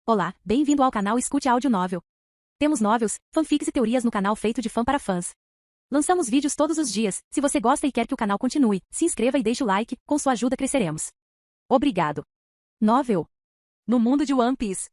Olá, bem-vindo ao canal Escute Áudio Novel. Temos novels, fanfics e teorias no canal feito de fã para fãs. Lançamos vídeos todos os dias. Se você gosta e quer que o canal continue, se inscreva e deixe o like, com sua ajuda cresceremos. Obrigado. Novel. No mundo de One Piece.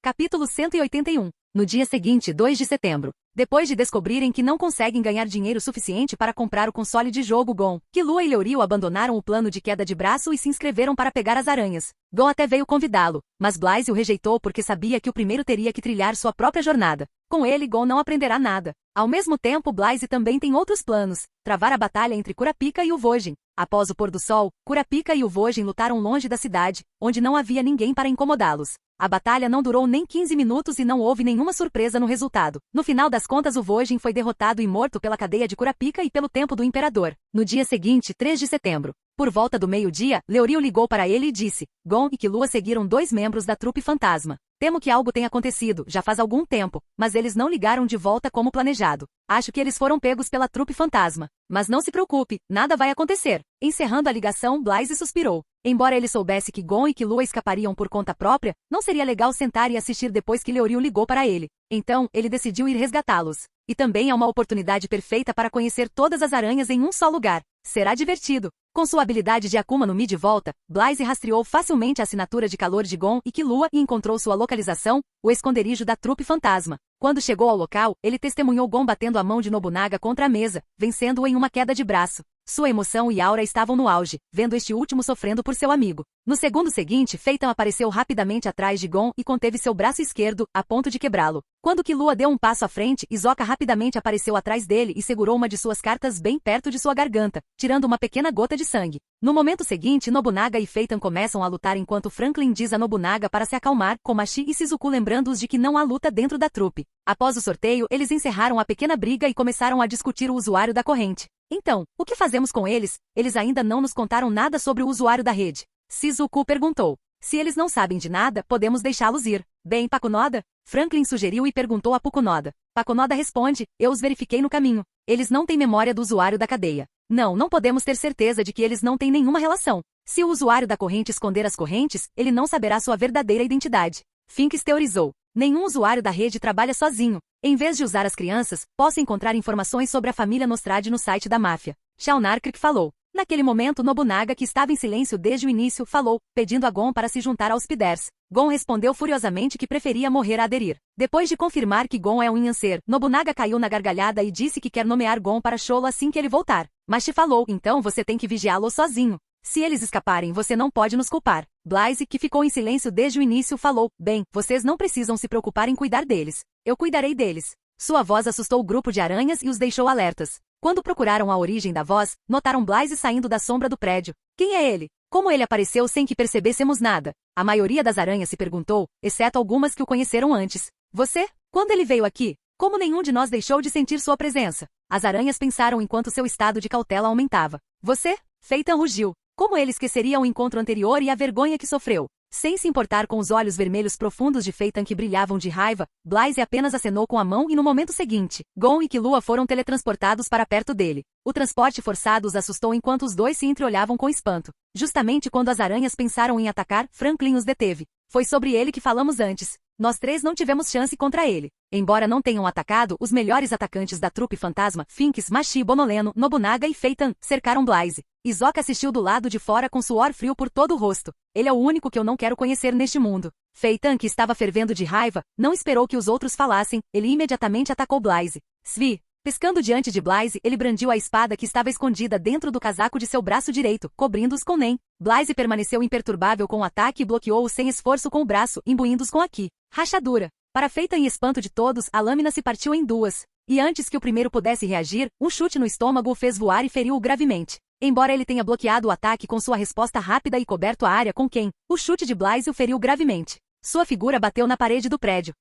Capítulo 181. No dia seguinte, 2 de setembro. Depois de descobrirem que não conseguem ganhar dinheiro suficiente para comprar o console de jogo Gon, Killua e Leorio abandonaram o plano de queda de braço e se inscreveram para pegar as aranhas. Gon até veio convidá-lo, mas Blaze o rejeitou porque sabia que o primeiro teria que trilhar sua própria jornada. Com ele, Gon não aprenderá nada. Ao mesmo tempo, Blaze também tem outros planos: travar a batalha entre Kurapika e o Vojin. Após o pôr do sol, Kurapika e o Vojin lutaram longe da cidade, onde não havia ninguém para incomodá-los. A batalha não durou nem 15 minutos e não houve nenhuma surpresa no resultado. No final das contas, o Vojin foi derrotado e morto pela cadeia de Kurapika e pelo tempo do imperador. No dia seguinte, 3 de setembro, por volta do meio-dia, Leorio ligou para ele e disse: Gon e Killua seguiram 2 membros da trupe fantasma. Temo que algo tenha acontecido, já faz algum tempo, mas eles não ligaram de volta como planejado. Acho que eles foram pegos pela trupe fantasma. Mas não se preocupe, nada vai acontecer. Encerrando a ligação, Blaze suspirou. Embora ele soubesse que Gon e Killua escapariam por conta própria, não seria legal sentar e assistir depois que Leorio ligou para ele. Então, ele decidiu ir resgatá-los. E também é uma oportunidade perfeita para conhecer todas as aranhas em um só lugar. Será divertido. Com sua habilidade de Akuma no Mi de volta, Blaze rastreou facilmente a assinatura de calor de Gon e Killua e encontrou sua localização, o esconderijo da trupe fantasma. Quando chegou ao local, ele testemunhou Gon batendo a mão de Nobunaga contra a mesa, vencendo-o em uma queda de braço. Sua emoção e aura estavam no auge, vendo este último sofrendo por seu amigo. No segundo seguinte, Phaeton apareceu rapidamente atrás de Gon e conteve seu braço esquerdo, a ponto de quebrá-lo. Quando Killua deu um passo à frente, Hisoka rapidamente apareceu atrás dele e segurou uma de suas cartas bem perto de sua garganta, tirando uma pequena gota de sangue. No momento seguinte, Nobunaga e Phaeton começam a lutar enquanto Franklin diz a Nobunaga para se acalmar, Komachi e Shizuku lembrando-os de que não há luta dentro da trupe. Após o sorteio, eles encerraram a pequena briga e começaram a discutir o usuário da corrente. Então, o que fazemos com eles? Eles ainda não nos contaram nada sobre o usuário da rede. Shizuku perguntou. Se eles não sabem de nada, podemos deixá-los ir. Bem, Pakunoda? Franklin sugeriu e perguntou a Pakunoda. Pakunoda responde: eu os verifiquei no caminho. Eles não têm memória do usuário da cadeia. Não podemos ter certeza de que eles não têm nenhuma relação. Se o usuário da corrente esconder as correntes, ele não saberá sua verdadeira identidade. Finks teorizou. Nenhum usuário da rede trabalha sozinho. Em vez de usar as crianças, posso encontrar informações sobre a família Nostrad no site da máfia. Shaunarkrik falou. Naquele momento, Nobunaga, que estava em silêncio desde o início, falou, pedindo a Gon para se juntar aos Piders. Gon respondeu furiosamente que preferia morrer a aderir. Depois de confirmar que Gon é um Yancer, Nobunaga caiu na gargalhada e disse que quer nomear Gon para Cholo assim que ele voltar. Machi falou, então você tem que vigiá-lo sozinho. Se eles escaparem, você não pode nos culpar. Blaze, que ficou em silêncio desde o início, falou, bem, vocês não precisam se preocupar em cuidar deles. Eu cuidarei deles. Sua voz assustou o grupo de aranhas e os deixou alertas. Quando procuraram a origem da voz, notaram Blaze saindo da sombra do prédio. Quem é ele? Como ele apareceu sem que percebêssemos nada? A maioria das aranhas se perguntou, exceto algumas que o conheceram antes. Você? Quando ele veio aqui? Como nenhum de nós deixou de sentir sua presença? As aranhas pensaram enquanto seu estado de cautela aumentava. Você? Phaeton rugiu. Como ele esqueceria o encontro anterior e a vergonha que sofreu? Sem se importar com os olhos vermelhos profundos de Phaeton que brilhavam de raiva, Blaze apenas acenou com a mão e no momento seguinte, Gon e Killua foram teletransportados para perto dele. O transporte forçado os assustou enquanto os dois se entreolhavam com espanto. Justamente quando as aranhas pensaram em atacar, Franklin os deteve. Foi sobre ele que falamos antes. Nós 3 não tivemos chance contra ele. Embora não tenham atacado, os melhores atacantes da trupe fantasma, Finks, Machi, Bonoleno, Nobunaga e Phaeton, cercaram Blaze. Hisoka assistiu do lado de fora com suor frio por todo o rosto. Ele é o único que eu não quero conhecer neste mundo. Phaeton, que estava fervendo de raiva, não esperou que os outros falassem, ele imediatamente atacou Blaze. Svi. Pescando diante de Blaze, ele brandiu a espada que estava escondida dentro do casaco de seu braço direito, cobrindo-os com Nen. Blaze permaneceu imperturbável com o ataque e bloqueou-os sem esforço com o braço, imbuindo-os com a Ki. Rachadura. Para Phaeton e espanto de todos, a lâmina se partiu em 2. E antes que o primeiro pudesse reagir, um chute no estômago o fez voar e feriu-o gravemente. Embora ele tenha bloqueado o ataque com sua resposta rápida e coberto a área com Ken, o chute de Blaze o feriu gravemente. Sua figura bateu na parede do prédio.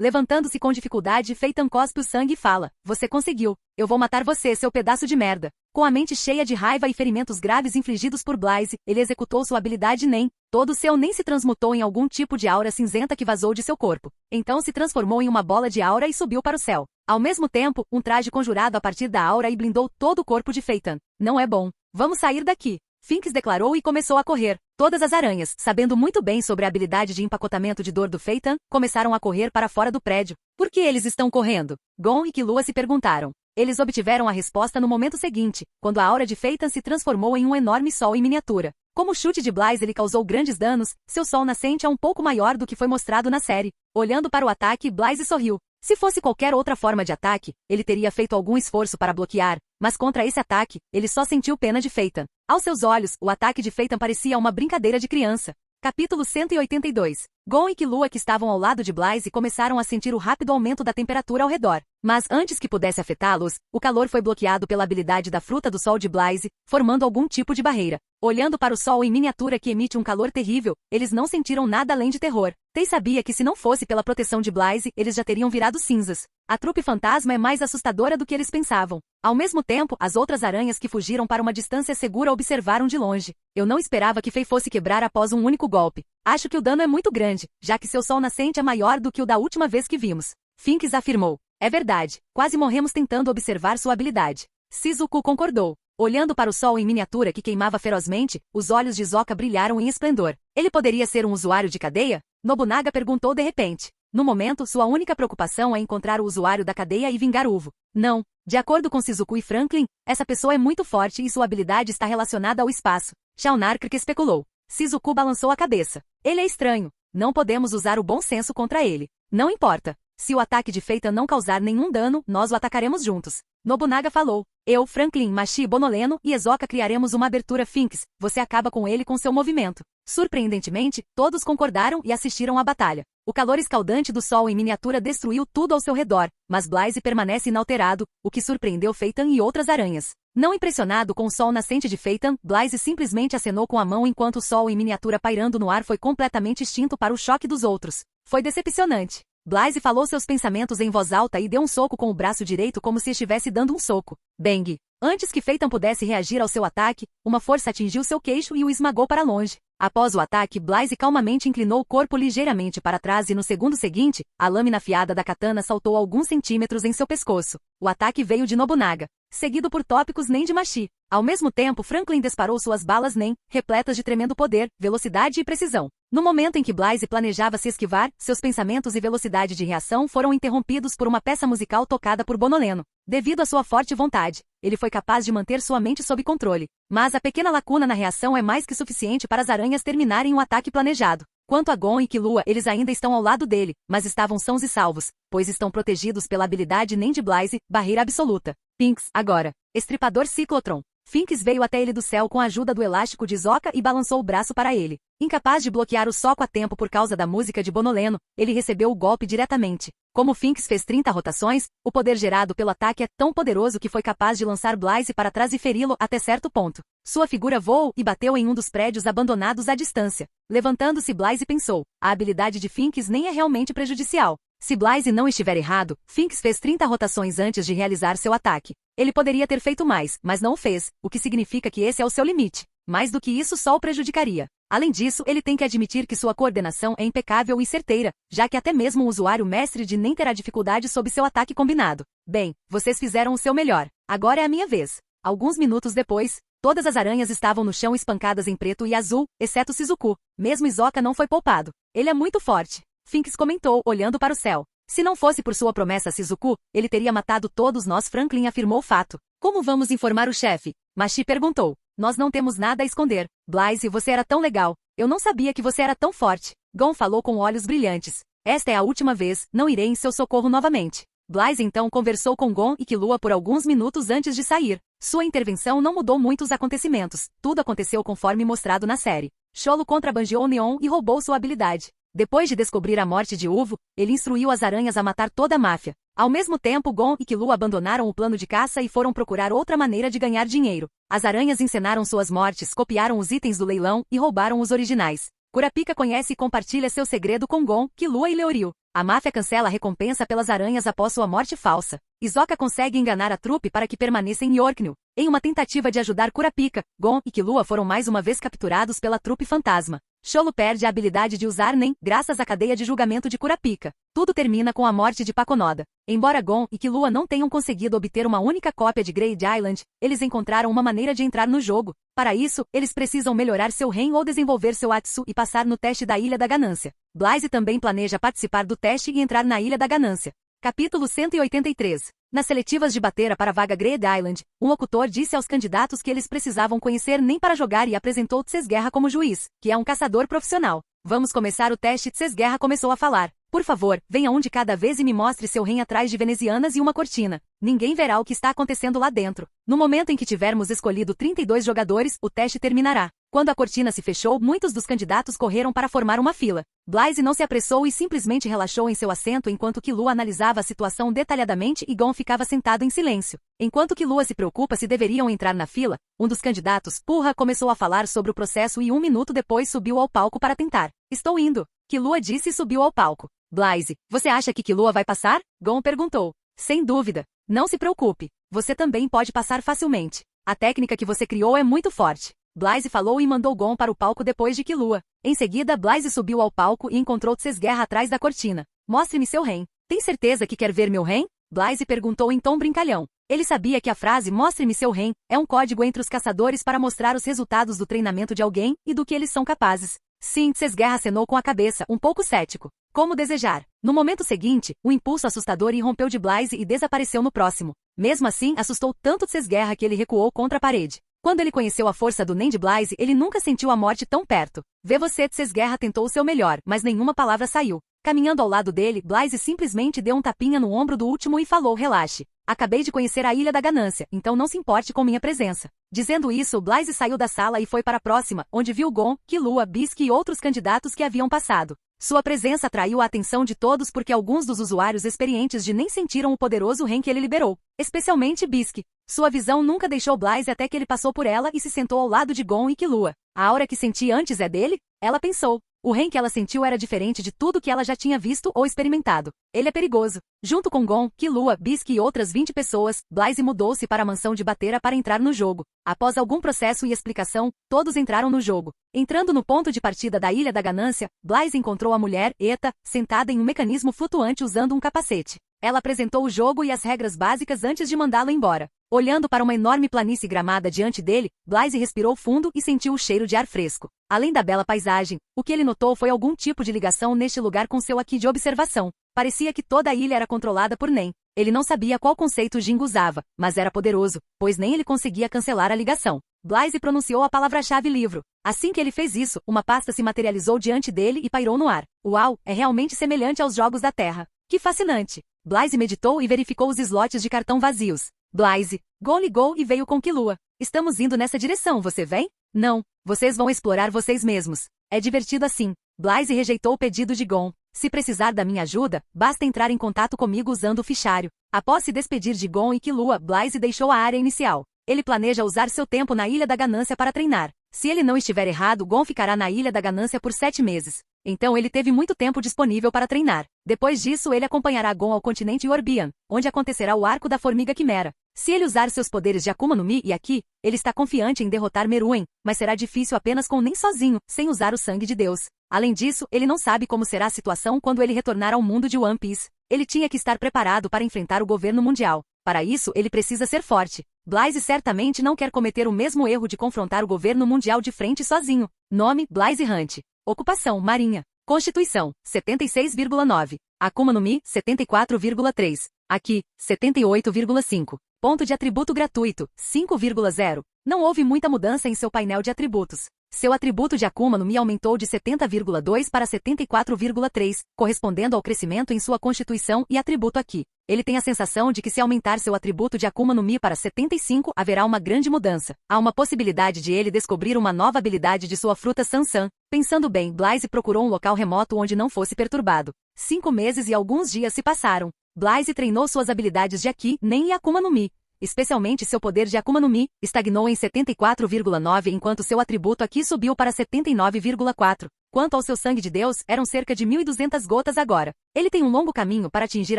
Levantando-se com dificuldade, Phaeton cospe o sangue e fala, você conseguiu. Eu vou matar você, seu pedaço de merda. Com a mente cheia de raiva e ferimentos graves infligidos por Blaze, ele executou sua habilidade Nen. Todo seu Nen se transmutou em algum tipo de aura cinzenta que vazou de seu corpo. Então se transformou em uma bola de aura e subiu para o céu. Ao mesmo tempo, um traje conjurado a partir da aura e blindou todo o corpo de Phaeton. Não é bom. Vamos sair daqui. Finks declarou e começou a correr. Todas as aranhas, sabendo muito bem sobre a habilidade de empacotamento de dor do Phaeton, começaram a correr para fora do prédio. Por que eles estão correndo? Gon e Killua se perguntaram. Eles obtiveram a resposta no momento seguinte, quando a aura de Phaeton se transformou em um enorme sol em miniatura. Como o chute de Blaze lhe causou grandes danos, seu sol nascente é um pouco maior do que foi mostrado na série. Olhando para o ataque, Blaze sorriu. Se fosse qualquer outra forma de ataque, ele teria feito algum esforço para bloquear, mas contra esse ataque, ele só sentiu pena de Phaeton. Aos seus olhos, o ataque de Phaeton parecia uma brincadeira de criança. Capítulo 182. Gon e Killua, que estavam ao lado de Blaze, começaram a sentir o rápido aumento da temperatura ao redor. Mas antes que pudesse afetá-los, o calor foi bloqueado pela habilidade da fruta do sol de Blaze, formando algum tipo de barreira. Olhando para o sol em miniatura que emite um calor terrível, eles não sentiram nada além de terror. Tei sabia que se não fosse pela proteção de Blaze, eles já teriam virado cinzas. A trupe fantasma é mais assustadora do que eles pensavam. Ao mesmo tempo, as outras aranhas que fugiram para uma distância segura observaram de longe. Eu não esperava que Fei fosse quebrar após um único golpe. Acho que o dano é muito grande, já que seu sol nascente é maior do que o da última vez que vimos. Finks afirmou. É verdade, quase morremos tentando observar sua habilidade. Shizuku concordou. Olhando para o sol em miniatura que queimava ferozmente, os olhos de Sokka brilharam em esplendor. Ele poderia ser um usuário de cadeia? Nobunaga perguntou de repente. No momento, sua única preocupação é encontrar o usuário da cadeia e vingar Uvo. Não. De acordo com Shizuku e Franklin, essa pessoa é muito forte e sua habilidade está relacionada ao espaço. Shaunark especulou. Shizuku balançou a cabeça. Ele é estranho. Não podemos usar o bom senso contra ele. Não importa. Se o ataque de Phaeton não causar nenhum dano, nós o atacaremos juntos. Nobunaga falou. Eu, Franklin, Machi, Bonoleno e Sokka criaremos uma abertura Finks. Você acaba com ele com seu movimento. Surpreendentemente, todos concordaram e assistiram à batalha. O calor escaldante do sol em miniatura destruiu tudo ao seu redor, mas Blaze permanece inalterado, o que surpreendeu Phaeton e outras aranhas. Não impressionado com o sol nascente de Phaeton, Blaze simplesmente acenou com a mão enquanto o sol em miniatura pairando no ar foi completamente extinto para o choque dos outros. Foi decepcionante. Blaze falou seus pensamentos em voz alta e deu um soco com o braço direito como se estivesse dando um soco. Bang! Antes que Phaeton pudesse reagir ao seu ataque, uma força atingiu seu queixo e o esmagou para longe. Após o ataque, Blaze calmamente inclinou o corpo ligeiramente para trás e no segundo seguinte, a lâmina afiada da katana saltou alguns centímetros em seu pescoço. O ataque veio de Nobunaga, seguido por tópicos Nen de Machi. Ao mesmo tempo, Franklin disparou suas balas Nen, repletas de tremendo poder, velocidade e precisão. No momento em que Blaze planejava se esquivar, seus pensamentos e velocidade de reação foram interrompidos por uma peça musical tocada por Bonoleno. Devido à sua forte vontade, ele foi capaz de manter sua mente sob controle. Mas a pequena lacuna na reação é mais que suficiente para as aranhas terminarem o ataque planejado. Quanto a Gon e Killua, eles ainda estão ao lado dele, mas estavam sãos e salvos, pois estão protegidos pela habilidade Nen de Blaze, barreira absoluta. Finks, agora. Estripador Ciclotron. Finks veio até ele do céu com a ajuda do elástico de Sokka e balançou o braço para ele. Incapaz de bloquear o soco a tempo por causa da música de Bonoleno, ele recebeu o golpe diretamente. Como Finks fez 30 rotações, o poder gerado pelo ataque é tão poderoso que foi capaz de lançar Blaze para trás e feri-lo até certo ponto. Sua figura voou e bateu em um dos prédios abandonados à distância. Levantando-se, Blaze pensou, a habilidade de Finks nem é realmente prejudicial. Se Blaze não estiver errado, Finks fez 30 rotações antes de realizar seu ataque. Ele poderia ter feito mais, mas não o fez, o que significa que esse é o seu limite. Mais do que isso só o prejudicaria. Além disso, ele tem que admitir que sua coordenação é impecável e certeira, já que até mesmo um usuário mestre de Nen terá dificuldade sob seu ataque combinado. Bem, vocês fizeram o seu melhor. Agora é a minha vez. Alguns minutos depois, todas as aranhas estavam no chão espancadas em preto e azul, exceto Shizuku. Mesmo Sokka não foi poupado. Ele é muito forte. Finks comentou, olhando para o céu. Se não fosse por sua promessa a Shizuku, ele teria matado todos nós. Franklin afirmou o fato. Como vamos informar o chefe? Machi perguntou. Nós não temos nada a esconder. Blaze, você era tão legal. Eu não sabia que você era tão forte. Gon falou com olhos brilhantes. Esta é a última vez, não irei em seu socorro novamente. Blaze então conversou com Gon e Killua por alguns minutos antes de sair. Sua intervenção não mudou muito os acontecimentos. Tudo aconteceu conforme mostrado na série. Cholo contrabandeou Neon e roubou sua habilidade. Depois de descobrir a morte de Uvo, ele instruiu as aranhas a matar toda a máfia. Ao mesmo tempo, Gon e Killua abandonaram o plano de caça e foram procurar outra maneira de ganhar dinheiro. As aranhas encenaram suas mortes, copiaram os itens do leilão e roubaram os originais. Kurapika conhece e compartilha seu segredo com Gon, Killua e Leoryu. A máfia cancela a recompensa pelas aranhas após sua morte falsa. Sokka consegue enganar a trupe para que permaneça em Yorknew. Em uma tentativa de ajudar Kurapika, Gon e Killua foram mais uma vez capturados pela trupe fantasma. Cholo perde a habilidade de usar Nen, graças à cadeia de julgamento de Kurapika. Tudo termina com a morte de Paconoda. Embora Gon e Killua não tenham conseguido obter uma única cópia de Great Island, eles encontraram uma maneira de entrar no jogo. Para isso, eles precisam melhorar seu Ren ou desenvolver seu Atsu e passar no teste da Ilha da Ganância. Blaze também planeja participar do teste e entrar na Ilha da Ganância. Capítulo 183. Nas seletivas de Batera para a vaga Great Island, um locutor disse aos candidatos que eles precisavam conhecer Nen para jogar e apresentou Tsesguerra como juiz, que é um caçador profissional. Vamos começar o teste. Tsesguerra começou a falar. Por favor, venha um de cada vez e me mostre seu Ren atrás de venezianas e uma cortina. Ninguém verá o que está acontecendo lá dentro. No momento em que tivermos escolhido 32 jogadores, o teste terminará. Quando a cortina se fechou, muitos dos candidatos correram para formar uma fila. Blaze não se apressou e simplesmente relaxou em seu assento enquanto Killua analisava a situação detalhadamente e Gon ficava sentado em silêncio. Enquanto Killua se preocupa se deveriam entrar na fila, um dos candidatos, Purra, começou a falar sobre o processo e 1 minuto depois subiu ao palco para tentar. Estou indo. Killua disse e subiu ao palco. Blaze, você acha que Killua vai passar? Gon perguntou. Sem dúvida. Não se preocupe. Você também pode passar facilmente. A técnica que você criou é muito forte. Blaze falou e mandou Gon para o palco depois de Killua. Em seguida, Blaze subiu ao palco e encontrou Tsesguerra atrás da cortina. Mostre-me seu Ren. Tem certeza que quer ver meu Ren? Blaze perguntou em tom brincalhão. Ele sabia que a frase "mostre-me seu Ren" é um código entre os caçadores para mostrar os resultados do treinamento de alguém e do que eles são capazes. Sim, Tsesguerra acenou com a cabeça, um pouco cético. Como desejar. No momento seguinte, o impulso assustador irrompeu de Blaze e desapareceu no próximo. Mesmo assim, assustou tanto Tsesguerra que ele recuou contra a parede. Quando ele conheceu a força do Nen de Blaze, ele nunca sentiu a morte tão perto. Vê você, Tsesguerra tentou o seu melhor, mas nenhuma palavra saiu. Caminhando ao lado dele, Blaze simplesmente deu um tapinha no ombro do último e falou: relaxe. Acabei de conhecer a Ilha da Ganância, então não se importe com minha presença. Dizendo isso, Blaze saiu da sala e foi para a próxima, onde viu Gon, Killua, Bisque e outros candidatos que haviam passado. Sua presença atraiu a atenção de todos porque alguns dos usuários experientes de Nen sentiram o poderoso Ren que ele liberou, especialmente Bisque. Sua visão nunca deixou Blaze até que ele passou por ela e se sentou ao lado de Gon e Killua. A aura que senti antes é dele? Ela pensou. O Ren que ela sentiu era diferente de tudo que ela já tinha visto ou experimentado. Ele é perigoso. Junto com Gon, Killua, Bisque e outras 20 pessoas, Blaze mudou-se para a mansão de Batera para entrar no jogo. Após algum processo e explicação, todos entraram no jogo. Entrando no ponto de partida da Ilha da Ganância, Blaze encontrou a mulher, Eta, sentada em um mecanismo flutuante usando um capacete. Ela apresentou o jogo e as regras básicas antes de mandá-lo embora. Olhando para uma enorme planície gramada diante dele, Blaze respirou fundo e sentiu o cheiro de ar fresco. Além da bela paisagem, o que ele notou foi algum tipo de ligação neste lugar com seu aqui de observação. Parecia que toda a ilha era controlada por Nen. Ele não sabia qual conceito Jing usava, mas era poderoso, pois nem ele conseguia cancelar a ligação. Blaze pronunciou a palavra-chave livro. Assim que ele fez isso, uma pasta se materializou diante dele e pairou no ar. Uau, é realmente semelhante aos jogos da Terra. Que fascinante! Blaze meditou e verificou os slots de cartão vazios. Blaze, Gon ligou e veio com Killua. Estamos indo nessa direção, você vem? Não, vocês vão explorar vocês mesmos. É divertido assim. Blaze rejeitou o pedido de Gon. Se precisar da minha ajuda, basta entrar em contato comigo usando o fichário. Após se despedir de Gon e Killua, Blaze deixou a área inicial. Ele planeja usar seu tempo na Ilha da Ganância para treinar. Se ele não estiver errado, Gon ficará na Ilha da Ganância por 7 meses. Então ele teve muito tempo disponível para treinar. Depois disso, ele acompanhará Gon ao continente Orbian, onde acontecerá o Arco da Formiga Quimera. Se ele usar seus poderes de Akuma no Mi e Aqui, ele está confiante em derrotar Meruem, mas será difícil apenas com Nen sozinho, sem usar o sangue de Deus. Além disso, ele não sabe como será a situação quando ele retornar ao mundo de One Piece. Ele tinha que estar preparado para enfrentar o governo mundial. Para isso, ele precisa ser forte. Blaze certamente não quer cometer o mesmo erro de confrontar o governo mundial de frente sozinho. Nome, Blaze Hunt. Ocupação, Marinha. Constituição, 76,9. Akuma no Mi, 74,3. Aqui, 78,5. Ponto de atributo gratuito, 5,0. Não houve muita mudança em seu painel de atributos. Seu atributo de Akuma no Mi aumentou de 70,2 para 74,3, correspondendo ao crescimento em sua constituição e atributo Aqui. Ele tem a sensação de que se aumentar seu atributo de Akuma no Mi para 75, haverá uma grande mudança. Há uma possibilidade de ele descobrir uma nova habilidade de sua fruta Sansan. Pensando bem, Blaze procurou um local remoto onde não fosse perturbado. 5 meses e alguns dias se passaram. Blaze treinou suas habilidades de Aqui, Nen e Akuma no Mi. Especialmente seu poder de Akuma no Mi, estagnou em 74,9 enquanto seu atributo Aqui subiu para 79,4. Quanto ao seu sangue de Deus, eram cerca de 1.200 gotas agora. Ele tem um longo caminho para atingir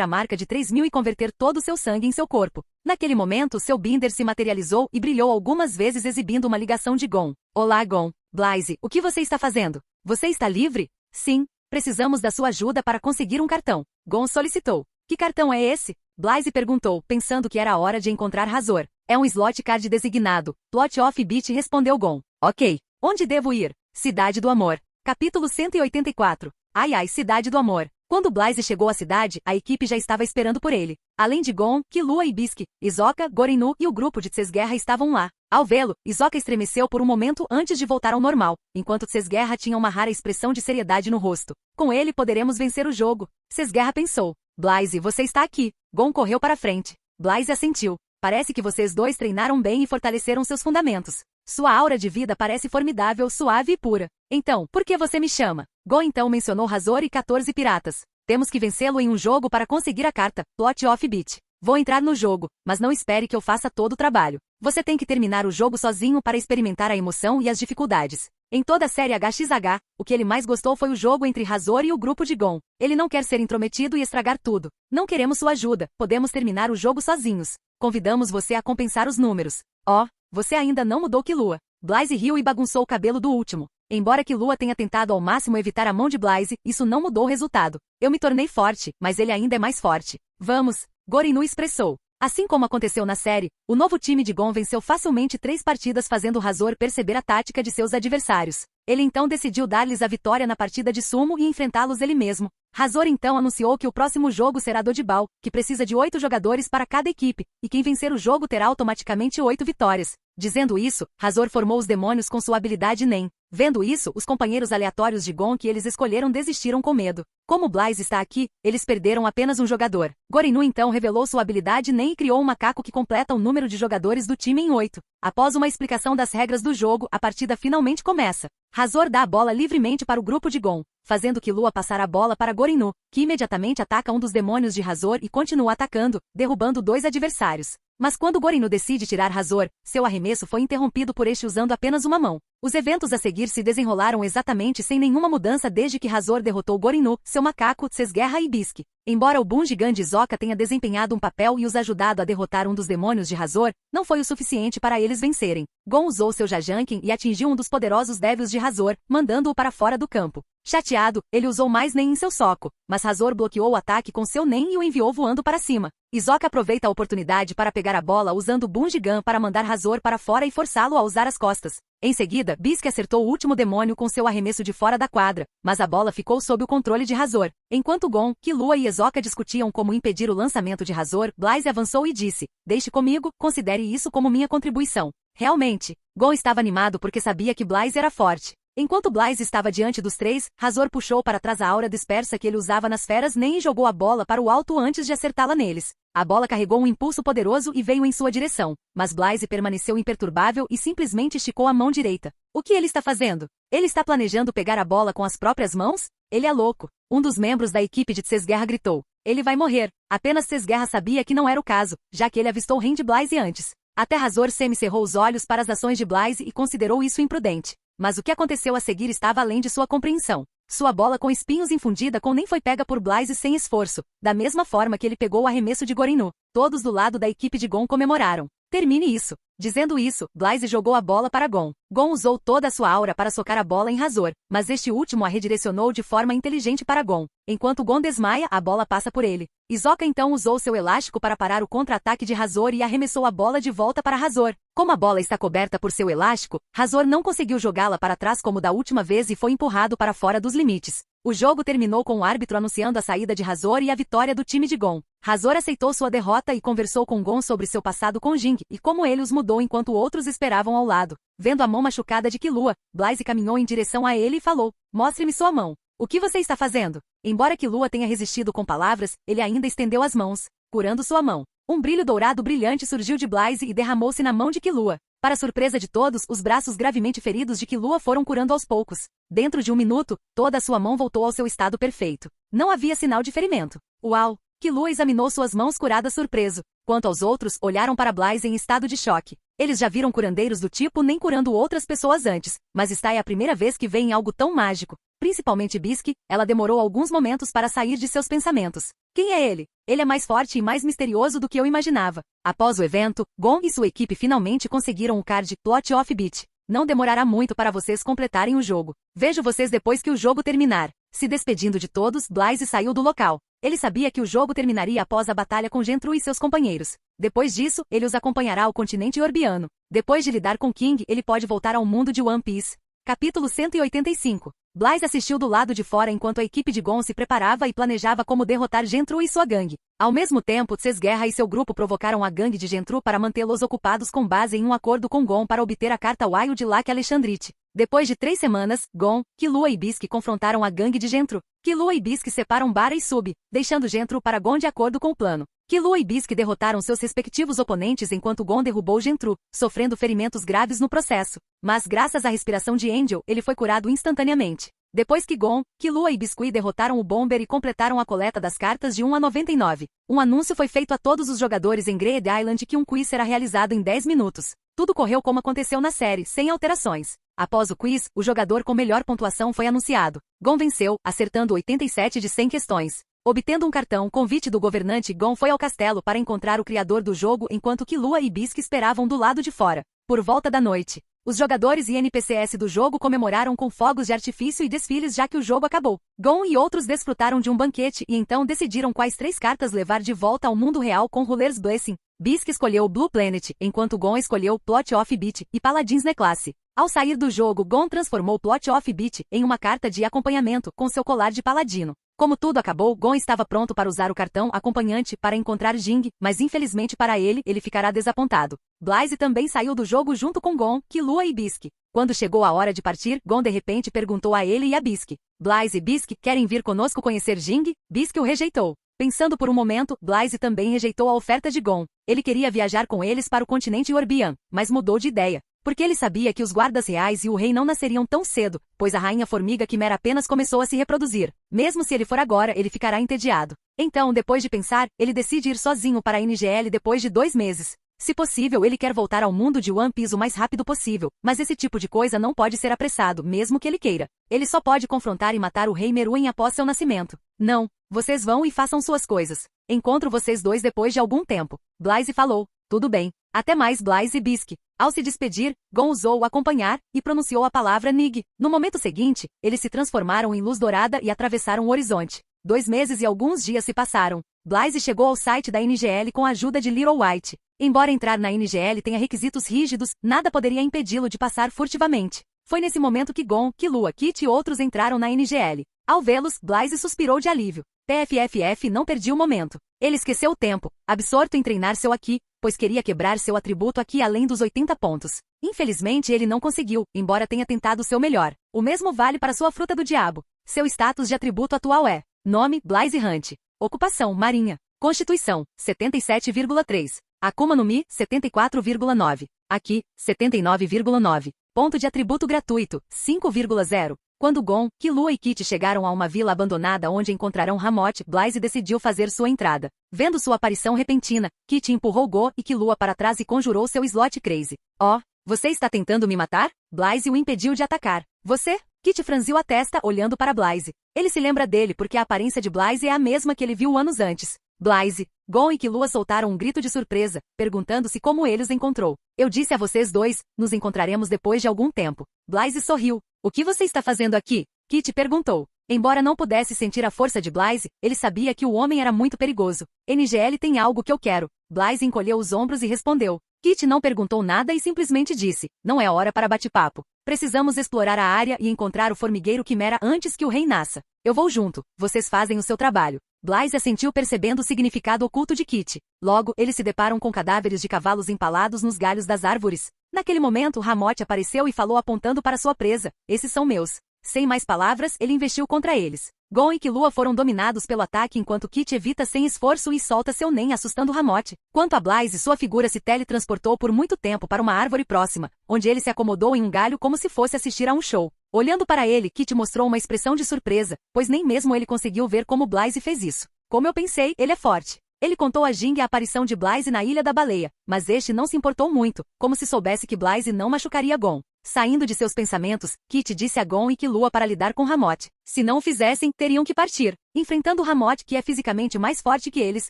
a marca de 3.000 e converter todo o seu sangue em seu corpo. Naquele momento, seu Binder se materializou e brilhou algumas vezes exibindo uma ligação de Gon. Olá, Gon. Blaze, o que você está fazendo? Você está livre? Sim. Precisamos da sua ajuda para conseguir um cartão. Gon solicitou. Que cartão é esse? Blaze perguntou, pensando que era a hora de encontrar Razor. É um slot card designado. Plot of Beat respondeu Gon. Ok. Onde devo ir? Cidade do Amor. Capítulo 184. Ai ai, Cidade do Amor. Quando Blaze chegou à cidade, a equipe já estava esperando por ele. Além de Gon, Killua e Bisque, Hisoka, Gorinu e o grupo de Tsesguerra estavam lá. Ao vê-lo, Hisoka estremeceu por um momento antes de voltar ao normal, enquanto Tsesguerra tinha uma rara expressão de seriedade no rosto. Com ele poderemos vencer o jogo. Tsesguerra pensou. Blaze, você está aqui. Gon correu para frente. Blaze assentiu. Parece que vocês dois treinaram bem e fortaleceram seus fundamentos. Sua aura de vida parece formidável, suave e pura. Então, por que você me chama? Gon então mencionou Razor e 14 piratas. Temos que vencê-lo em um jogo para conseguir a carta, Plot of Beat. Vou entrar no jogo, mas não espere que eu faça todo o trabalho. Você tem que terminar o jogo sozinho para experimentar a emoção e as dificuldades. Em toda a série HXH, o que ele mais gostou foi o jogo entre Razor e o grupo de Gon. Ele não quer ser intrometido e estragar tudo. Não queremos sua ajuda, podemos terminar o jogo sozinhos. Convidamos você a compensar os números. Oh, você ainda não mudou Killua. Blaze riu e bagunçou o cabelo do último. Embora Killua tenha tentado ao máximo evitar a mão de Blaze, isso não mudou o resultado. Eu me tornei forte, mas ele ainda é mais forte. Vamos, Gorinu expressou. Assim como aconteceu na série, o novo time de Gon venceu facilmente 3 partidas fazendo Razor perceber a tática de seus adversários. Ele então decidiu dar-lhes a vitória na partida de sumo e enfrentá-los ele mesmo. Razor então anunciou que o próximo jogo será Dodgeball, que precisa de 8 jogadores para cada equipe, e quem vencer o jogo terá automaticamente 8 vitórias. Dizendo isso, Razor formou os demônios com sua habilidade Nen. Vendo isso, os companheiros aleatórios de Gon que eles escolheram desistiram com medo. Como Blaze está aqui, eles perderam apenas um jogador. Gorinu então revelou sua habilidade Nen e criou um macaco que completa o número de jogadores do time em 8. Após uma explicação das regras do jogo, a partida finalmente começa. Razor dá a bola livremente para o grupo de Gon, fazendo Killua passar a bola para Gorinu, que imediatamente ataca um dos demônios de Razor e continua atacando, derrubando 2 adversários. Mas quando Gorinu decide tirar Razor, seu arremesso foi interrompido por este usando apenas uma mão. Os eventos a seguir se desenrolaram exatamente sem nenhuma mudança desde que Razor derrotou Gorinu, seu macaco, Tsesguerra e Bisque. Embora o Bunjigan de Hisoka tenha desempenhado um papel e os ajudado a derrotar um dos demônios de Razor, não foi o suficiente para eles vencerem. Gon usou seu Jajanken e atingiu um dos poderosos Devils de Razor, mandando-o para fora do campo. Chateado, ele usou mais Nen em seu soco, mas Razor bloqueou o ataque com seu Nen e o enviou voando para cima. Hisoka aproveita a oportunidade para pegar a bola usando o Bunjigan para mandar Razor para fora e forçá-lo a usar as costas. Em seguida, Bisque acertou o último demônio com seu arremesso de fora da quadra, mas a bola ficou sob o controle de Razor. Enquanto Gon, Killua e Hisoka discutiam como impedir o lançamento de Razor, Blaze avançou e disse, deixe comigo, considere isso como minha contribuição. Realmente, Gon estava animado porque sabia que Blaze era forte. Enquanto Blaze estava diante dos 3, Razor puxou para trás a aura dispersa que ele usava nas feras Nen e jogou a bola para o alto antes de acertá-la neles. A bola carregou um impulso poderoso e veio em sua direção, mas Blaze permaneceu imperturbável e simplesmente esticou a mão direita. O que ele está fazendo? Ele está planejando pegar a bola com as próprias mãos? Ele é louco. Um dos membros da equipe de Tsesguerra gritou. Ele vai morrer. Apenas Tsesguerra sabia que não era o caso, já que ele avistou Hand Blaze antes. Até Razor semi-cerrou os olhos para as ações de Blaze e considerou isso imprudente. Mas o que aconteceu a seguir estava além de sua compreensão. Sua bola com espinhos infundida com nem foi pega por Blaze sem esforço, da mesma forma que ele pegou o arremesso de Gorinu. Todos do lado da equipe de Gon comemoraram. Termine isso. Dizendo isso, Blaze jogou a bola para Gon. Gon usou toda a sua aura para socar a bola em Razor, mas este último a redirecionou de forma inteligente para Gon. Enquanto Gon desmaia, a bola passa por ele. Hisoka então usou seu elástico para parar o contra-ataque de Razor e arremessou a bola de volta para Razor. Como a bola está coberta por seu elástico, Razor não conseguiu jogá-la para trás como da última vez e foi empurrado para fora dos limites. O jogo terminou com o árbitro anunciando a saída de Razor e a vitória do time de Gon. Razor aceitou sua derrota e conversou com Gon sobre seu passado com Jing e como ele os mudou enquanto outros esperavam ao lado. Vendo a mão machucada de Killua, Blaze caminhou em direção a ele e falou, mostre-me sua mão. O que você está fazendo? Embora Killua tenha resistido com palavras, ele ainda estendeu as mãos, curando sua mão. Um brilho dourado brilhante surgiu de Blaze e derramou-se na mão de Killua. Para surpresa de todos, os braços gravemente feridos de Killua foram curando aos poucos. Dentro de um minuto, toda a sua mão voltou ao seu estado perfeito. Não havia sinal de ferimento. Uau! Killua examinou suas mãos curadas surpreso. Quanto aos outros, olharam para Blaze em estado de choque. Eles já viram curandeiros do tipo nem curando outras pessoas antes, mas esta é a primeira vez que veem algo tão mágico. Principalmente Bisque, ela demorou alguns momentos para sair de seus pensamentos. Quem é ele? Ele é mais forte e mais misterioso do que eu imaginava. Após o evento, Gon e sua equipe finalmente conseguiram o card Plot of Beat. Não demorará muito para vocês completarem o jogo. Vejo vocês depois que o jogo terminar. Se despedindo de todos, Blaze saiu do local. Ele sabia que o jogo terminaria após a batalha com Gentru e seus companheiros. Depois disso, ele os acompanhará ao continente Orbiano. Depois de lidar com King, ele pode voltar ao mundo de One Piece. Capítulo 185. Blaze assistiu do lado de fora enquanto a equipe de Gon se preparava e planejava como derrotar Gentru e sua gangue. Ao mesmo tempo, Guerra e seu grupo provocaram a gangue de Gentru para mantê-los ocupados com base em um acordo com Gon para obter a carta Wild Luck Alexandrite. Depois de 3 semanas, Gon, Killua e Bisque confrontaram a gangue de Gentru. Killua e Bisque separam Bara e Sub, deixando Gentru para Gon de acordo com o plano. Killua e Bisque derrotaram seus respectivos oponentes enquanto Gon derrubou Gentru, sofrendo ferimentos graves no processo. Mas graças à respiração de Angel, ele foi curado instantaneamente. Depois que Gon, Killua e Biscuit derrotaram o Bomber e completaram a coleta das cartas de 1 a 99, um anúncio foi feito a todos os jogadores em Greed Island que um quiz será realizado em 10 minutos. Tudo correu como aconteceu na série, sem alterações. Após o quiz, o jogador com melhor pontuação foi anunciado. Gon venceu, acertando 87 de 100 questões. Obtendo um cartão convite do governante, Gon foi ao castelo para encontrar o criador do jogo enquanto Killua e Bisque esperavam do lado de fora. Por volta da noite, os jogadores e NPCs do jogo comemoraram com fogos de artifício e desfiles já que o jogo acabou. Gon e outros desfrutaram de um banquete e então decidiram quais 3 cartas levar de volta ao mundo real com Ruler's Blessing. Bisque escolheu Blue Planet, enquanto Gon escolheu Plot of Beat e Paladins Necklace. Ao sair do jogo, Gon transformou Plot of Beat em uma carta de acompanhamento com seu colar de paladino. Como tudo acabou, Gon estava pronto para usar o cartão acompanhante para encontrar Jing, mas infelizmente para ele ficará desapontado. Blaze também saiu do jogo junto com Gon, Killua e Bisque. Quando chegou a hora de partir, Gon de repente perguntou a ele e a Bisque. Blaze e Bisque querem vir conosco conhecer Jing? Bisque o rejeitou. Pensando por um momento, Blaze também rejeitou a oferta de Gon. Ele queria viajar com eles para o continente Orbian, mas mudou de ideia. Porque ele sabia que os guardas reais e o rei não nasceriam tão cedo, pois a rainha formiga quimera apenas começou a se reproduzir. Mesmo se ele for agora, ele ficará entediado. Então, depois de pensar, ele decide ir sozinho para a NGL depois de 2 meses. Se possível, ele quer voltar ao mundo de One Piece o mais rápido possível, mas esse tipo de coisa não pode ser apressado, mesmo que ele queira. Ele só pode confrontar e matar o rei Meruem após seu nascimento. Não, vocês vão e façam suas coisas. Encontro vocês dois depois de algum tempo. Blaze falou. Tudo bem. Até mais, Blaze e Bisque. Ao se despedir, Gon usou o acompanhar e pronunciou a palavra Nig. No momento seguinte, eles se transformaram em luz dourada e atravessaram o horizonte. 2 meses e alguns dias se passaram. Blaze chegou ao site da NGL com a ajuda de Little White. Embora entrar na NGL tenha requisitos rígidos, nada poderia impedi-lo de passar furtivamente. Foi nesse momento que Gon, Killua, Kit e outros entraram na NGL. Ao vê-los, Blaze suspirou de alívio. PFFF não perdia o momento. Ele esqueceu o tempo, absorto em treinar seu Aki, pois queria quebrar seu atributo Aki além dos 80 pontos. Infelizmente ele não conseguiu, embora tenha tentado o seu melhor. O mesmo vale para sua fruta do diabo. Seu status de atributo atual é: nome, Blaze Hunt. Ocupação, Marinha. Constituição, 77,3. Akuma no Mi, 74,9. Aki, 79,9. Ponto de atributo gratuito, 5,0. Quando Gon, Killua e Kit chegaram a uma vila abandonada onde encontrarão Ramot, Blaze decidiu fazer sua entrada. Vendo sua aparição repentina, Kit empurrou Go e Killua para trás e conjurou seu slot crazy. Oh, você está tentando me matar? Blaze o impediu de atacar. Você? Kit franziu a testa olhando para Blaze. Ele se lembra dele porque a aparência de Blaze é a mesma que ele viu anos antes. Blaze. Gon e Killua soltaram um grito de surpresa, perguntando-se como ele os encontrou. Eu disse a vocês dois, nos encontraremos depois de algum tempo. Blaze sorriu. O que você está fazendo aqui? Kit perguntou. Embora não pudesse sentir a força de Blaze, ele sabia que o homem era muito perigoso. NGL tem algo que eu quero. Blaze encolheu os ombros e respondeu. Kit não perguntou nada e simplesmente disse. Não é hora para bate-papo. Precisamos explorar a área e encontrar o formigueiro quimera antes que o rei nasça. Eu vou junto. Vocês fazem o seu trabalho. Blaze assentiu percebendo o significado oculto de Kit. Logo, eles se deparam com cadáveres de cavalos empalados nos galhos das árvores. Naquele momento, Ramot apareceu e falou apontando para sua presa. Esses são meus. Sem mais palavras, ele investiu contra eles. Gon e Killua foram dominados pelo ataque enquanto Kit evita sem esforço e solta seu Nen assustando Ramot. Quanto a Blaze, sua figura se teletransportou por muito tempo para uma árvore próxima, onde ele se acomodou em um galho como se fosse assistir a um show. Olhando para ele, Kit mostrou uma expressão de surpresa, pois nem mesmo ele conseguiu ver como Blaze fez isso. Como eu pensei, ele é forte. Ele contou a Jing a aparição de Blaze na Ilha da Baleia, mas este não se importou muito, como se soubesse que Blaze não machucaria Gon. Saindo de seus pensamentos, Kit disse a Gon e Killua para lidar com Ramot. Se não o fizessem, teriam que partir. Enfrentando Ramot, que é fisicamente mais forte que eles,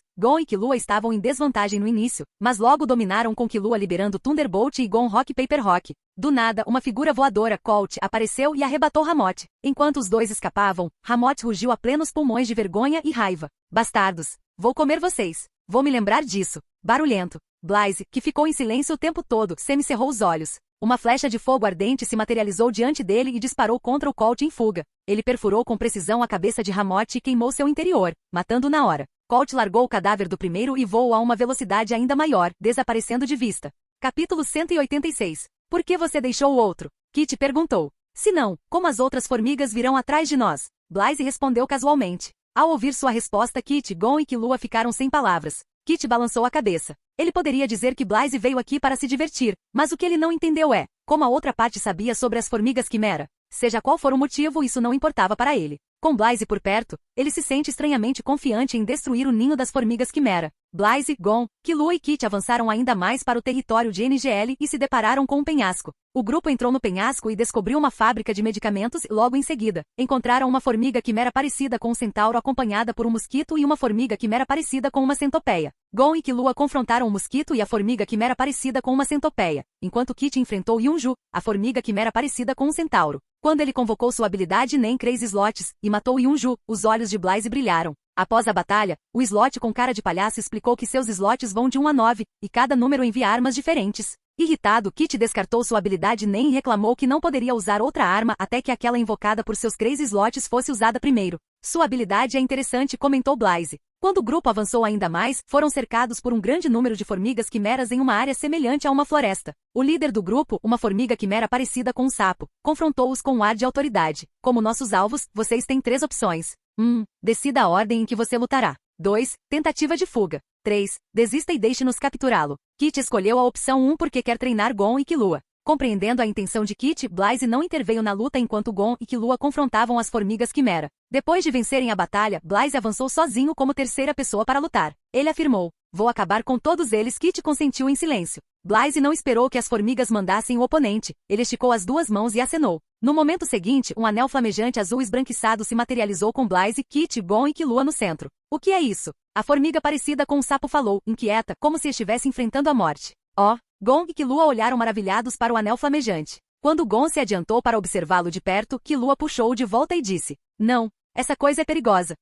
Gon e Killua estavam em desvantagem no início, mas logo dominaram com Killua liberando Thunderbolt e Gon Rock Paper Rock. Do nada, uma figura voadora, Colt, apareceu e arrebatou Ramote. Enquanto os dois escapavam, Ramote rugiu a plenos pulmões de vergonha e raiva. Bastardos! Vou comer vocês! Vou me lembrar disso! Barulhento! Blaise, que ficou em silêncio o tempo todo, semicerrou os olhos. Uma flecha de fogo ardente se materializou diante dele e disparou contra o Colt em fuga. Ele perfurou com precisão a cabeça de Ramote e queimou seu interior, matando-o na hora. Colt largou o cadáver do primeiro e voou a uma velocidade ainda maior, desaparecendo de vista. Capítulo 186. Por que você deixou o outro? Kit perguntou. Se não, como as outras formigas virão atrás de nós? Blaise respondeu casualmente. Ao ouvir sua resposta, Kit, Gon e Killua ficaram sem palavras. Kit balançou a cabeça. Ele poderia dizer que Blaise veio aqui para se divertir, mas o que ele não entendeu é como a outra parte sabia sobre as formigas quimera. Seja qual for o motivo, isso não importava para ele. Com Blaise por perto, ele se sente estranhamente confiante em destruir o ninho das formigas quimera. Blaise, Gon, Killua e Kit avançaram ainda mais para o território de NGL e se depararam com um penhasco. O grupo entrou no penhasco e descobriu uma fábrica de medicamentos e logo em seguida, encontraram uma formiga quimera parecida com um centauro acompanhada por um mosquito e uma formiga quimera parecida com uma centopeia. Gon e Killua confrontaram o mosquito e a formiga quimera parecida com uma centopeia, enquanto Kit enfrentou Yunju, a formiga quimera parecida com um centauro. Quando ele convocou sua habilidade Nen Crazy Slots e matou Yunju, os olhos de Blaise brilharam. Após a batalha, o slot com cara de palhaço explicou que seus slots vão de 1 a 9, e cada número envia armas diferentes. Irritado, Kit descartou sua habilidade Nen e reclamou que não poderia usar outra arma até que aquela invocada por seus Crazy Slots fosse usada primeiro. Sua habilidade é interessante, comentou Blaise. Quando o grupo avançou ainda mais, foram cercados por um grande número de formigas quimeras em uma área semelhante a uma floresta. O líder do grupo, uma formiga quimera parecida com um sapo, confrontou-os com um ar de autoridade. Como nossos alvos, vocês têm 3 opções. 1. Decida a ordem em que você lutará. 2. Tentativa de fuga. 3. Desista e deixe-nos capturá-lo. Kit escolheu a opção 1 porque quer treinar Gon e Killua. Compreendendo a intenção de Kit, Blaise não interveio na luta enquanto Gon e Killua confrontavam as formigas quimera. Depois de vencerem a batalha, Blaise avançou sozinho como terceira pessoa para lutar. Ele afirmou: vou acabar com todos eles. Kit consentiu em silêncio. Blaise não esperou que as formigas mandassem o oponente. Ele esticou as 2 mãos e acenou. No momento seguinte, um anel flamejante azul esbranquiçado se materializou com Blaise, Kit, Gon e Killua no centro. O que é isso? A formiga parecida com um sapo falou, inquieta, como se estivesse enfrentando a morte. Oh! Gon e Killua olharam maravilhados para o anel flamejante. Quando Gon se adiantou para observá-lo de perto, Killua puxou-o de volta e disse: não, essa coisa é perigosa.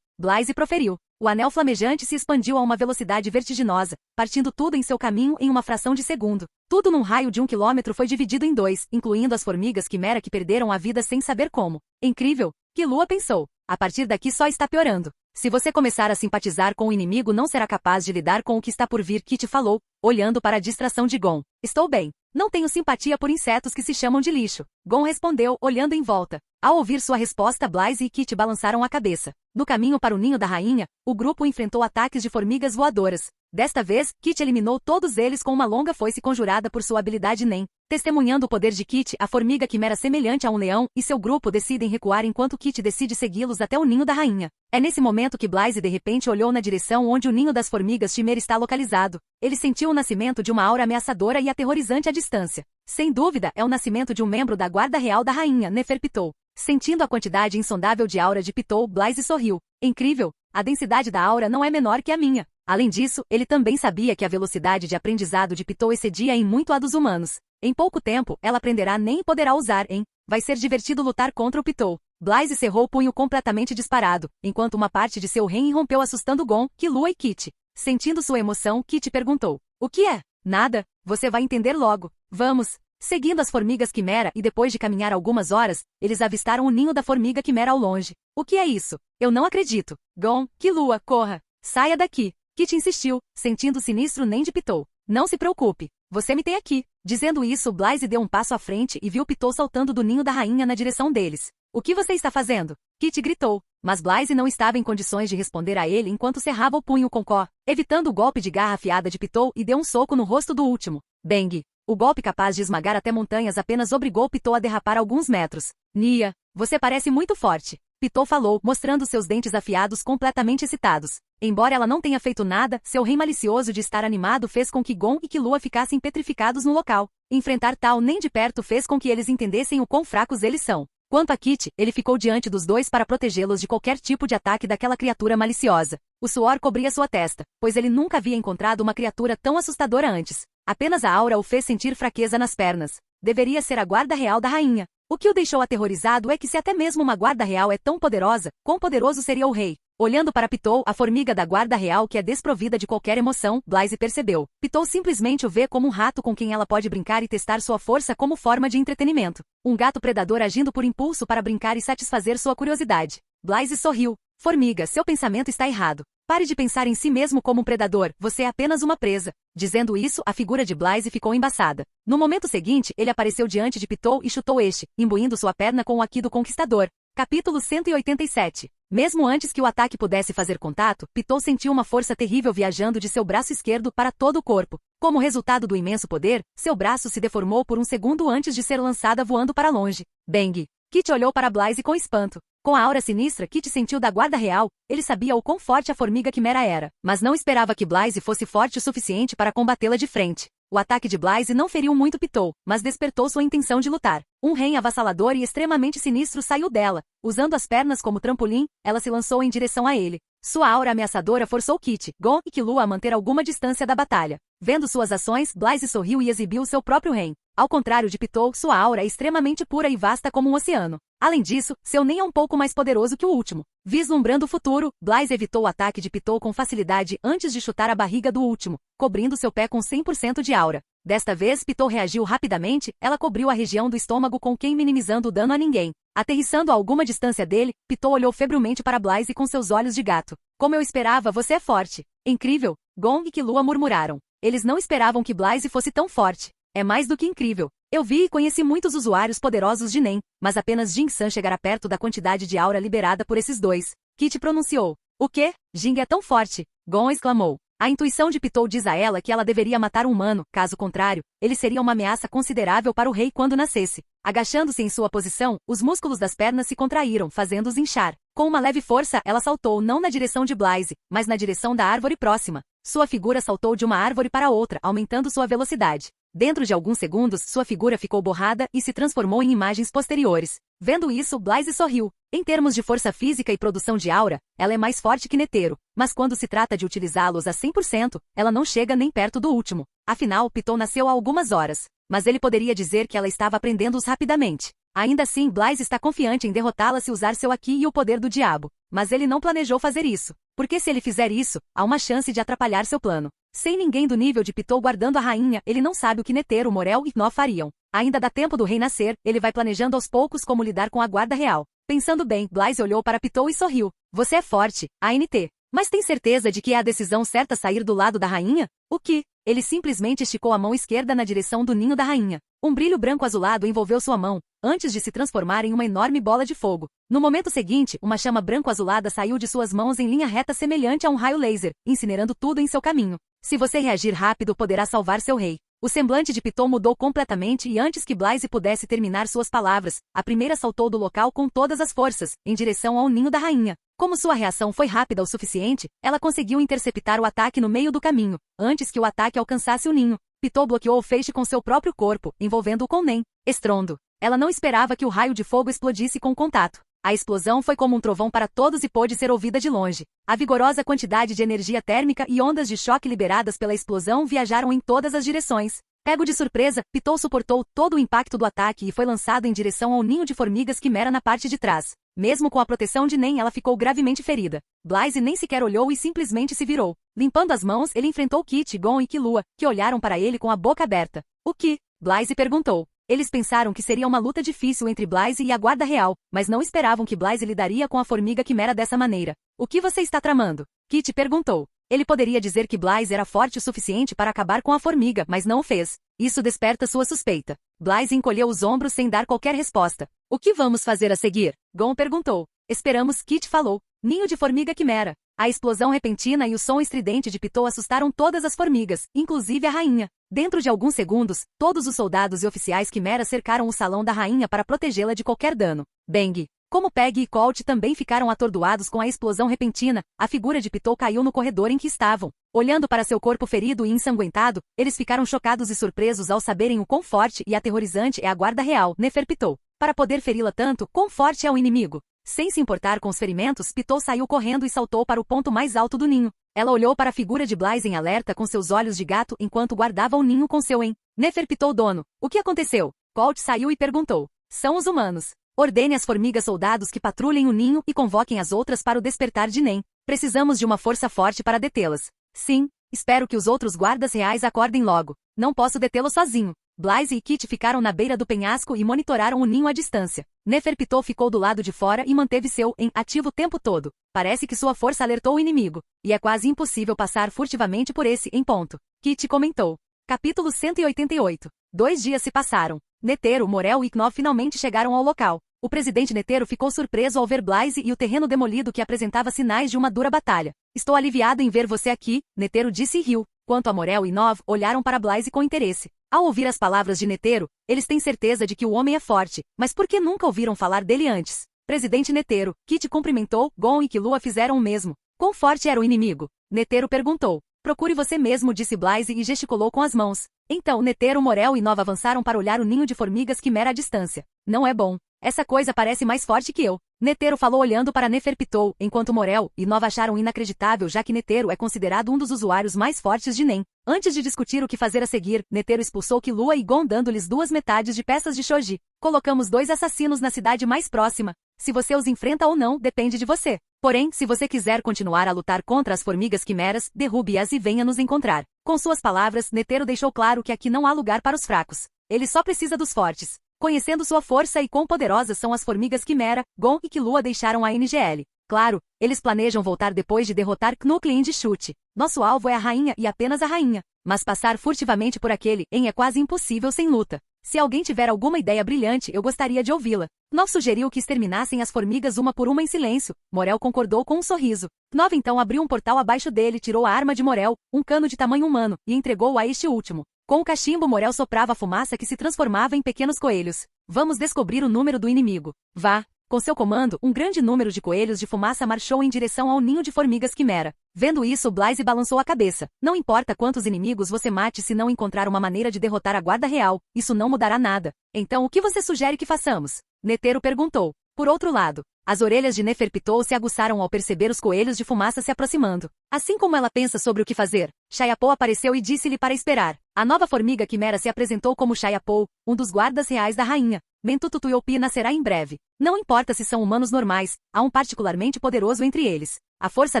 Blaise proferiu. O anel flamejante se expandiu a uma velocidade vertiginosa, partindo tudo em seu caminho em uma fração de segundo. Tudo num raio de 1 quilômetro foi dividido em 2, incluindo as formigas quimera que perderam a vida sem saber como. Incrível! Killua pensou. A partir daqui só está piorando. Se você começar a simpatizar com o inimigo, não será capaz de lidar com o que está por vir, Kit falou, olhando para a distração de Gon. Estou bem. Não tenho simpatia por insetos que se chamam de lixo. Gon respondeu, olhando em volta. Ao ouvir sua resposta, Blaise e Kit balançaram a cabeça. No caminho para o ninho da rainha, o grupo enfrentou ataques de formigas voadoras. Desta vez, Kit eliminou todos eles com uma longa foice conjurada por sua habilidade Nen. Testemunhando o poder de Kit, a formiga quimera semelhante a um leão e seu grupo decidem recuar enquanto Kit decide segui-los até o ninho da rainha. É nesse momento que Blaise de repente olhou na direção onde o ninho das formigas quimera está localizado. Ele sentiu o nascimento de uma aura ameaçadora e aterrorizante à distância. Sem dúvida, é o nascimento de um membro da guarda real da rainha, Nefer Pitou. Sentindo a quantidade insondável de aura de Pitou, Blaise sorriu. Incrível! A densidade da aura não é menor que a minha. Além disso, ele também sabia que a velocidade de aprendizado de Pitou excedia em muito a dos humanos. Em pouco tempo, ela aprenderá nem poderá usar, hein? Vai ser divertido lutar contra o Pitou. Blaise cerrou o punho completamente disparado, enquanto uma parte de seu ren irrompeu assustando Gon, Killua e Kit. Sentindo sua emoção, Kit perguntou: o que é? Nada, você vai entender logo. Vamos! Seguindo as formigas quimera e depois de caminhar algumas horas, eles avistaram o ninho da formiga quimera ao longe. O que é isso? Eu não acredito. Gon, Killua, corra! Saia daqui! Kit insistiu, sentindo sinistro nem de Pitou. Não se preocupe, você me tem aqui. Dizendo isso, Blaise deu um passo à frente e viu Pitou saltando do ninho da rainha na direção deles. O que você está fazendo? Kit gritou, mas Blaise não estava em condições de responder a ele enquanto cerrava o punho com Có, evitando o golpe de garra afiada de Pitou e deu um soco no rosto do último. Bang! O golpe capaz de esmagar até montanhas apenas obrigou Pitou a derrapar alguns metros. Nia, você parece muito forte. Pitou falou, mostrando seus dentes afiados completamente excitados. Embora ela não tenha feito nada, seu rei malicioso de estar animado fez com que Gon e Killua ficassem petrificados no local. Enfrentar tal nem de perto fez com que eles entendessem o quão fracos eles são. Quanto a Kit, ele ficou diante dos dois para protegê-los de qualquer tipo de ataque daquela criatura maliciosa. O suor cobria sua testa, pois ele nunca havia encontrado uma criatura tão assustadora antes. Apenas a aura o fez sentir fraqueza nas pernas. Deveria ser a guarda real da rainha. O que o deixou aterrorizado é que se até mesmo uma guarda real é tão poderosa, quão poderoso seria o rei? Olhando para Pitou, a formiga da guarda real que é desprovida de qualquer emoção, Blaise percebeu. Pitou simplesmente o vê como um rato com quem ela pode brincar e testar sua força como forma de entretenimento. Um gato predador agindo por impulso para brincar e satisfazer sua curiosidade. Blaise sorriu. Formiga, seu pensamento está errado. Pare de pensar em si mesmo como um predador, você é apenas uma presa. Dizendo isso, a figura de Blaise ficou embaçada. No momento seguinte, ele apareceu diante de Pitou e chutou este, imbuindo sua perna com o aqui do conquistador. Capítulo 187. Mesmo antes que o ataque pudesse fazer contato, Pitou sentiu uma força terrível viajando de seu braço esquerdo para todo o corpo. Como resultado do imenso poder, seu braço se deformou por um segundo antes de ser lançada voando para longe. Bang! Kit olhou para Blaise com espanto. Com a aura sinistra Kit sentiu da guarda real, ele sabia o quão forte a formiga quimera era, mas não esperava que Blaise fosse forte o suficiente para combatê-la de frente. O ataque de Blaise não feriu muito Pitou, mas despertou sua intenção de lutar. Um rém avassalador e extremamente sinistro saiu dela. Usando as pernas como trampolim, ela se lançou em direção a ele. Sua aura ameaçadora forçou Kit, Gon e Killua a manter alguma distância da batalha. Vendo suas ações, Blaise sorriu e exibiu seu próprio rém. Ao contrário de Pitou, sua aura é extremamente pura e vasta como um oceano. Além disso, seu nem é um pouco mais poderoso que o último. Vislumbrando o futuro, Blaise evitou o ataque de Pitou com facilidade antes de chutar a barriga do último, cobrindo seu pé com 100% de aura. Desta vez, Pitou reagiu rapidamente, ela cobriu a região do estômago com quem minimizando o dano a ninguém. Aterrissando a alguma distância dele, Pitou olhou febrilmente para Blaise com seus olhos de gato. Como eu esperava, você é forte. Incrível, Gon e Killua murmuraram. Eles não esperavam que Blaise fosse tão forte. É mais do que incrível. Eu vi e conheci muitos usuários poderosos de Nen, mas apenas Jin-san chegará perto da quantidade de aura liberada por esses dois. Kit pronunciou. O quê? Jing é tão forte? Gon exclamou. A intuição de Pitou diz a ela que ela deveria matar um humano, caso contrário, ele seria uma ameaça considerável para o rei quando nascesse. Agachando-se em sua posição, os músculos das pernas se contraíram, fazendo-os inchar. Com uma leve força, ela saltou não na direção de Blaise, mas na direção da árvore próxima. Sua figura saltou de uma árvore para outra, aumentando sua velocidade. Dentro de alguns segundos, sua figura ficou borrada e se transformou em imagens posteriores. Vendo isso, Blaise sorriu. Em termos de força física e produção de aura, ela é mais forte que Netero, mas quando se trata de utilizá-los a 100%, ela não chega nem perto do último. Afinal, Pitou nasceu há algumas horas, mas ele poderia dizer que ela estava aprendendo-os rapidamente. Ainda assim, Blaise está confiante em derrotá-la se usar seu Aqui e o poder do diabo. Mas ele não planejou fazer isso, porque se ele fizer isso, há uma chance de atrapalhar seu plano. Sem ninguém do nível de Pitou guardando a rainha, ele não sabe o que Netero, Morel e Nó fariam. Ainda dá tempo do rei nascer, ele vai planejando aos poucos como lidar com a guarda real. Pensando bem, Blaise olhou para Pitou e sorriu. Você é forte, ANT. Mas tem certeza de que é a decisão certa sair do lado da rainha? O que? Ele simplesmente esticou a mão esquerda na direção do ninho da rainha. Um brilho branco azulado envolveu sua mão, antes de se transformar em uma enorme bola de fogo. No momento seguinte, uma chama branco-azulada saiu de suas mãos em linha reta semelhante a um raio laser, incinerando tudo em seu caminho. Se você reagir rápido, poderá salvar seu rei. O semblante de Pitou mudou completamente e antes que Blaise pudesse terminar suas palavras, a primeira saltou do local com todas as forças, em direção ao ninho da rainha. Como sua reação foi rápida o suficiente, ela conseguiu interceptar o ataque no meio do caminho, antes que o ataque alcançasse o ninho. Pitou bloqueou o feixe com seu próprio corpo, envolvendo-o com Nen. Estrondo. Ela não esperava que o raio de fogo explodisse com contato. A explosão foi como um trovão para todos e pôde ser ouvida de longe. A vigorosa quantidade de energia térmica e ondas de choque liberadas pela explosão viajaram em todas as direções. Pego de surpresa, Pitou suportou todo o impacto do ataque e foi lançado em direção ao ninho de formigas quimera na parte de trás. Mesmo com a proteção de Nen, ela ficou gravemente ferida. Blaise nem sequer olhou e simplesmente se virou. Limpando as mãos, ele enfrentou Kit, Gon e Killua, que olharam para ele com a boca aberta. O que? Blaise perguntou. Eles pensaram que seria uma luta difícil entre Blaise e a guarda real, mas não esperavam que Blaise lidaria com a formiga quimera dessa maneira. O que você está tramando? Kit perguntou. Ele poderia dizer que Blaise era forte o suficiente para acabar com a formiga, mas não o fez. Isso desperta sua suspeita. Blaise encolheu os ombros sem dar qualquer resposta. O que vamos fazer a seguir? Gon perguntou. Esperamos, Kit falou. Ninho de formiga quimera. A explosão repentina e o som estridente de Pitou assustaram todas as formigas, inclusive a rainha. Dentro de alguns segundos, todos os soldados e oficiais quimera cercaram o salão da rainha para protegê-la de qualquer dano. Bang! Como Peg e Colt também ficaram atordoados com a explosão repentina, a figura de Pitou caiu no corredor em que estavam. Olhando para seu corpo ferido e ensanguentado, eles ficaram chocados e surpresos ao saberem o quão forte e aterrorizante é a guarda real, Neferpitou. Para poder feri-la tanto, quão forte é o inimigo? Sem se importar com os ferimentos, Pitou saiu correndo e saltou para o ponto mais alto do ninho. Ela olhou para a figura de Blaise em alerta com seus olhos de gato enquanto guardava o ninho com seu Neferpitou dono. O que aconteceu? Colt saiu e perguntou. São os humanos. Ordene às formigas soldados que patrulhem o ninho e convoquem as outras para o despertar de Nen. Precisamos de uma força forte para detê-las. Sim, espero que os outros guardas reais acordem logo. Não posso detê-lo sozinho. Blaze e Kit ficaram na beira do penhasco e monitoraram o ninho à distância. Neferpitou ficou do lado de fora e manteve seu em ativo o tempo todo. Parece que sua força alertou o inimigo, e é quase impossível passar furtivamente por esse em ponto. Kit comentou. Capítulo 188. 2 dias se passaram. Netero, Morel e Knopf finalmente chegaram ao local. O presidente Netero ficou surpreso ao ver Blaze e o terreno demolido que apresentava sinais de uma dura batalha. Estou aliviado em ver você aqui, Netero disse e riu. Quanto a Morel e Knopf olharam para Blaze com interesse. Ao ouvir as palavras de Netero, eles têm certeza de que o homem é forte, mas por que nunca ouviram falar dele antes? Presidente Netero, Kit cumprimentou, Gon e Killua fizeram o mesmo. Quão forte era o inimigo? Netero perguntou. Procure você mesmo, disse Blaze e gesticulou com as mãos. Então Netero, Morel e Nova avançaram para olhar o ninho de formigas quimera à distância. Não é bom. Essa coisa parece mais forte que eu. Netero falou olhando para Neferpitou, enquanto Morel e Nova acharam inacreditável já que Netero é considerado um dos usuários mais fortes de Nen. Antes de discutir o que fazer a seguir, Netero expulsou Killua e Gon dando-lhes 2 metades de peças de shoji. Colocamos 2 assassinos na cidade mais próxima. Se você os enfrenta ou não, depende de você. Porém, se você quiser continuar a lutar contra as formigas quimeras, derrube-as e venha nos encontrar. Com suas palavras, Netero deixou claro que aqui não há lugar para os fracos. Ele só precisa dos fortes. Conhecendo sua força e quão poderosas são as formigas quimera, Gon e Killua deixaram a NGL. Claro, eles planejam voltar depois de derrotar Knucklein de chute. Nosso alvo é a rainha e apenas a rainha. Mas passar furtivamente por aquele é quase impossível sem luta. Se alguém tiver alguma ideia brilhante, eu gostaria de ouvi-la. Knopf sugeriu que exterminassem as formigas uma por uma em silêncio. Morel concordou com um sorriso. Knopf então abriu um portal abaixo dele, tirou a arma de Morel, um cano de tamanho humano, e entregou-o a este último. Com o cachimbo, Morel soprava a fumaça que se transformava em pequenos coelhos. Vamos descobrir o número do inimigo. Vá. Com seu comando, um grande número de coelhos de fumaça marchou em direção ao ninho de formigas quimera. Vendo isso, Blaze balançou a cabeça. Não importa quantos inimigos você mate se não encontrar uma maneira de derrotar a guarda real, isso não mudará nada. Então o que você sugere que façamos? Netero perguntou. Por outro lado, as orelhas de Neferpitou se aguçaram ao perceber os coelhos de fumaça se aproximando. Assim como ela pensa sobre o que fazer, Shayapou apareceu e disse-lhe para esperar. A nova formiga quimera se apresentou como Shayapou, um dos guardas reais da rainha. Mentututuiopi nascerá em breve. Não importa se são humanos normais, há um particularmente poderoso entre eles. A força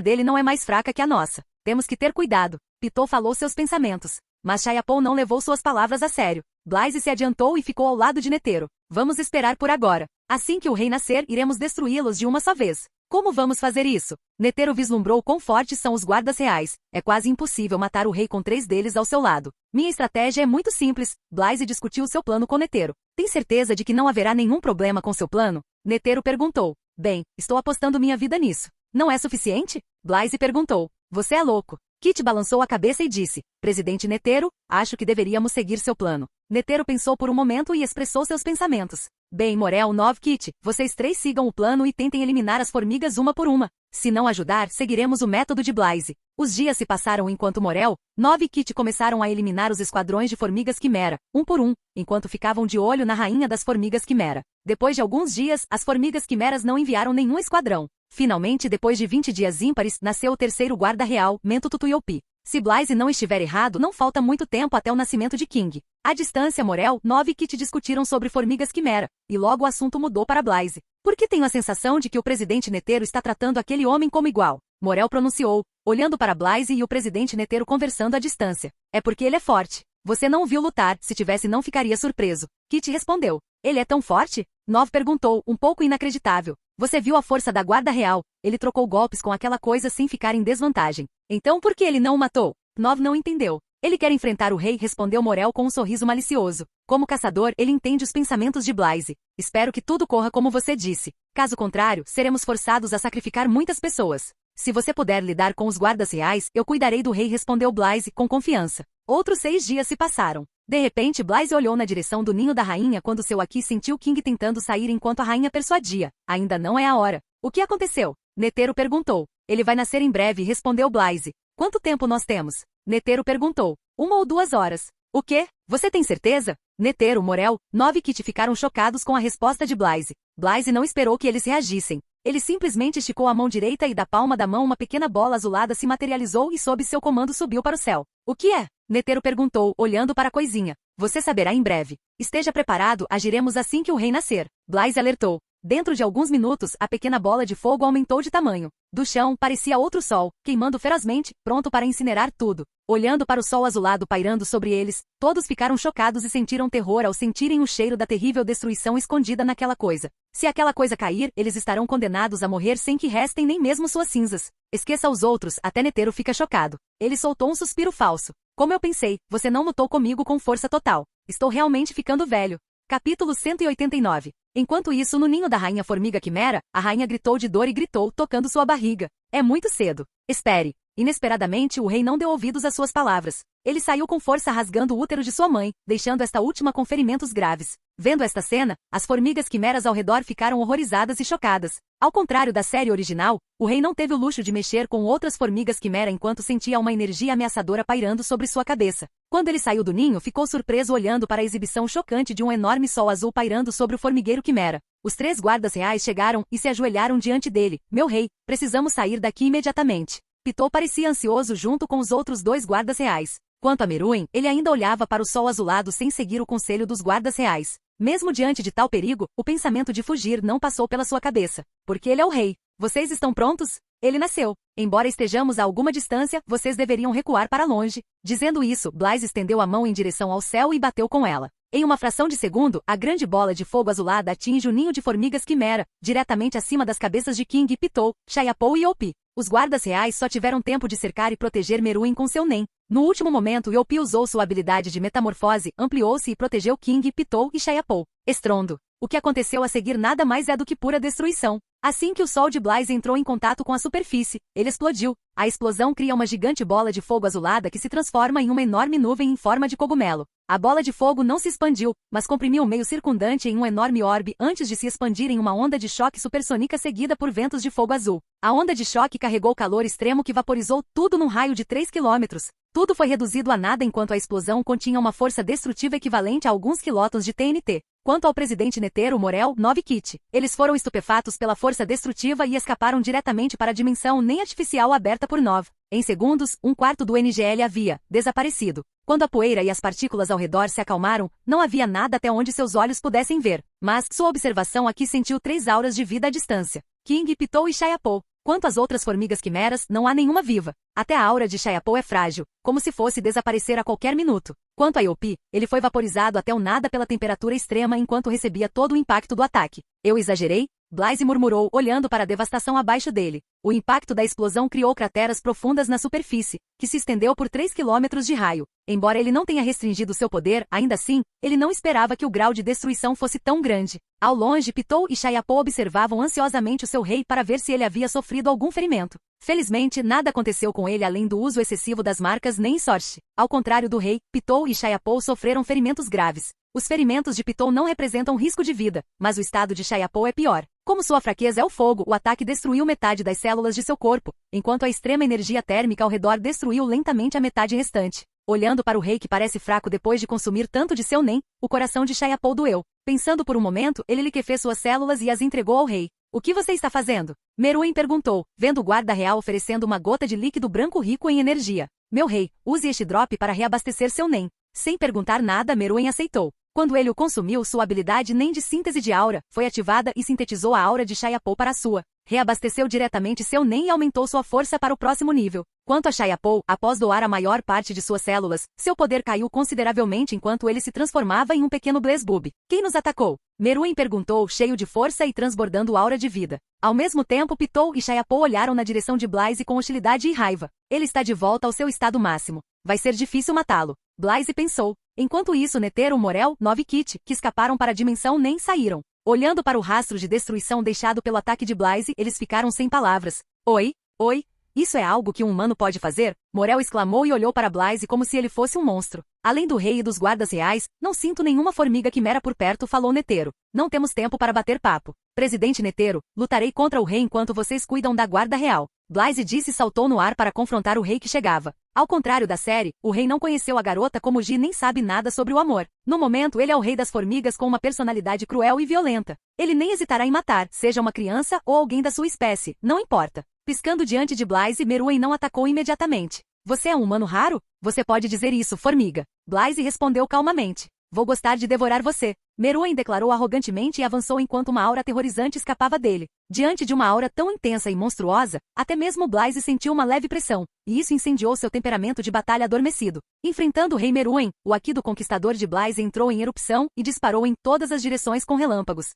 dele não é mais fraca que a nossa. Temos que ter cuidado. Pitou falou seus pensamentos. Mas Shayapou não levou suas palavras a sério. Blaze se adiantou e ficou ao lado de Netero. Vamos esperar por agora. Assim que o rei nascer, iremos destruí-los de uma só vez. Como vamos fazer isso? Netero vislumbrou quão fortes são os guardas reais. É quase impossível matar o rei com 3 deles ao seu lado. Minha estratégia é muito simples. Blaze discutiu seu plano com Netero. Tem certeza de que não haverá nenhum problema com seu plano? Netero perguntou. Bem, estou apostando minha vida nisso. Não é suficiente? Blaze perguntou. Você é louco. Kit balançou a cabeça e disse. Presidente Netero, acho que deveríamos seguir seu plano. Netero pensou por um momento e expressou seus pensamentos. Bem, Morel, Nov, Kit, vocês 3 sigam o plano e tentem eliminar as formigas uma por uma. Se não ajudar, seguiremos o método de Blaze. Os dias se passaram enquanto Morel, Nov e Kit começaram a eliminar os esquadrões de formigas quimera, um por um, enquanto ficavam de olho na rainha das formigas quimera. Depois de alguns dias, as formigas quimeras não enviaram nenhum esquadrão. Finalmente, depois de 20 dias ímpares, nasceu o terceiro guarda real, Mentututuiopi. Se Blaze não estiver errado, não falta muito tempo até o nascimento de King. À distância, Morel, Nov e Kit discutiram sobre formigas quimera, e logo o assunto mudou para Blaze. Por que tenho a sensação de que o presidente Netero está tratando aquele homem como igual? Morel pronunciou, olhando para Blaze e o presidente Netero conversando à distância. É porque ele é forte. Você não o viu lutar, se tivesse não ficaria surpreso. Kit respondeu. Ele é tão forte? Nov perguntou, um pouco inacreditável. Você viu a força da guarda real, ele trocou golpes com aquela coisa sem ficar em desvantagem. Então por que ele não o matou? Nov não entendeu. Ele quer enfrentar o rei, respondeu Morel com um sorriso malicioso. Como caçador, ele entende os pensamentos de Blaze. Espero que tudo corra como você disse. Caso contrário, seremos forçados a sacrificar muitas pessoas. Se você puder lidar com os guardas reais, eu cuidarei do rei, respondeu Blaze com confiança. Outros 6 dias se passaram. De repente, Blaze olhou na direção do ninho da rainha quando seu Aki sentiu King tentando sair enquanto a rainha persuadia. Ainda não é a hora. O que aconteceu? Netero perguntou. Ele vai nascer em breve, respondeu Blaze. Quanto tempo nós temos? Netero perguntou. 1 ou 2 horas. O quê? Você tem certeza? Netero, Morel, Nov e Kit ficaram chocados com a resposta de Blaze. Blaze não esperou que eles reagissem. Ele simplesmente esticou a mão direita e da palma da mão uma pequena bola azulada se materializou e sob seu comando subiu para o céu. O que é? Netero perguntou, olhando para a coisinha. Você saberá em breve. Esteja preparado, agiremos assim que o rei nascer. Blaise alertou. Dentro de alguns minutos, a pequena bola de fogo aumentou de tamanho. Do chão, parecia outro sol, queimando ferozmente, pronto para incinerar tudo. Olhando para o sol azulado pairando sobre eles, todos ficaram chocados e sentiram terror ao sentirem o cheiro da terrível destruição escondida naquela coisa. Se aquela coisa cair, eles estarão condenados a morrer sem que restem nem mesmo suas cinzas. Esqueça os outros, até Netero fica chocado. Ele soltou um suspiro falso. Como eu pensei, você não lutou comigo com força total. Estou realmente ficando velho. Capítulo 189. Enquanto isso, no ninho da rainha formiga quimera, a rainha gritou de dor e gritou, tocando sua barriga. É muito cedo. Espere. Inesperadamente, o rei não deu ouvidos às suas palavras. Ele saiu com força rasgando o útero de sua mãe, deixando esta última com ferimentos graves. Vendo esta cena, as formigas quimeras ao redor ficaram horrorizadas e chocadas. Ao contrário da série original, o rei não teve o luxo de mexer com outras formigas quimera enquanto sentia uma energia ameaçadora pairando sobre sua cabeça. Quando ele saiu do ninho, ficou surpreso olhando para a exibição chocante de um enorme sol azul pairando sobre o formigueiro quimera. Os 3 guardas reais chegaram e se ajoelharam diante dele. Meu rei, precisamos sair daqui imediatamente. Pitou parecia ansioso junto com os outros 2 guardas reais. Quanto a Meruem, ele ainda olhava para o sol azulado sem seguir o conselho dos guardas reais. Mesmo diante de tal perigo, o pensamento de fugir não passou pela sua cabeça. Porque ele é o rei. Vocês estão prontos? Ele nasceu. Embora estejamos a alguma distância, vocês deveriam recuar para longe. Dizendo isso, Blaise estendeu a mão em direção ao céu e bateu com ela. Em uma fração de segundo, a grande bola de fogo azulada atinge o ninho de formigas quimera, diretamente acima das cabeças de King, Pitou, Chayapou e Youpi. Os guardas reais só tiveram tempo de cercar e proteger Meruem com seu Nen. No último momento, Youpi usou sua habilidade de metamorfose, ampliou-se e protegeu King, Pitou e Chayapou. Estrondo. O que aconteceu a seguir nada mais é do que pura destruição. Assim que o sol de Blaise entrou em contato com a superfície, ele explodiu. A explosão cria uma gigante bola de fogo azulada que se transforma em uma enorme nuvem em forma de cogumelo. A bola de fogo não se expandiu, mas comprimiu o meio circundante em um enorme orbe antes de se expandir em uma onda de choque supersônica seguida por ventos de fogo azul. A onda de choque carregou calor extremo que vaporizou tudo num raio de 3 quilômetros. Tudo foi reduzido a nada enquanto a explosão continha uma força destrutiva equivalente a alguns quilotons de TNT. Quanto ao presidente Netero Morel, 9 Kit, eles foram estupefatos pela força destrutiva e escaparam diretamente para a dimensão nem artificial aberta por 9. Em segundos, 1/4 do NGL havia desaparecido. Quando a poeira e as partículas ao redor se acalmaram, não havia nada até onde seus olhos pudessem ver. Mas sua observação aqui sentiu 3 auras de vida à distância. King, Pitou e Chayapou. Quanto às outras formigas quimeras, não há nenhuma viva. Até a aura de Chayapou é frágil, como se fosse desaparecer a qualquer minuto. Quanto a Youpi, ele foi vaporizado até o nada pela temperatura extrema enquanto recebia todo o impacto do ataque. Eu exagerei? Blaise murmurou, olhando para a devastação abaixo dele. O impacto da explosão criou crateras profundas na superfície, que se estendeu por 3 quilômetros de raio. Embora ele não tenha restringido seu poder, ainda assim, ele não esperava que o grau de destruição fosse tão grande. Ao longe, Pitou e Chayapou observavam ansiosamente o seu rei para ver se ele havia sofrido algum ferimento. Felizmente, nada aconteceu com ele além do uso excessivo das marcas nem sorte. Ao contrário do rei, Pitou e Chayapou sofreram ferimentos graves. Os ferimentos de Pitou não representam risco de vida, mas o estado de Chayapou é pior. Como sua fraqueza é o fogo, o ataque destruiu metade das células de seu corpo, enquanto a extrema energia térmica ao redor destruiu lentamente a metade restante. Olhando para o rei que parece fraco depois de consumir tanto de seu Nen, o coração de Chayapou doeu. Pensando por um momento, ele liquefez suas células e as entregou ao rei. O que você está fazendo? Meruem perguntou, vendo o guarda real oferecendo uma gota de líquido branco rico em energia. Meu rei, use este drop para reabastecer seu Nen. Sem perguntar nada, Meruem aceitou. Quando ele o consumiu, sua habilidade Nen de síntese de aura foi ativada e sintetizou a aura de Chayapou para a sua. Reabasteceu diretamente seu Nen e aumentou sua força para o próximo nível. Quanto a Chayapou, após doar a maior parte de suas células, seu poder caiu consideravelmente enquanto ele se transformava em um pequeno Blazebub. Quem nos atacou? Meruem perguntou, cheio de força e transbordando aura de vida. Ao mesmo tempo, Pitou e Chayapou olharam na direção de Blaise com hostilidade e raiva. Ele está de volta ao seu estado máximo. Vai ser difícil matá-lo. Blaise pensou. Enquanto isso, Netero Morel, 9 Kit, que escaparam para a dimensão nem saíram. Olhando para o rastro de destruição deixado pelo ataque de Blaise, eles ficaram sem palavras. Oi? Oi? Isso é algo que um humano pode fazer? Morel exclamou e olhou para Blaise como se ele fosse um monstro. Além do rei e dos guardas reais, não sinto nenhuma formiga quimera por perto, falou Netero. Não temos tempo para bater papo. Presidente Netero, lutarei contra o rei enquanto vocês cuidam da guarda real. Blaise disse e saltou no ar para confrontar o rei que chegava. Ao contrário da série, o rei não conheceu a garota como Ji nem sabe nada sobre o amor. No momento, ele é o rei das formigas com uma personalidade cruel e violenta. Ele nem hesitará em matar, seja uma criança ou alguém da sua espécie, não importa. Piscando diante de Blaise, Meruem não atacou imediatamente. Você é um humano raro? Você pode dizer isso, formiga. Blaise respondeu calmamente. Vou gostar de devorar você. Meruem declarou arrogantemente e avançou enquanto uma aura aterrorizante escapava dele. Diante de uma aura tão intensa e monstruosa, até mesmo Blaise sentiu uma leve pressão, e isso incendiou seu temperamento de batalha adormecido. Enfrentando o rei Meruem, o Haki do conquistador de Blaise entrou em erupção e disparou em todas as direções com relâmpagos.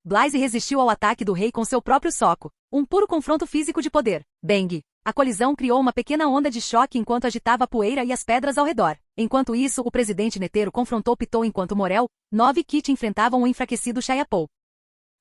Blaise resistiu ao ataque do rei com seu próprio soco. Um puro confronto físico de poder. Bang! A colisão criou uma pequena onda de choque enquanto agitava a poeira e as pedras ao redor. Enquanto isso, o presidente Netero confrontou Pitou enquanto Morel, 9 e Kit enfrentavam o enfraquecido Chayapou.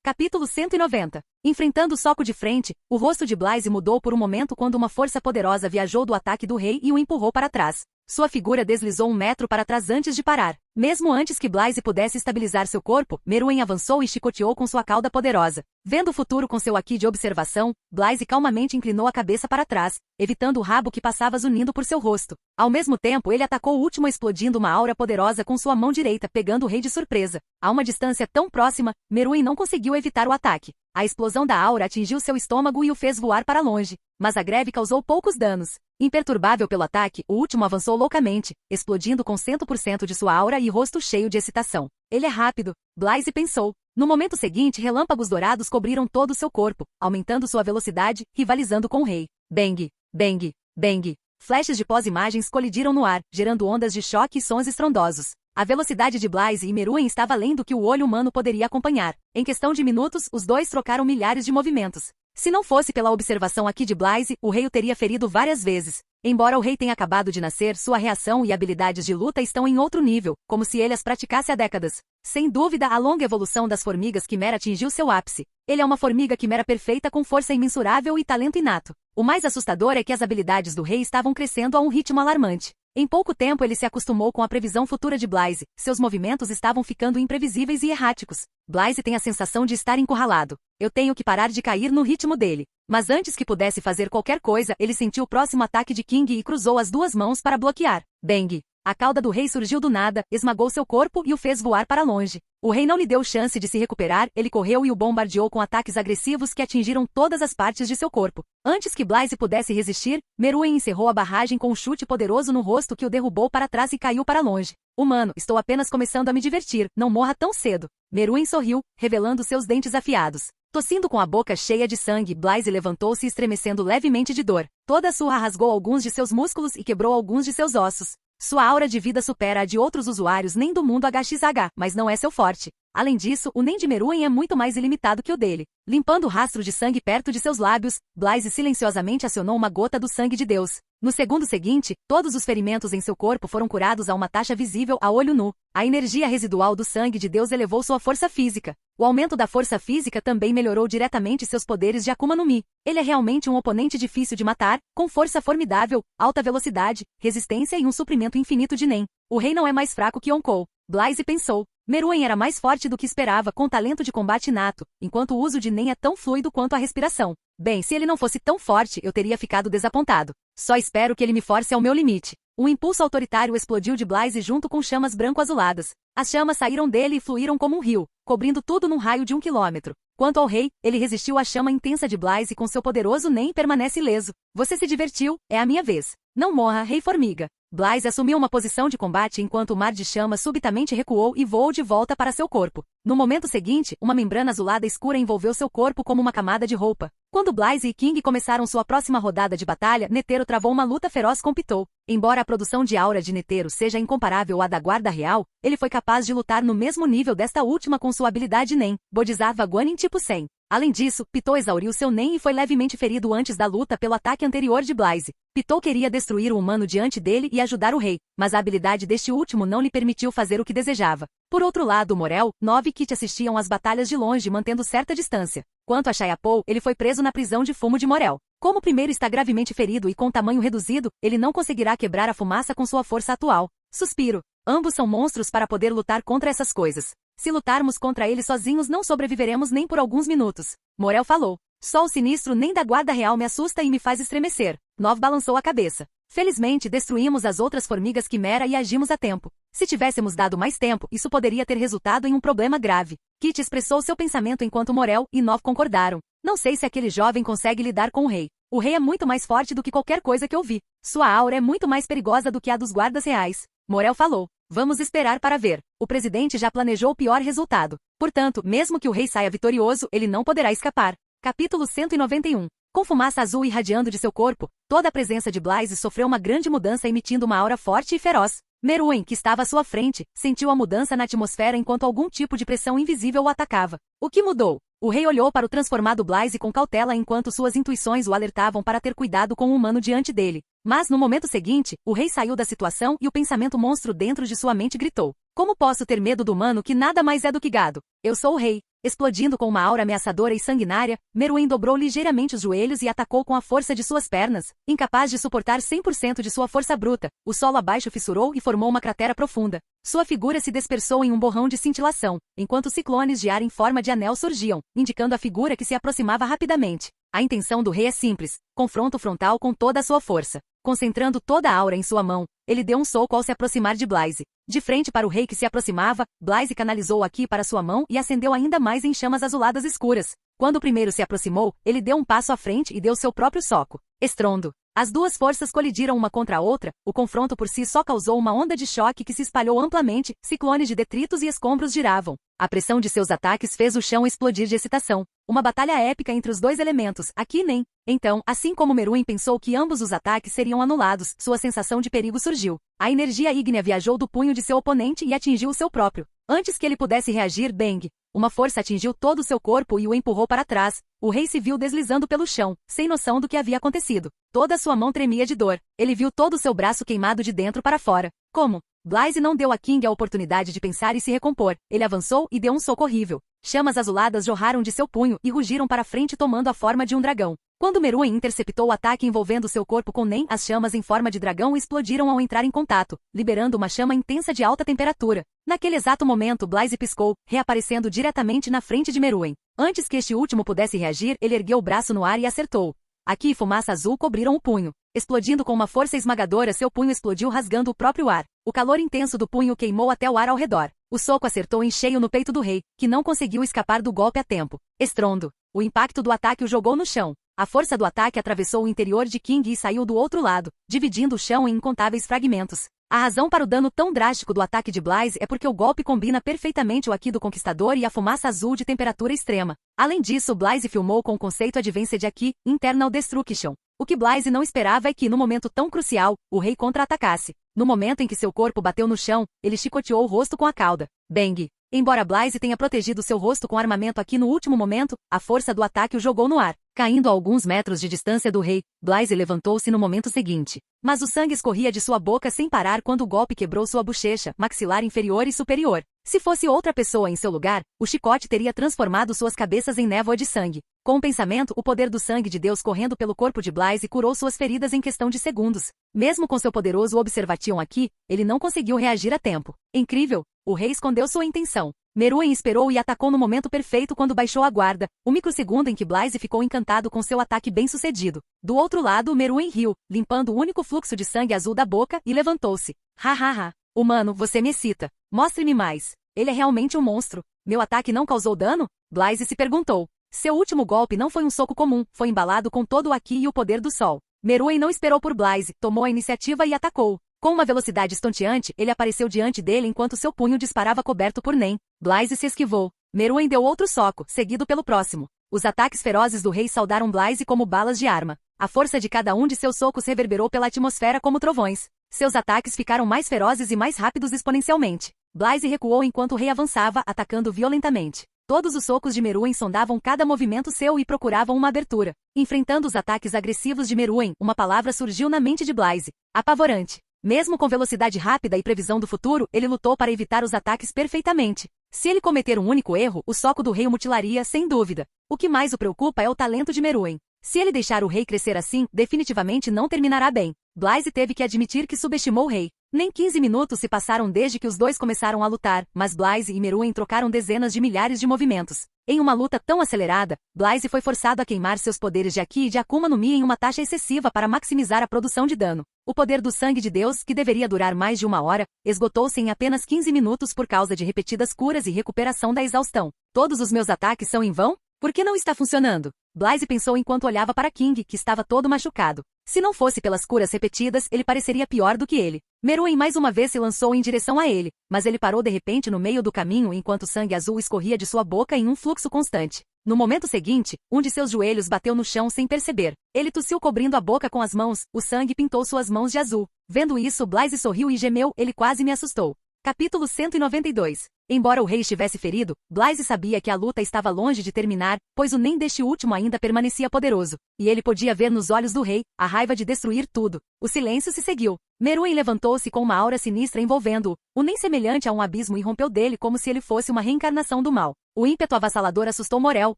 Capítulo 190. Enfrentando o soco de frente, o rosto de Blaise mudou por um momento quando uma força poderosa viajou do ataque do rei e o empurrou para trás. Sua figura deslizou 1 metro para trás antes de parar. Mesmo antes que Blaise pudesse estabilizar seu corpo, Meruem avançou e chicoteou com sua cauda poderosa. Vendo o futuro com seu haki de observação, Blaise calmamente inclinou a cabeça para trás, evitando o rabo que passava zunindo por seu rosto. Ao mesmo tempo, ele atacou o último explodindo uma aura poderosa com sua mão direita, pegando o rei de surpresa. A uma distância tão próxima, Meruem não conseguiu evitar o ataque. A explosão da aura atingiu seu estômago e o fez voar para longe, mas a greve causou poucos danos. Imperturbável pelo ataque, o último avançou loucamente, explodindo com 100% de sua aura e rosto cheio de excitação. Ele é rápido, Blaise pensou. No momento seguinte, relâmpagos dourados cobriram todo o seu corpo, aumentando sua velocidade, rivalizando com o rei. Bang! Bang! Bang! Flechas de pós-imagens colidiram no ar, gerando ondas de choque e sons estrondosos. A velocidade de Blaise e Meruem estava além do que o olho humano poderia acompanhar. Em questão de minutos, os dois trocaram milhares de movimentos. Se não fosse pela observação aqui de Blaise, o rei o teria ferido várias vezes. Embora o rei tenha acabado de nascer, sua reação e habilidades de luta estão em outro nível, como se ele as praticasse há décadas. Sem dúvida, a longa evolução das formigas quimera atingiu seu ápice. Ele é uma formiga quimera perfeita com força imensurável e talento inato. O mais assustador é que as habilidades do rei estavam crescendo a um ritmo alarmante. Em pouco tempo ele se acostumou com a previsão futura de Blaise, seus movimentos estavam ficando imprevisíveis e erráticos. Blaise tem a sensação de estar encurralado. Eu tenho que parar de cair no ritmo dele. Mas antes que pudesse fazer qualquer coisa, ele sentiu o próximo ataque de King e cruzou as 2 mãos para bloquear. Bang! A cauda do rei surgiu do nada, esmagou seu corpo e o fez voar para longe. O rei não lhe deu chance de se recuperar, ele correu e o bombardeou com ataques agressivos que atingiram todas as partes de seu corpo. Antes que Blaise pudesse resistir, Meruem encerrou a barragem com um chute poderoso no rosto que o derrubou para trás e caiu para longe. Humano, estou apenas começando a me divertir, não morra tão cedo. Meruem sorriu, revelando seus dentes afiados. Tossindo com a boca cheia de sangue, Blaise levantou-se estremecendo levemente de dor. Toda a surra rasgou alguns de seus músculos e quebrou alguns de seus ossos. Sua aura de vida supera a de outros usuários nem do mundo HXH, mas não é seu forte. Além disso, o NEM de Meruem é muito mais ilimitado que o dele. Limpando o rastro de sangue perto de seus lábios, Blaise silenciosamente acionou uma gota do sangue de Deus. No segundo seguinte, todos os ferimentos em seu corpo foram curados a uma taxa visível a olho nu. A energia residual do sangue de Deus elevou sua força física. O aumento da força física também melhorou diretamente seus poderes de Akuma no Mi. Ele é realmente um oponente difícil de matar, com força formidável, alta velocidade, resistência e um suprimento infinito de NEM. O rei não é mais fraco que Yonkou. Blaise pensou. Meruem era mais forte do que esperava, com talento de combate inato, enquanto o uso de NEM é tão fluido quanto a respiração. Bem, se ele não fosse tão forte, eu teria ficado desapontado. Só espero que ele me force ao meu limite. Um impulso autoritário explodiu de Blaise junto com chamas branco-azuladas. As chamas saíram dele e fluíram como um rio, cobrindo tudo num raio de 1 quilômetro. Quanto ao rei, ele resistiu à chama intensa de Blaise com seu poderoso NEM e permanece ileso. Você se divertiu, é a minha vez. Não morra, Rei Formiga. Blaise assumiu uma posição de combate enquanto o mar de chama subitamente recuou e voou de volta para seu corpo. No momento seguinte, uma membrana azulada escura envolveu seu corpo como uma camada de roupa. Quando Blaise e King começaram sua próxima rodada de batalha, Netero travou uma luta feroz com Pitou. Embora a produção de aura de Netero seja incomparável à da Guarda Real, ele foi capaz de lutar no mesmo nível desta última com sua habilidade NEM, Bodhisattva Guanin tipo 100. Além disso, Pitou exauriu seu NEM e foi levemente ferido antes da luta pelo ataque anterior de Blaise. Pitou queria destruir o humano diante dele e ajudar o rei, mas a habilidade deste último não lhe permitiu fazer o que desejava. Por outro lado, Morel, 9 e Kit assistiam às batalhas de longe mantendo certa distância. Quanto a Chayapou, ele foi preso na prisão de fumo de Morel. Como o primeiro está gravemente ferido e com tamanho reduzido, ele não conseguirá quebrar a fumaça com sua força atual. Suspiro. Ambos são monstros para poder lutar contra essas coisas. Se lutarmos contra eles sozinhos não sobreviveremos nem por alguns minutos. Morel falou. Só o sinistro NEM da Guarda Real me assusta e me faz estremecer. Nov balançou a cabeça. Felizmente destruímos as outras formigas quimera e agimos a tempo. Se tivéssemos dado mais tempo, isso poderia ter resultado em um problema grave. Kit expressou seu pensamento enquanto Morel e Nov concordaram. Não sei se aquele jovem consegue lidar com o rei. O rei é muito mais forte do que qualquer coisa que eu vi. Sua aura é muito mais perigosa do que a dos guardas reais. Morel falou. Vamos esperar para ver. O presidente já planejou o pior resultado. Portanto, mesmo que o rei saia vitorioso, ele não poderá escapar. Capítulo 191. Com fumaça azul irradiando de seu corpo, toda a presença de Blaise sofreu uma grande mudança emitindo uma aura forte e feroz. Meruem, que estava à sua frente, sentiu a mudança na atmosfera enquanto algum tipo de pressão invisível o atacava. O que mudou? O rei olhou para o transformado Blaise com cautela enquanto suas intuições o alertavam para ter cuidado com o humano diante dele. Mas no momento seguinte, o rei saiu da situação e o pensamento monstro dentro de sua mente gritou. Como posso ter medo do humano que nada mais é do que gado? Eu sou o rei. Explodindo com uma aura ameaçadora e sanguinária, Meruem dobrou ligeiramente os joelhos e atacou com a força de suas pernas. Incapaz de suportar 100% de sua força bruta, o solo abaixo fissurou e formou uma cratera profunda. Sua figura se dispersou em um borrão de cintilação, enquanto ciclones de ar em forma de anel surgiam, indicando a figura que se aproximava rapidamente. A intenção do rei é simples, confronto frontal com toda a sua força. Concentrando toda a aura em sua mão, ele deu um soco ao se aproximar de Blaise. De frente para o rei que se aproximava, Blaise canalizou o Aqui para sua mão e acendeu ainda mais em chamas azuladas escuras. Quando o primeiro se aproximou, ele deu um passo à frente e deu seu próprio soco. Estrondo. As duas forças colidiram uma contra a outra, o confronto por si só causou uma onda de choque que se espalhou amplamente, ciclones de detritos e escombros giravam. A pressão de seus ataques fez o chão explodir de excitação. Uma batalha épica entre os dois elementos, aqui nem. Então, assim como Meruem pensou que ambos os ataques seriam anulados, sua sensação de perigo surgiu. A energia ígnea viajou do punho de seu oponente e atingiu o seu próprio. Antes que ele pudesse reagir, bang! Uma força atingiu todo o seu corpo e o empurrou para trás. O rei se viu deslizando pelo chão, sem noção do que havia acontecido. Toda a sua mão tremia de dor. Ele viu todo o seu braço queimado de dentro para fora. Como? Blaise não deu a King a oportunidade de pensar e se recompor. Ele avançou e deu um soco horrível. Chamas azuladas jorraram de seu punho e rugiram para frente tomando a forma de um dragão. Quando Meruem interceptou o ataque envolvendo seu corpo com Nen, as chamas em forma de dragão explodiram ao entrar em contato, liberando uma chama intensa de alta temperatura. Naquele exato momento, Blaise piscou, reaparecendo diretamente na frente de Meruem. Antes que este último pudesse reagir, ele ergueu o braço no ar e acertou. Aqui fumaça azul cobriram o punho. Explodindo com uma força esmagadora, seu punho explodiu rasgando o próprio ar. O calor intenso do punho queimou até o ar ao redor. O soco acertou em cheio no peito do rei, que não conseguiu escapar do golpe a tempo. Estrondo. O impacto do ataque o jogou no chão. A força do ataque atravessou o interior de King e saiu do outro lado, dividindo o chão em incontáveis fragmentos. A razão para o dano tão drástico do ataque de Blaise é porque o golpe combina perfeitamente o Aqui do Conquistador e a fumaça azul de temperatura extrema. Além disso, Blaise filmou com o conceito Advanced Aqui, Internal Destruction. O que Blaise não esperava é que, no momento tão crucial, o rei contra-atacasse. No momento em que seu corpo bateu no chão, ele chicoteou o rosto com a cauda. Bang! Embora Blaise tenha protegido seu rosto com armamento aqui no último momento, a força do ataque o jogou no ar. Caindo a alguns metros de distância do rei, Blaise levantou-se no momento seguinte. Mas o sangue escorria de sua boca sem parar quando o golpe quebrou sua bochecha, maxilar inferior e superior. Se fosse outra pessoa em seu lugar, o chicote teria transformado suas cabeças em névoa de sangue. Com o pensamento, o poder do sangue de Deus correndo pelo corpo de Blaise curou suas feridas em questão de segundos. Mesmo com seu poderoso Observation aqui, ele não conseguiu reagir a tempo. Incrível! O rei escondeu sua intenção. Meruem esperou e atacou no momento perfeito quando baixou a guarda, o microsegundo em que Blaise ficou encantado com seu ataque bem-sucedido. Do outro lado, Meruem riu, limpando o único fluxo de sangue azul da boca, e levantou-se. Ha ha ha. Humano, você me excita. Mostre-me mais. Ele é realmente um monstro. Meu ataque não causou dano? Blaise se perguntou. Seu último golpe não foi um soco comum, foi embalado com todo o Aqui e o poder do sol. Meruem não esperou por Blaise, tomou a iniciativa e atacou. Com uma velocidade estonteante, ele apareceu diante dele enquanto seu punho disparava coberto por Nen. Blaise se esquivou. Meruem deu outro soco, seguido pelo próximo. Os ataques ferozes do rei saudaram Blaise como balas de arma. A força de cada um de seus socos reverberou pela atmosfera como trovões. Seus ataques ficaram mais ferozes e mais rápidos exponencialmente. Blaise recuou enquanto o rei avançava, atacando violentamente. Todos os socos de Meruem sondavam cada movimento seu e procuravam uma abertura. Enfrentando os ataques agressivos de Meruem, uma palavra surgiu na mente de Blaise. Apavorante. Mesmo com velocidade rápida e previsão do futuro, ele lutou para evitar os ataques perfeitamente. Se ele cometer um único erro, o soco do rei o mutilaria, sem dúvida. O que mais o preocupa é o talento de Meruem. Se ele deixar o rei crescer assim, definitivamente não terminará bem. Blaise teve que admitir que subestimou o rei. Nem 15 minutos se passaram desde que os dois começaram a lutar, mas Blaise e Meruem trocaram dezenas de milhares de movimentos. Em uma luta tão acelerada, Blaise foi forçado a queimar seus poderes de Aki e de Akuma no Mi em uma taxa excessiva para maximizar a produção de dano. O poder do sangue de Deus, que deveria durar mais de 1 hora, esgotou-se em apenas 15 minutos por causa de repetidas curas e recuperação da exaustão. Todos os meus ataques são em vão? Por que não está funcionando? Blaise pensou enquanto olhava para King, que estava todo machucado. Se não fosse pelas curas repetidas, ele pareceria pior do que ele. Meruem mais uma vez se lançou em direção a ele, mas ele parou de repente no meio do caminho enquanto sangue azul escorria de sua boca em um fluxo constante. No momento seguinte, um de seus joelhos bateu no chão sem perceber. Ele tossiu cobrindo a boca com as mãos, o sangue pintou suas mãos de azul. Vendo isso, Blaise sorriu e gemeu, ele quase me assustou. Capítulo 192. Embora o rei estivesse ferido, Blaise sabia que a luta estava longe de terminar, pois o Nen deste último ainda permanecia poderoso, e ele podia ver nos olhos do rei a raiva de destruir tudo. O silêncio se seguiu. Meruem levantou-se com uma aura sinistra envolvendo-o, o Nen semelhante a um abismo irrompeu dele como se ele fosse uma reencarnação do mal. O ímpeto avassalador assustou Morel,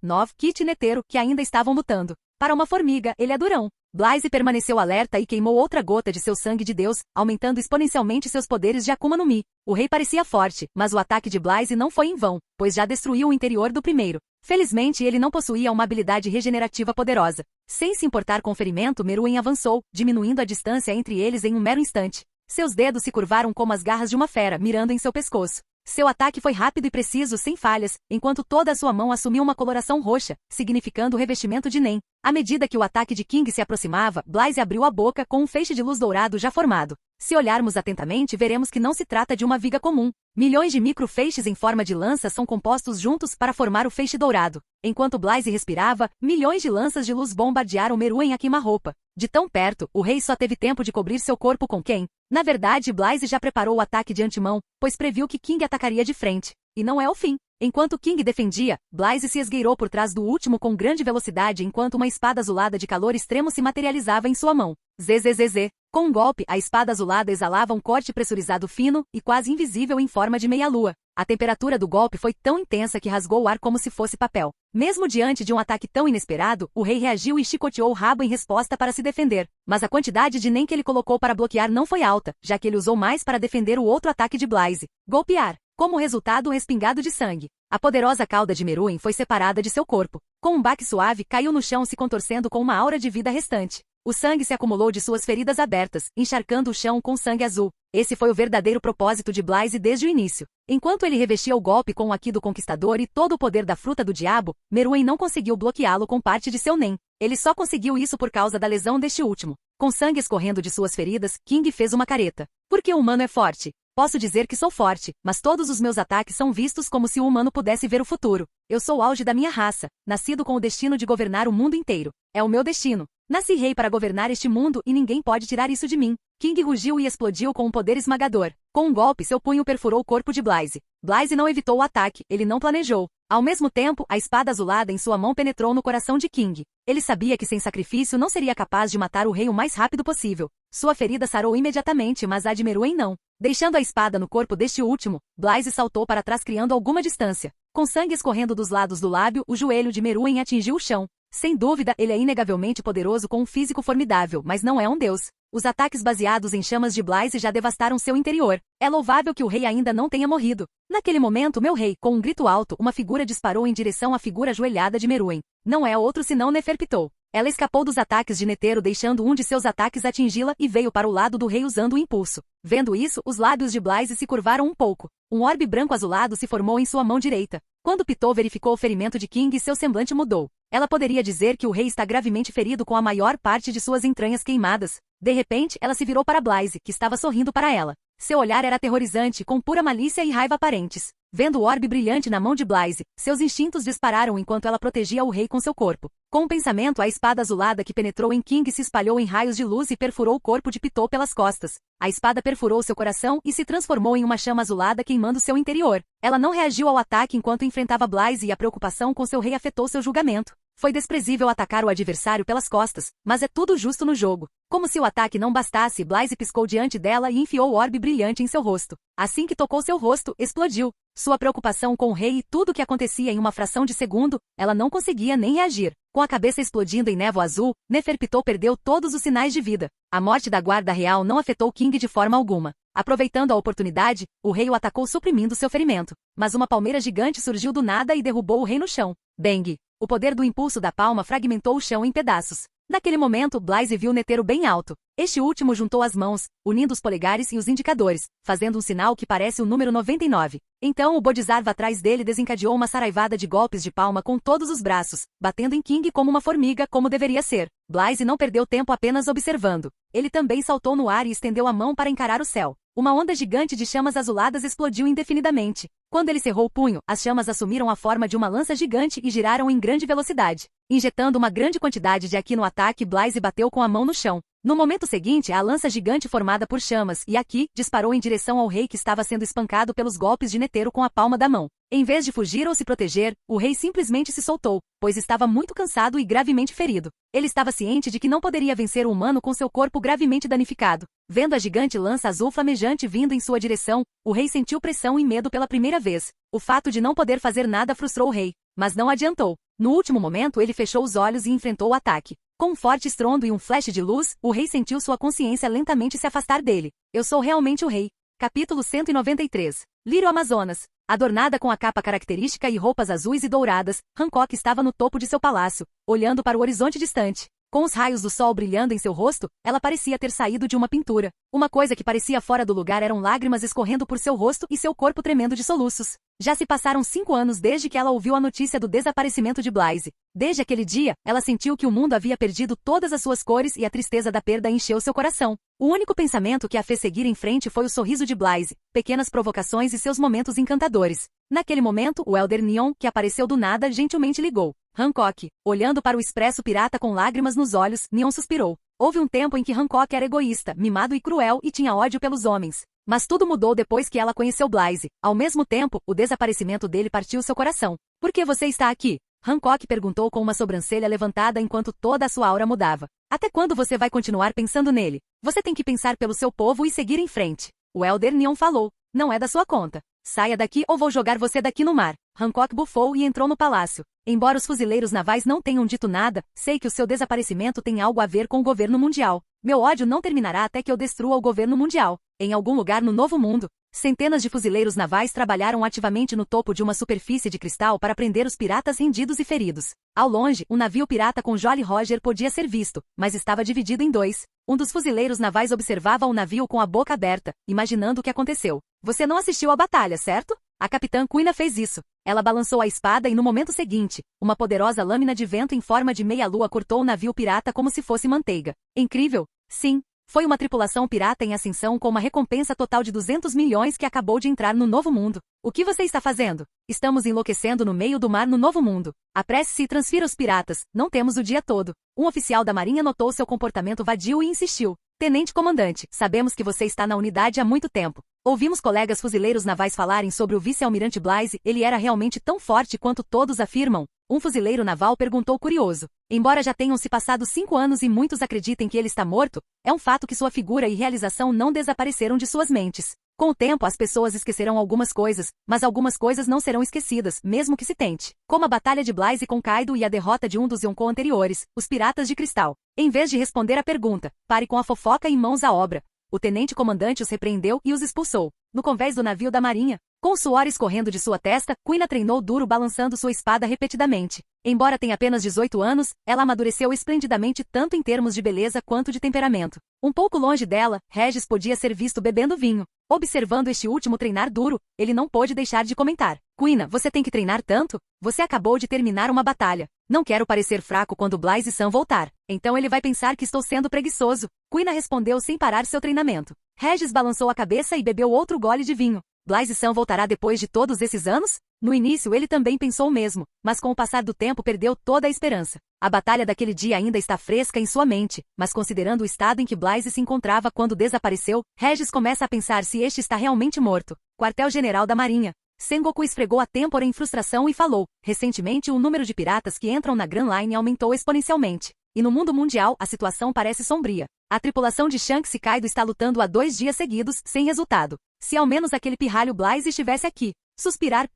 Nov, Kit e Netero, que ainda estavam lutando. Para uma formiga, ele é durão. Blaise permaneceu alerta e queimou outra gota de seu sangue de Deus, aumentando exponencialmente seus poderes de Akuma no Mi. O rei parecia forte, mas o ataque de Blaise não foi em vão, pois já destruiu o interior do primeiro. Felizmente ele não possuía uma habilidade regenerativa poderosa. Sem se importar com o ferimento, Meruem avançou, diminuindo a distância entre eles em um mero instante. Seus dedos se curvaram como as garras de uma fera, mirando em seu pescoço. Seu ataque foi rápido e preciso, sem falhas, enquanto toda a sua mão assumiu uma coloração roxa, significando o revestimento de Nen. À medida que o ataque de King se aproximava, Blaise abriu a boca com um feixe de luz dourado já formado. Se olharmos atentamente, veremos que não se trata de uma viga comum. Milhões de micro-feixes em forma de lança são compostos juntos para formar o feixe dourado. Enquanto Blaise respirava, milhões de lanças de luz bombardearam Meruem a queima-roupa. De tão perto, o rei só teve tempo de cobrir seu corpo com Ken. Na verdade, Blaise já preparou o ataque de antemão, pois previu que King atacaria de frente. E não é o fim. Enquanto King defendia, Blaise se esgueirou por trás do último com grande velocidade enquanto uma espada azulada de calor extremo se materializava em sua mão. Zzz. Com um golpe, a espada azulada exalava um corte pressurizado fino e quase invisível em forma de meia-lua. A temperatura do golpe foi tão intensa que rasgou o ar como se fosse papel. Mesmo diante de um ataque tão inesperado, o rei reagiu e chicoteou o rabo em resposta para se defender. Mas a quantidade de Nen que ele colocou para bloquear não foi alta, já que ele usou mais para defender o outro ataque de Blaise. Golpear. Como resultado, um respingado de sangue. A poderosa cauda de Meruem foi separada de seu corpo. Com um baque suave, caiu no chão se contorcendo com uma aura de vida restante. O sangue se acumulou de suas feridas abertas, encharcando o chão com sangue azul. Esse foi o verdadeiro propósito de Blaise desde o início. Enquanto ele revestia o golpe com o Aki do Conquistador e todo o poder da fruta do diabo, Meruem não conseguiu bloqueá-lo com parte de seu Nen. Ele só conseguiu isso por causa da lesão deste último. Com sangue escorrendo de suas feridas, King fez uma careta. Porque o humano é forte. Posso dizer que sou forte, mas todos os meus ataques são vistos como se o humano pudesse ver o futuro. Eu sou o auge da minha raça, nascido com o destino de governar o mundo inteiro. É o meu destino. Nasci rei para governar este mundo e ninguém pode tirar isso de mim. King rugiu e explodiu com um poder esmagador. Com um golpe, seu punho perfurou o corpo de Blaise. Blaise não evitou o ataque, ele não planejou. Ao mesmo tempo, a espada azulada em sua mão penetrou no coração de King. Ele sabia que sem sacrifício não seria capaz de matar o rei o mais rápido possível. Sua ferida sarou imediatamente, mas a de Meruem não. Deixando a espada no corpo deste último, Blaise saltou para trás criando alguma distância. Com sangue escorrendo dos lados do lábio, o joelho de Meruem atingiu o chão. Sem dúvida, ele é inegavelmente poderoso com um físico formidável, mas não é um deus. Os ataques baseados em chamas de Blaise já devastaram seu interior. É louvável que o rei ainda não tenha morrido. Naquele momento, meu rei, com um grito alto, uma figura disparou em direção à figura ajoelhada de Meruem. Não é outro senão Neferpitou. Ela escapou dos ataques de Netero deixando um de seus ataques atingi-la e veio para o lado do rei usando o impulso. Vendo isso, os lábios de Blaise se curvaram um pouco. Um orbe branco azulado se formou em sua mão direita. Quando Pitou verificou o ferimento de King, seu semblante mudou. Ela poderia dizer que o rei está gravemente ferido com a maior parte de suas entranhas queimadas. De repente, ela se virou para Blaise, que estava sorrindo para ela. Seu olhar era aterrorizante, com pura malícia e raiva aparentes. Vendo o orbe brilhante na mão de Blaise, seus instintos dispararam enquanto ela protegia o rei com seu corpo. Com um pensamento, a espada azulada que penetrou em King se espalhou em raios de luz e perfurou o corpo de Pitou pelas costas. A espada perfurou seu coração e se transformou em uma chama azulada queimando seu interior. Ela não reagiu ao ataque enquanto enfrentava Blaise e a preocupação com seu rei afetou seu julgamento. Foi desprezível atacar o adversário pelas costas, mas é tudo justo no jogo. Como se o ataque não bastasse, Blaise piscou diante dela e enfiou o orbe brilhante em seu rosto. Assim que tocou seu rosto, explodiu. Sua preocupação com o rei e tudo o que acontecia em uma fração de segundo, ela não conseguia nem reagir. Com a cabeça explodindo em névoa azul, Neferpitou perdeu todos os sinais de vida. A morte da guarda real não afetou King de forma alguma. Aproveitando a oportunidade, o rei o atacou suprimindo seu ferimento. Mas uma palmeira gigante surgiu do nada e derrubou o rei no chão. Bang! O poder do impulso da palma fragmentou o chão em pedaços. Naquele momento, Blaise viu Netero bem alto. Este último juntou as mãos, unindo os polegares e os indicadores, fazendo um sinal que parece o número 99. Então o Bodhisattva atrás dele desencadeou uma saraivada de golpes de palma com todos os braços, batendo em King como uma formiga, como deveria ser. Blaise não perdeu tempo apenas observando. Ele também saltou no ar e estendeu a mão para encarar o céu. Uma onda gigante de chamas azuladas explodiu indefinidamente. Quando ele cerrou o punho, as chamas assumiram a forma de uma lança gigante e giraram em grande velocidade. Injetando uma grande quantidade de Aki no ataque, Blaise bateu com a mão no chão. No momento seguinte, a lança gigante formada por chamas e Aki disparou em direção ao rei que estava sendo espancado pelos golpes de Netero com a palma da mão. Em vez de fugir ou se proteger, o rei simplesmente se soltou, pois estava muito cansado e gravemente ferido. Ele estava ciente de que não poderia vencer o humano com seu corpo gravemente danificado. Vendo a gigante lança azul flamejante vindo em sua direção, o rei sentiu pressão e medo pela primeira vez. O fato de não poder fazer nada frustrou o rei, mas não adiantou. No último momento ele fechou os olhos e enfrentou o ataque. Com um forte estrondo e um flash de luz, o rei sentiu sua consciência lentamente se afastar dele. Eu sou realmente o rei. Capítulo 193. Lírio Amazonas. Adornada com a capa característica e roupas azuis e douradas, Hancock estava no topo de seu palácio, olhando para o horizonte distante. Com os raios do sol brilhando em seu rosto, ela parecia ter saído de uma pintura. Uma coisa que parecia fora do lugar eram lágrimas escorrendo por seu rosto e seu corpo tremendo de soluços. Já se passaram 5 anos desde que ela ouviu a notícia do desaparecimento de Blaise. Desde aquele dia, ela sentiu que o mundo havia perdido todas as suas cores e a tristeza da perda encheu seu coração. O único pensamento que a fez seguir em frente foi o sorriso de Blaise, pequenas provocações e seus momentos encantadores. Naquele momento, o Elder Neon, que apareceu do nada, gentilmente ligou. Hancock, olhando para o expresso pirata com lágrimas nos olhos, Neon suspirou. Houve um tempo em que Hancock era egoísta, mimado e cruel e tinha ódio pelos homens. Mas tudo mudou depois que ela conheceu Blaise. Ao mesmo tempo, o desaparecimento dele partiu seu coração. Por que você está aqui? Hancock perguntou com uma sobrancelha levantada enquanto toda a sua aura mudava. Até quando você vai continuar pensando nele? Você tem que pensar pelo seu povo e seguir em frente. O Elder Neon falou. Não é da sua conta. Saia daqui ou vou jogar você daqui no mar. Hancock bufou e entrou no palácio. Embora os fuzileiros navais não tenham dito nada, sei que o seu desaparecimento tem algo a ver com o governo mundial. Meu ódio não terminará até que eu destrua o governo mundial. Em algum lugar no Novo Mundo, centenas de fuzileiros navais trabalharam ativamente no topo de uma superfície de cristal para prender os piratas rendidos e feridos. Ao longe, um navio pirata com Jolly Roger podia ser visto, mas estava dividido em dois. Um dos fuzileiros navais observava o navio com a boca aberta, imaginando o que aconteceu. Você não assistiu à batalha, certo? A capitã Quina fez isso. Ela balançou a espada e no momento seguinte, uma poderosa lâmina de vento em forma de meia-lua cortou o navio pirata como se fosse manteiga. Incrível? Sim. Foi uma tripulação pirata em ascensão com uma recompensa total de 200 milhões que acabou de entrar no Novo Mundo. O que você está fazendo? Estamos enlouquecendo no meio do mar no Novo Mundo. Apresse-se e transfira os piratas. Não temos o dia todo. Um oficial da marinha notou seu comportamento vadio e insistiu. Tenente comandante, sabemos que você está na unidade há muito tempo. Ouvimos colegas fuzileiros navais falarem sobre o vice-almirante Blaise, ele era realmente tão forte quanto todos afirmam? Um fuzileiro naval perguntou curioso. Embora já tenham se passado 5 anos e muitos acreditem que ele está morto, é um fato que sua figura e realização não desapareceram de suas mentes. Com o tempo as pessoas esquecerão algumas coisas, mas algumas coisas não serão esquecidas, mesmo que se tente. Como a batalha de Blaise com Kaido e a derrota de um dos Yonkou anteriores, os Piratas de Cristal. Em vez de responder à pergunta, pare com a fofoca e mãos à obra. O tenente-comandante os repreendeu e os expulsou. No convés do navio da marinha, com o suor escorrendo de sua testa, Quina treinou duro balançando sua espada repetidamente. Embora tenha apenas 18 anos, ela amadureceu esplendidamente tanto em termos de beleza quanto de temperamento. Um pouco longe dela, Regis podia ser visto bebendo vinho. Observando este último treinar duro, ele não pôde deixar de comentar. Quina, você tem que treinar tanto? Você acabou de terminar uma batalha. Não quero parecer fraco quando Blaise-san voltar. Então ele vai pensar que estou sendo preguiçoso. Quina respondeu sem parar seu treinamento. Regis balançou a cabeça e bebeu outro gole de vinho. Blaise-san voltará depois de todos esses anos? No início ele também pensou o mesmo, mas com o passar do tempo perdeu toda a esperança. A batalha daquele dia ainda está fresca em sua mente, mas considerando o estado em que Blaise se encontrava quando desapareceu, Regis começa a pensar se este está realmente morto. Quartel-General da Marinha. Sengoku esfregou a têmpora em frustração e falou. Recentemente o número de piratas que entram na Grand Line aumentou exponencialmente. E no mundo mundial a situação parece sombria. A tripulação de Shanks e Kaido está lutando há 2 dias seguidos, sem resultado. Se ao menos aquele pirralho Blaise estivesse aqui. Suspirar.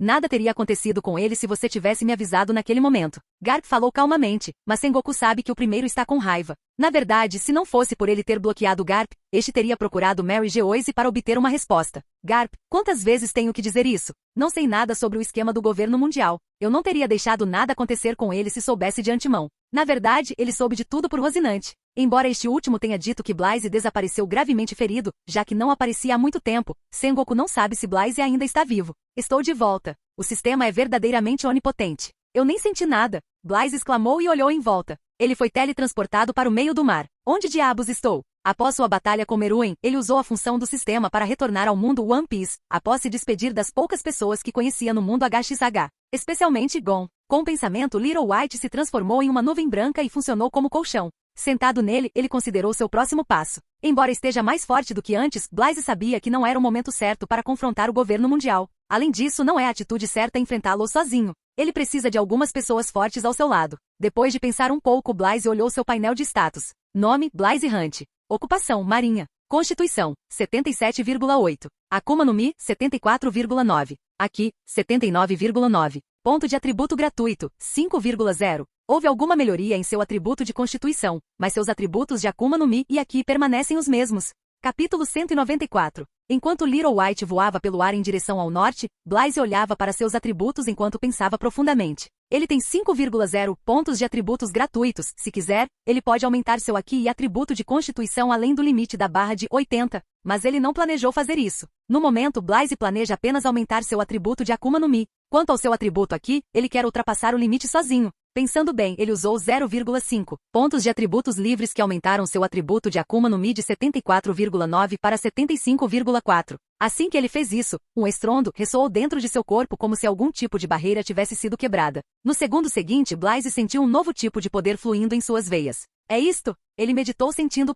Nada teria acontecido com ele se você tivesse me avisado naquele momento. Garp falou calmamente, mas Sengoku sabe que o primeiro está com raiva. Na verdade, se não fosse por ele ter bloqueado Garp, este teria procurado Mary Geoise para obter uma resposta. Garp, quantas vezes tenho que dizer isso? Não sei nada sobre o esquema do governo mundial. Eu não teria deixado nada acontecer com ele se soubesse de antemão. Na verdade, ele soube de tudo por Rosinante. Embora este último tenha dito que Blaze desapareceu gravemente ferido, já que não aparecia há muito tempo, Sengoku não sabe se Blaze ainda está vivo. Estou de volta. O sistema é verdadeiramente onipotente. Eu nem senti nada. Blaze exclamou e olhou em volta. Ele foi teletransportado para o meio do mar. Onde diabos estou? Após sua batalha com Meruem, ele usou a função do sistema para retornar ao mundo One Piece, após se despedir das poucas pessoas que conhecia no mundo HXH, especialmente Gon. Com o pensamento, Little White se transformou em uma nuvem branca e funcionou como colchão. Sentado nele, ele considerou seu próximo passo. Embora esteja mais forte do que antes, Blaze sabia que não era o momento certo para confrontar o governo mundial. Além disso, não é a atitude certa enfrentá-lo sozinho. Ele precisa de algumas pessoas fortes ao seu lado. Depois de pensar um pouco, Blaze olhou seu painel de status. Nome, Blaze Hunt. Ocupação, Marinha. Constituição, 77,8. Akuma no Mi, 74,9. Aqui, 79,9. Ponto de atributo gratuito, 5,0. Houve alguma melhoria em seu atributo de Constituição, mas seus atributos de Akuma no Mi e Aqui permanecem os mesmos. Capítulo 194. Enquanto Little White voava pelo ar em direção ao norte, Blaze olhava para seus atributos enquanto pensava profundamente. Ele tem 5,0 pontos de atributos gratuitos. Se quiser, ele pode aumentar seu Aqui e atributo de Constituição além do limite da barra de 80, mas ele não planejou fazer isso. No momento, Blaze planeja apenas aumentar seu atributo de Akuma no Mi. Quanto ao seu atributo Aqui, ele quer ultrapassar o limite sozinho. Pensando bem, ele usou 0,5 pontos de atributos livres que aumentaram seu atributo de Akuma no Mi de 74,9 para 75,4. Assim que ele fez isso, um estrondo ressoou dentro de seu corpo como se algum tipo de barreira tivesse sido quebrada. No segundo seguinte, Blaze sentiu um novo tipo de poder fluindo em suas veias. É isto? Ele meditou sentindo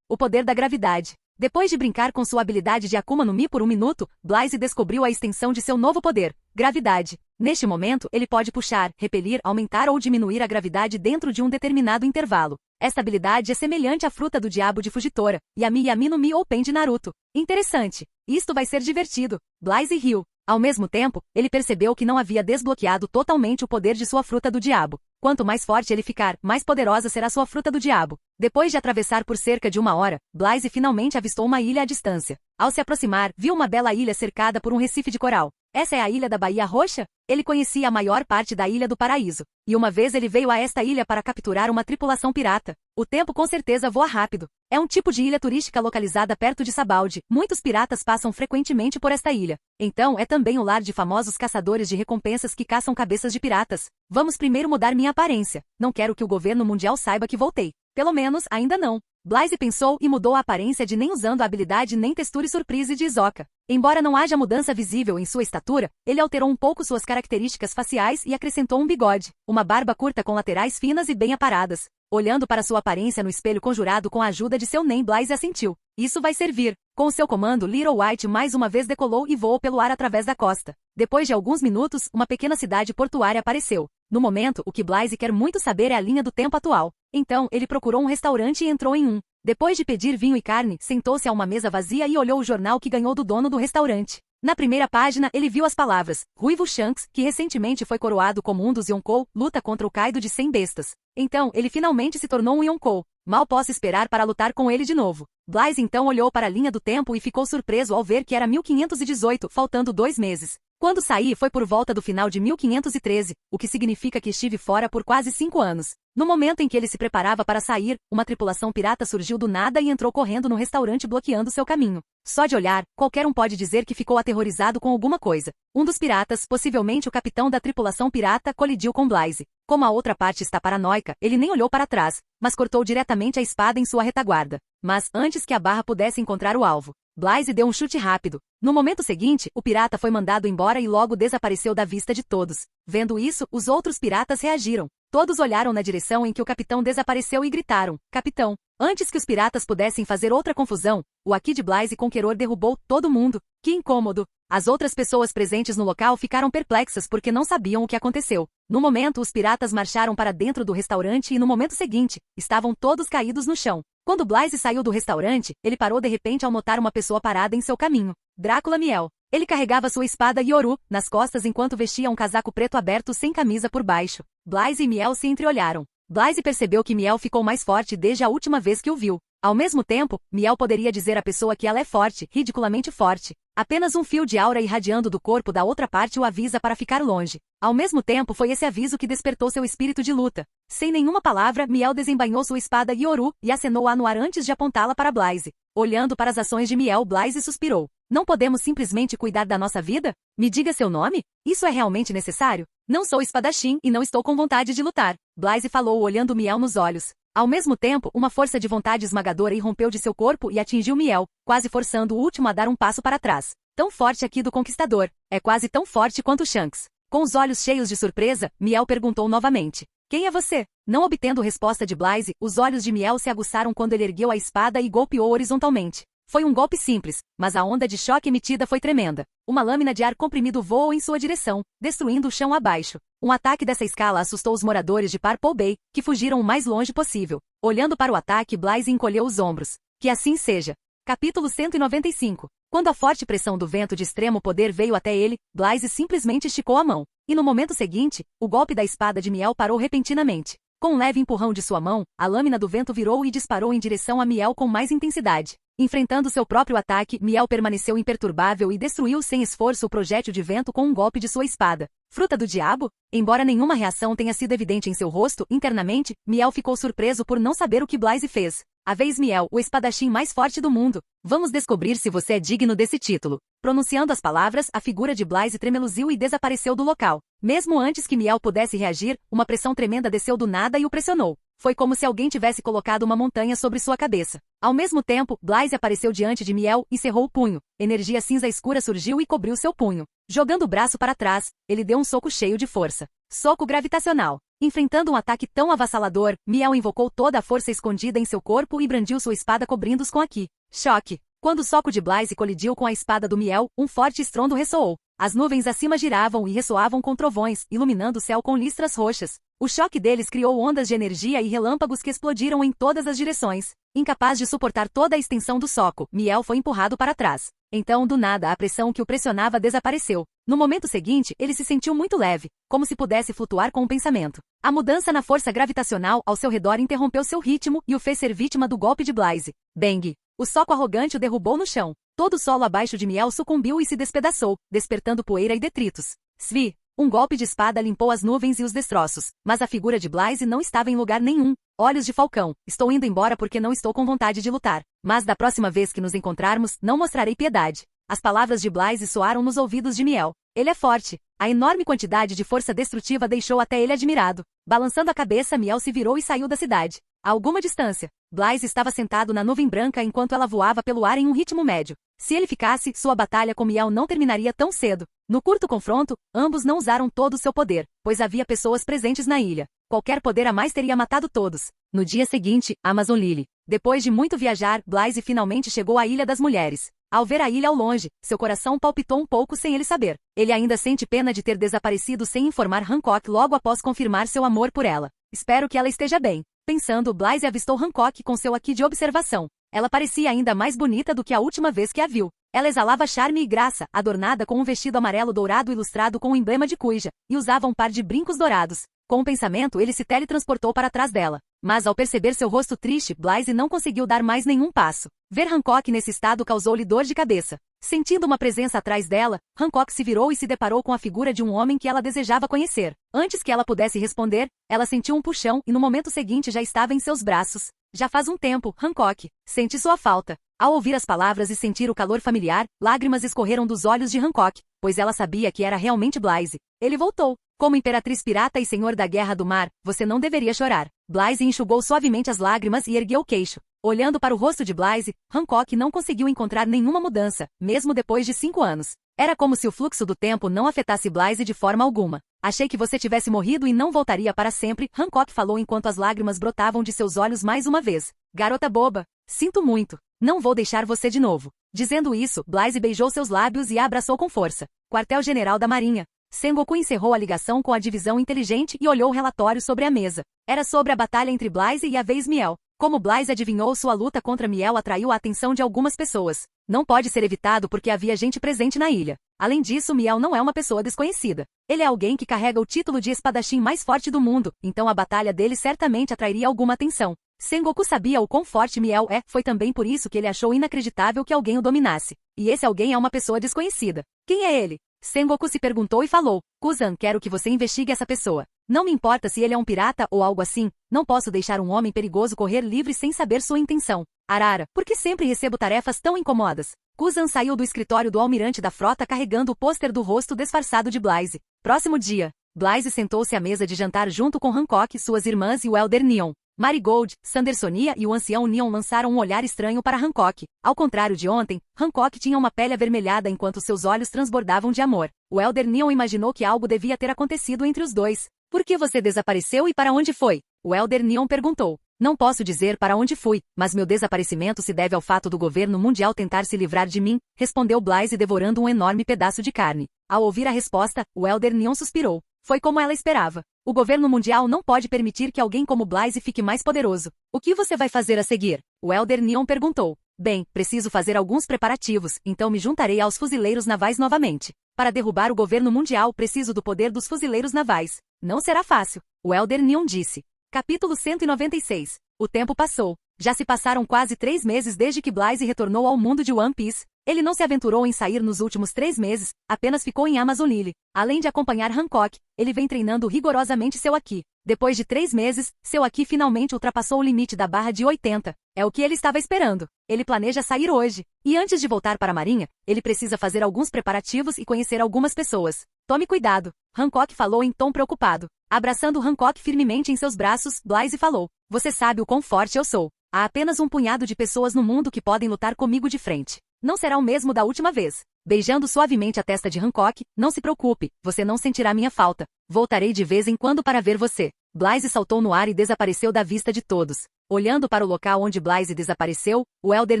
o poder da gravidade. Depois de brincar com sua habilidade de Akuma no Mi por um minuto, Blaze descobriu a extensão de seu novo poder, gravidade. Neste momento, ele pode puxar, repelir, aumentar ou diminuir a gravidade dentro de um determinado intervalo. Esta habilidade é semelhante à fruta do diabo de Fujitora, Yami no Mi ou Pen de Naruto. Interessante. Isto vai ser divertido. Blaze riu. Ao mesmo tempo, ele percebeu que não havia desbloqueado totalmente o poder de sua fruta do diabo. Quanto mais forte ele ficar, mais poderosa será sua fruta do diabo. Depois de atravessar por cerca de 1 hora, Blaze finalmente avistou uma ilha à distância. Ao se aproximar, viu uma bela ilha cercada por um recife de coral. Essa é a ilha da Baía Roxa? Ele conhecia a maior parte da Ilha do Paraíso. E uma vez ele veio a esta ilha para capturar uma tripulação pirata. O tempo com certeza voa rápido. É um tipo de ilha turística localizada perto de Sabaldi. Muitos piratas passam frequentemente por esta ilha. Então, é também o lar de famosos caçadores de recompensas que caçam cabeças de piratas. Vamos primeiro mudar minha aparência. Não quero que o governo mundial saiba que voltei. Pelo menos, ainda não. Blaze pensou e mudou a aparência de nem usando a habilidade nem textura e surprise de Hisoka. Embora não haja mudança visível em sua estatura, ele alterou um pouco suas características faciais e acrescentou um bigode, uma barba curta com laterais finas e bem aparadas. Olhando para sua aparência no espelho conjurado com a ajuda de seu Nen, Blaze assentiu. Isso vai servir. Com o seu comando, Little White mais uma vez decolou e voou pelo ar através da costa. Depois de alguns minutos, uma pequena cidade portuária apareceu. No momento, o que Blaze quer muito saber é a linha do tempo atual. Então, ele procurou um restaurante e entrou em um. Depois de pedir vinho e carne, sentou-se a uma mesa vazia e olhou o jornal que ganhou do dono do restaurante. Na primeira página, ele viu as palavras, Ruivo Shanks, que recentemente foi coroado como um dos Yonkou, luta contra o Kaido de 100 bestas. Então, ele finalmente se tornou um Yonkou. Mal posso esperar para lutar com ele de novo. Blaze então olhou para a linha do tempo e ficou surpreso ao ver que era 1518, faltando 2 meses. Quando saí foi por volta do final de 1513, o que significa que estive fora por quase 5 anos. No momento em que ele se preparava para sair, uma tripulação pirata surgiu do nada e entrou correndo no restaurante bloqueando seu caminho. Só de olhar, qualquer um pode dizer que ficou aterrorizado com alguma coisa. Um dos piratas, possivelmente o capitão da tripulação pirata, colidiu com Blaze. Como a outra parte está paranoica, ele nem olhou para trás, mas cortou diretamente a espada em sua retaguarda. Mas, antes que a barra pudesse encontrar o alvo, Blaze deu um chute rápido. No momento seguinte, o pirata foi mandado embora e logo desapareceu da vista de todos. Vendo isso, os outros piratas reagiram. Todos olharam na direção em que o capitão desapareceu e gritaram, Capitão! Antes que os piratas pudessem fazer outra confusão, o Akid Blaze Conqueror derrubou todo mundo. Que incômodo! As outras pessoas presentes no local ficaram perplexas porque não sabiam o que aconteceu. No momento, os piratas marcharam para dentro do restaurante e no momento seguinte, estavam todos caídos no chão. Quando Blaze saiu do restaurante, ele parou de repente ao notar uma pessoa parada em seu caminho. Drácula Miel. Ele carregava sua espada Yoru nas costas enquanto vestia um casaco preto aberto sem camisa por baixo. Blaze e Miel se entreolharam. Blaze percebeu que Miel ficou mais forte desde a última vez que o viu. Ao mesmo tempo, Miel poderia dizer à pessoa que ela é forte, ridiculamente forte. Apenas um fio de aura irradiando do corpo da outra parte o avisa para ficar longe. Ao mesmo tempo, foi esse aviso que despertou seu espírito de luta. Sem nenhuma palavra, Miel desembainhou sua espada Yoru e acenou-a no ar antes de apontá-la para Blaze. Olhando para as ações de Miel, Blaze suspirou. Não podemos simplesmente cuidar da nossa vida? Me diga seu nome? Isso é realmente necessário? Não sou espadachim e não estou com vontade de lutar. Blaze falou olhando Miel nos olhos. Ao mesmo tempo, uma força de vontade esmagadora irrompeu de seu corpo e atingiu Miel, quase forçando o último a dar um passo para trás. Tão forte aqui do Conquistador. É quase tão forte quanto Shanks. Com os olhos cheios de surpresa, Miel perguntou novamente. Quem é você? Não obtendo resposta de Blaze, os olhos de Miel se aguçaram quando ele ergueu a espada e golpeou horizontalmente. Foi um golpe simples, mas a onda de choque emitida foi tremenda. Uma lâmina de ar comprimido voou em sua direção, destruindo o chão abaixo. Um ataque dessa escala assustou os moradores de Purple Bay, que fugiram o mais longe possível. Olhando para o ataque, Blaze encolheu os ombros. Que assim seja. Capítulo 195. Quando a forte pressão do vento de extremo poder veio até ele, Blaze simplesmente esticou a mão. E no momento seguinte, o golpe da espada de Miel parou repentinamente. Com um leve empurrão de sua mão, a lâmina do vento virou e disparou em direção a Miel com mais intensidade. Enfrentando seu próprio ataque, Miel permaneceu imperturbável e destruiu sem esforço o projétil de vento com um golpe de sua espada. Fruta do diabo? Embora nenhuma reação tenha sido evidente em seu rosto, internamente, Miel ficou surpreso por não saber o que Blaze fez. A vez Miel, o espadachim mais forte do mundo. Vamos descobrir se você é digno desse título. Pronunciando as palavras, a figura de Blaze tremeluziu e desapareceu do local. Mesmo antes que Miel pudesse reagir, uma pressão tremenda desceu do nada e o pressionou. Foi como se alguém tivesse colocado uma montanha sobre sua cabeça. Ao mesmo tempo, Blaze apareceu diante de Miel e cerrou o punho. Energia cinza escura surgiu e cobriu seu punho. Jogando o braço para trás, ele deu um soco cheio de força. Soco gravitacional. Enfrentando um ataque tão avassalador, Miel invocou toda a força escondida em seu corpo e brandiu sua espada cobrindo-os com a Ki. Choque. Quando o soco de Blaze colidiu com a espada do Miel, um forte estrondo ressoou. As nuvens acima giravam e ressoavam com trovões, iluminando o céu com listras roxas. O choque deles criou ondas de energia e relâmpagos que explodiram em todas as direções. Incapaz de suportar toda a extensão do soco, Miel foi empurrado para trás. Então, do nada, a pressão que o pressionava desapareceu. No momento seguinte, ele se sentiu muito leve, como se pudesse flutuar com o pensamento. A mudança na força gravitacional ao seu redor interrompeu seu ritmo e o fez ser vítima do golpe de Blaze. Bang! O soco arrogante o derrubou no chão. Todo o solo abaixo de Miel sucumbiu e se despedaçou, despertando poeira e detritos. Svi! Um golpe de espada limpou as nuvens e os destroços, mas a figura de Blaze não estava em lugar nenhum. Olhos de falcão, estou indo embora porque não estou com vontade de lutar. Mas da próxima vez que nos encontrarmos, não mostrarei piedade. As palavras de Blaze soaram nos ouvidos de Miel. Ele é forte. A enorme quantidade de força destrutiva deixou até ele admirado. Balançando a cabeça, Miel se virou e saiu da cidade. A alguma distância, Blaze estava sentado na nuvem branca enquanto ela voava pelo ar em um ritmo médio. Se ele ficasse, sua batalha com Miel não terminaria tão cedo. No curto confronto, ambos não usaram todo o seu poder, pois havia pessoas presentes na ilha. Qualquer poder a mais teria matado todos. No dia seguinte, Amazon Lily. Depois de muito viajar, Blaze finalmente chegou à Ilha das Mulheres. Ao ver a ilha ao longe, seu coração palpitou um pouco sem ele saber. Ele ainda sente pena de ter desaparecido sem informar Hancock logo após confirmar seu amor por ela. Espero que ela esteja bem. Pensando, Blaze avistou Hancock com seu Aki de observação. Ela parecia ainda mais bonita do que a última vez que a viu. Ela exalava charme e graça, adornada com um vestido amarelo dourado ilustrado com o emblema de Cuija, e usava um par de brincos dourados. Com um pensamento, ele se teletransportou para trás dela. Mas ao perceber seu rosto triste, Blaze não conseguiu dar mais nenhum passo. Ver Hancock nesse estado causou-lhe dor de cabeça. Sentindo uma presença atrás dela, Hancock se virou e se deparou com a figura de um homem que ela desejava conhecer. Antes que ela pudesse responder, ela sentiu um puxão e no momento seguinte já estava em seus braços. Já faz um tempo, Hancock. Sente sua falta. Ao ouvir as palavras e sentir o calor familiar, lágrimas escorreram dos olhos de Hancock, pois ela sabia que era realmente Blaze. Ele voltou. Como imperatriz pirata e senhor da guerra do mar, você não deveria chorar. Blythe enxugou suavemente as lágrimas e ergueu o queixo. Olhando para o rosto de Blythe, Hancock não conseguiu encontrar nenhuma mudança, mesmo depois de 5 anos. Era como se o fluxo do tempo não afetasse Blythe de forma alguma. Achei que você tivesse morrido e não voltaria para sempre, Hancock falou enquanto as lágrimas brotavam de seus olhos mais uma vez. Garota boba. Sinto muito. Não vou deixar você de novo. Dizendo isso, Blythe beijou seus lábios e a abraçou com força. Quartel-General da Marinha. Sengoku encerrou a ligação com a divisão inteligente e olhou o relatório sobre a mesa. Era sobre a batalha entre Blythe e a vez Miel. Como Blythe adivinhou, sua luta contra Miel atraiu a atenção de algumas pessoas. Não pode ser evitado porque havia gente presente na ilha. Além disso, Miel não é uma pessoa desconhecida. Ele é alguém que carrega o título de espadachim mais forte do mundo, então a batalha dele certamente atrairia alguma atenção. Sengoku sabia o quão forte Miel é, foi também por isso que ele achou inacreditável que alguém o dominasse. E esse alguém é uma pessoa desconhecida. Quem é ele? Sengoku se perguntou e falou. Kuzan, quero que você investigue essa pessoa. Não me importa se ele é um pirata ou algo assim, não posso deixar um homem perigoso correr livre sem saber sua intenção. Arara, por que sempre recebo tarefas tão incomodas? Kuzan saiu do escritório do almirante da frota carregando o pôster do rosto disfarçado de Blythe. Próximo dia. Blythe sentou-se à mesa de jantar junto com Hancock, suas irmãs e o Elder Neon. Marigold, Sandersonia e o ancião Neon lançaram um olhar estranho para Hancock. Ao contrário de ontem, Hancock tinha uma pele avermelhada enquanto seus olhos transbordavam de amor. O Elder Neon imaginou que algo devia ter acontecido entre os dois. Por que você desapareceu e para onde foi? O Elder Neon perguntou. Não posso dizer para onde fui, mas meu desaparecimento se deve ao fato do governo mundial tentar se livrar de mim, respondeu Blythe devorando um enorme pedaço de carne. Ao ouvir a resposta, o Elder Neon suspirou. Foi como ela esperava. O governo mundial não pode permitir que alguém como Blythe fique mais poderoso. O que você vai fazer a seguir? O Elder Neon perguntou. Bem, preciso fazer alguns preparativos, então me juntarei aos fuzileiros navais novamente. Para derrubar o governo mundial, preciso do poder dos fuzileiros navais. Não será fácil, o Elder Neon disse. Capítulo 196. O tempo passou. Já se passaram quase 3 meses desde que Blythe retornou ao mundo de One Piece. Ele não se aventurou em sair nos últimos 3 meses, apenas ficou em Amazon Lily. Além de acompanhar Hancock, ele vem treinando rigorosamente seu Haki. Depois de 3 meses, seu Haki finalmente ultrapassou o limite da barra de 80. É o que ele estava esperando. Ele planeja sair hoje. E antes de voltar para a Marinha, ele precisa fazer alguns preparativos e conhecer algumas pessoas. Tome cuidado, Hancock falou em tom preocupado. Abraçando Hancock firmemente em seus braços, Blythe falou. Você sabe o quão forte eu sou. Há apenas um punhado de pessoas no mundo que podem lutar comigo de frente. Não será o mesmo da última vez. Beijando suavemente a testa de Hancock, não se preocupe, você não sentirá minha falta. Voltarei de vez em quando para ver você. Blythe saltou no ar e desapareceu da vista de todos. Olhando para o local onde Blythe desapareceu, o Elder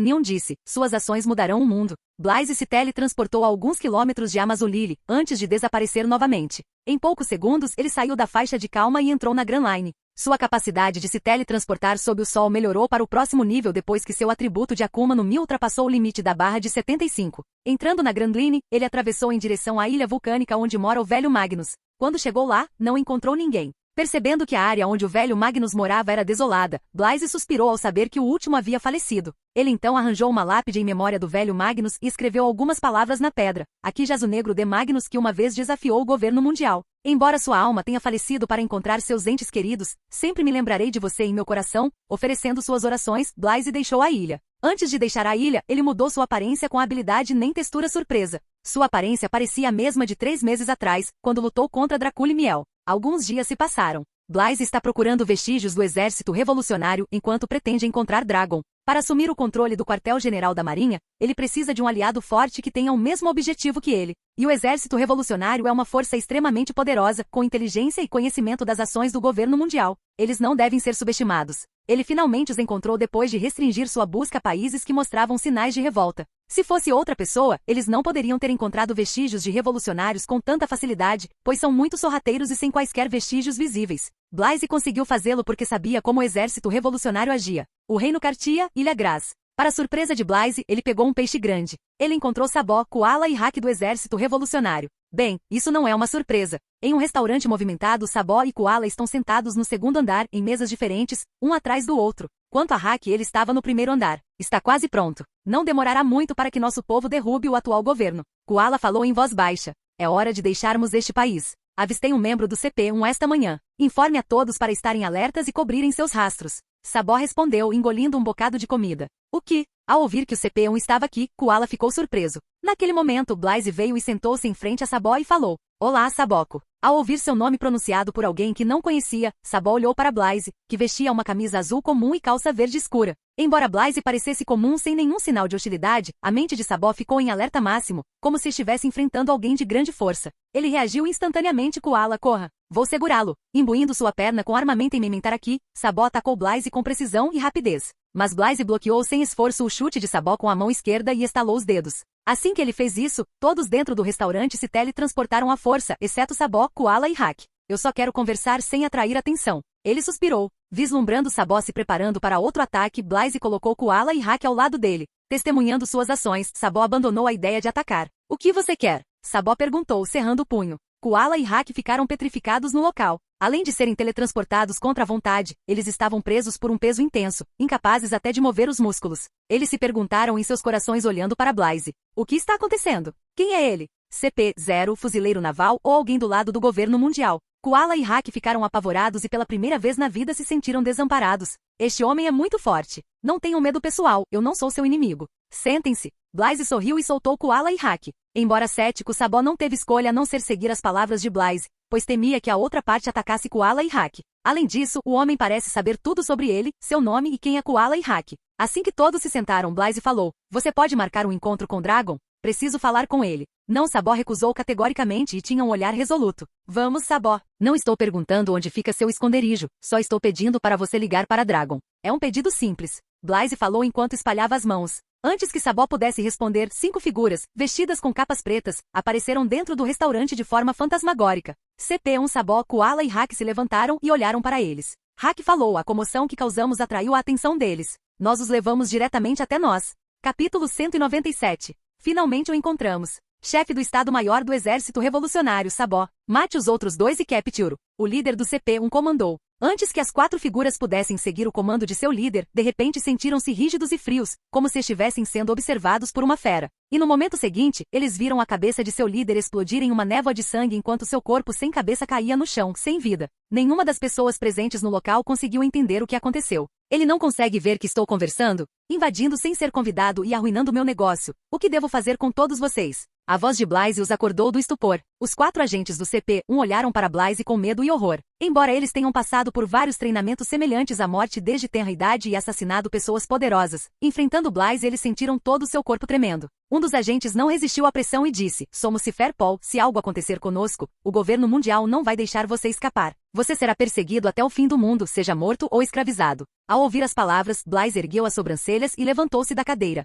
Neon disse, suas ações mudarão o mundo. Blythe se teletransportou a alguns quilômetros de Amazon Lily, antes de desaparecer novamente. Em poucos segundos, ele saiu da faixa de calma e entrou na Grand Line. Sua capacidade de se teletransportar sob o sol melhorou para o próximo nível depois que seu atributo de Akuma no Mi ultrapassou o limite da barra de 75. Entrando na Grand Line, ele atravessou em direção à ilha vulcânica onde mora o velho Magnus. Quando chegou lá, não encontrou ninguém. Percebendo que a área onde o velho Magnus morava era desolada, Blythe suspirou ao saber que o último havia falecido. Ele então arranjou uma lápide em memória do velho Magnus e escreveu algumas palavras na pedra. Aqui jaz o negro de Magnus que uma vez desafiou o governo mundial. Embora sua alma tenha falecido para encontrar seus entes queridos, sempre me lembrarei de você em meu coração. Oferecendo suas orações, Blythe deixou a ilha. Antes de deixar a ilha, ele mudou sua aparência com habilidade nem textura surpresa. Sua aparência parecia a mesma de 3 meses atrás, quando lutou contra Dracula e Miel. Alguns dias se passaram. Blythe está procurando vestígios do exército revolucionário enquanto pretende encontrar Dragon. Para assumir o controle do quartel-general da Marinha, ele precisa de um aliado forte que tenha o mesmo objetivo que ele. E o exército revolucionário é uma força extremamente poderosa, com inteligência e conhecimento das ações do governo mundial. Eles não devem ser subestimados. Ele finalmente os encontrou depois de restringir sua busca a países que mostravam sinais de revolta. Se fosse outra pessoa, eles não poderiam ter encontrado vestígios de revolucionários com tanta facilidade, pois são muito sorrateiros e sem quaisquer vestígios visíveis. Blythe conseguiu fazê-lo porque sabia como o exército revolucionário agia. O Reino Cartia, Ilha Graz. Para surpresa de Blythe, ele pegou um peixe grande. Ele encontrou Sabó, Koala e Hack do exército revolucionário. Bem, isso não é uma surpresa. Em um restaurante movimentado, Sabó e Koala estão sentados no segundo andar, em mesas diferentes, um atrás do outro. Quanto a Hack, ele estava no primeiro andar. Está quase pronto. Não demorará muito para que nosso povo derrube o atual governo. Koala falou em voz baixa. É hora de deixarmos este país. Avistei um membro do CP1 esta manhã. Informe a todos para estarem alertas e cobrirem seus rastros. Sabó respondeu, engolindo um bocado de comida. O que? Ao ouvir que o CP1 estava aqui, Koala ficou surpreso. Naquele momento, Blythe veio e sentou-se em frente a Sabó e falou. Olá, Saboco. Ao ouvir seu nome pronunciado por alguém que não conhecia, Sabó olhou para Blaise, que vestia uma camisa azul comum e calça verde escura. Embora Blaise parecesse comum sem nenhum sinal de hostilidade, a mente de Sabó ficou em alerta máximo, como se estivesse enfrentando alguém de grande força. Ele reagiu instantaneamente. Koala, corra. Vou segurá-lo. Imbuindo sua perna com armamento em Mementaraqui, Sabó atacou Blaise com precisão e rapidez. Mas Blaise bloqueou sem esforço o chute de Sabó com a mão esquerda e estalou os dedos. Assim que ele fez isso, todos dentro do restaurante se teletransportaram à força, exceto Sabó, Koala e Hack. Eu só quero conversar sem atrair atenção. Ele suspirou. Vislumbrando Sabó se preparando para outro ataque, Blaise colocou Koala e Hack ao lado dele. Testemunhando suas ações, Sabó abandonou a ideia de atacar. O que você quer? Sabó perguntou, cerrando o punho. Koala e Hack ficaram petrificados no local. Além de serem teletransportados contra a vontade, eles estavam presos por um peso intenso, incapazes até de mover os músculos. Eles se perguntaram em seus corações olhando para Blaise. O que está acontecendo? Quem é ele? CP-0, fuzileiro naval ou alguém do lado do governo mundial? Koala e Hack ficaram apavorados e pela primeira vez na vida se sentiram desamparados. Este homem é muito forte. Não tenham medo, pessoal, eu não sou seu inimigo. Sentem-se. Blaise sorriu e soltou Koala e Hack. Embora cético, Sabó não teve escolha a não ser seguir as palavras de Blaise, pois temia que a outra parte atacasse Koala e Hack. Além disso, o homem parece saber tudo sobre ele, seu nome e quem é Koala e Hack. Assim que todos se sentaram, Blaise falou: Você pode marcar um encontro com Dragon? Preciso falar com ele. Não, Sabó recusou categoricamente e tinha um olhar resoluto. Vamos, Sabó. Não estou perguntando onde fica seu esconderijo, só estou pedindo para você ligar para Dragon. É um pedido simples. Blaise falou enquanto espalhava as mãos. Antes que Sabó pudesse responder, 5 figuras, vestidas com capas pretas, apareceram dentro do restaurante de forma fantasmagórica. CP1, Sabó, Koala e Hack se levantaram e olharam para eles. Hack falou: A comoção que causamos atraiu a atenção deles. Nós os levamos diretamente até nós. Capítulo 197. Finalmente o encontramos. Chefe do Estado-Maior do Exército Revolucionário, Sabó. Mate os outros 2 e capture-o. O líder do CP1 comandou. Antes que as 4 figuras pudessem seguir o comando de seu líder, de repente sentiram-se rígidos e frios, como se estivessem sendo observados por uma fera. E no momento seguinte, eles viram a cabeça de seu líder explodir em uma névoa de sangue enquanto seu corpo sem cabeça caía no chão, sem vida. Nenhuma das pessoas presentes no local conseguiu entender o que aconteceu. Ele não consegue ver que estou conversando? Invadindo sem ser convidado e arruinando meu negócio. O que devo fazer com todos vocês? A voz de Blaise os acordou do estupor. Os 4 agentes do CP1 olharam para Blaise com medo e horror. Embora eles tenham passado por vários treinamentos semelhantes à morte desde tenra idade e assassinado pessoas poderosas, enfrentando Blaise eles sentiram todo o seu corpo tremendo. Um dos agentes não resistiu à pressão e disse: Somos Ciferpol, se algo acontecer conosco, o governo mundial não vai deixar você escapar. Você será perseguido até o fim do mundo, seja morto ou escravizado. Ao ouvir as palavras, Blaise ergueu as sobrancelhas e levantou-se da cadeira.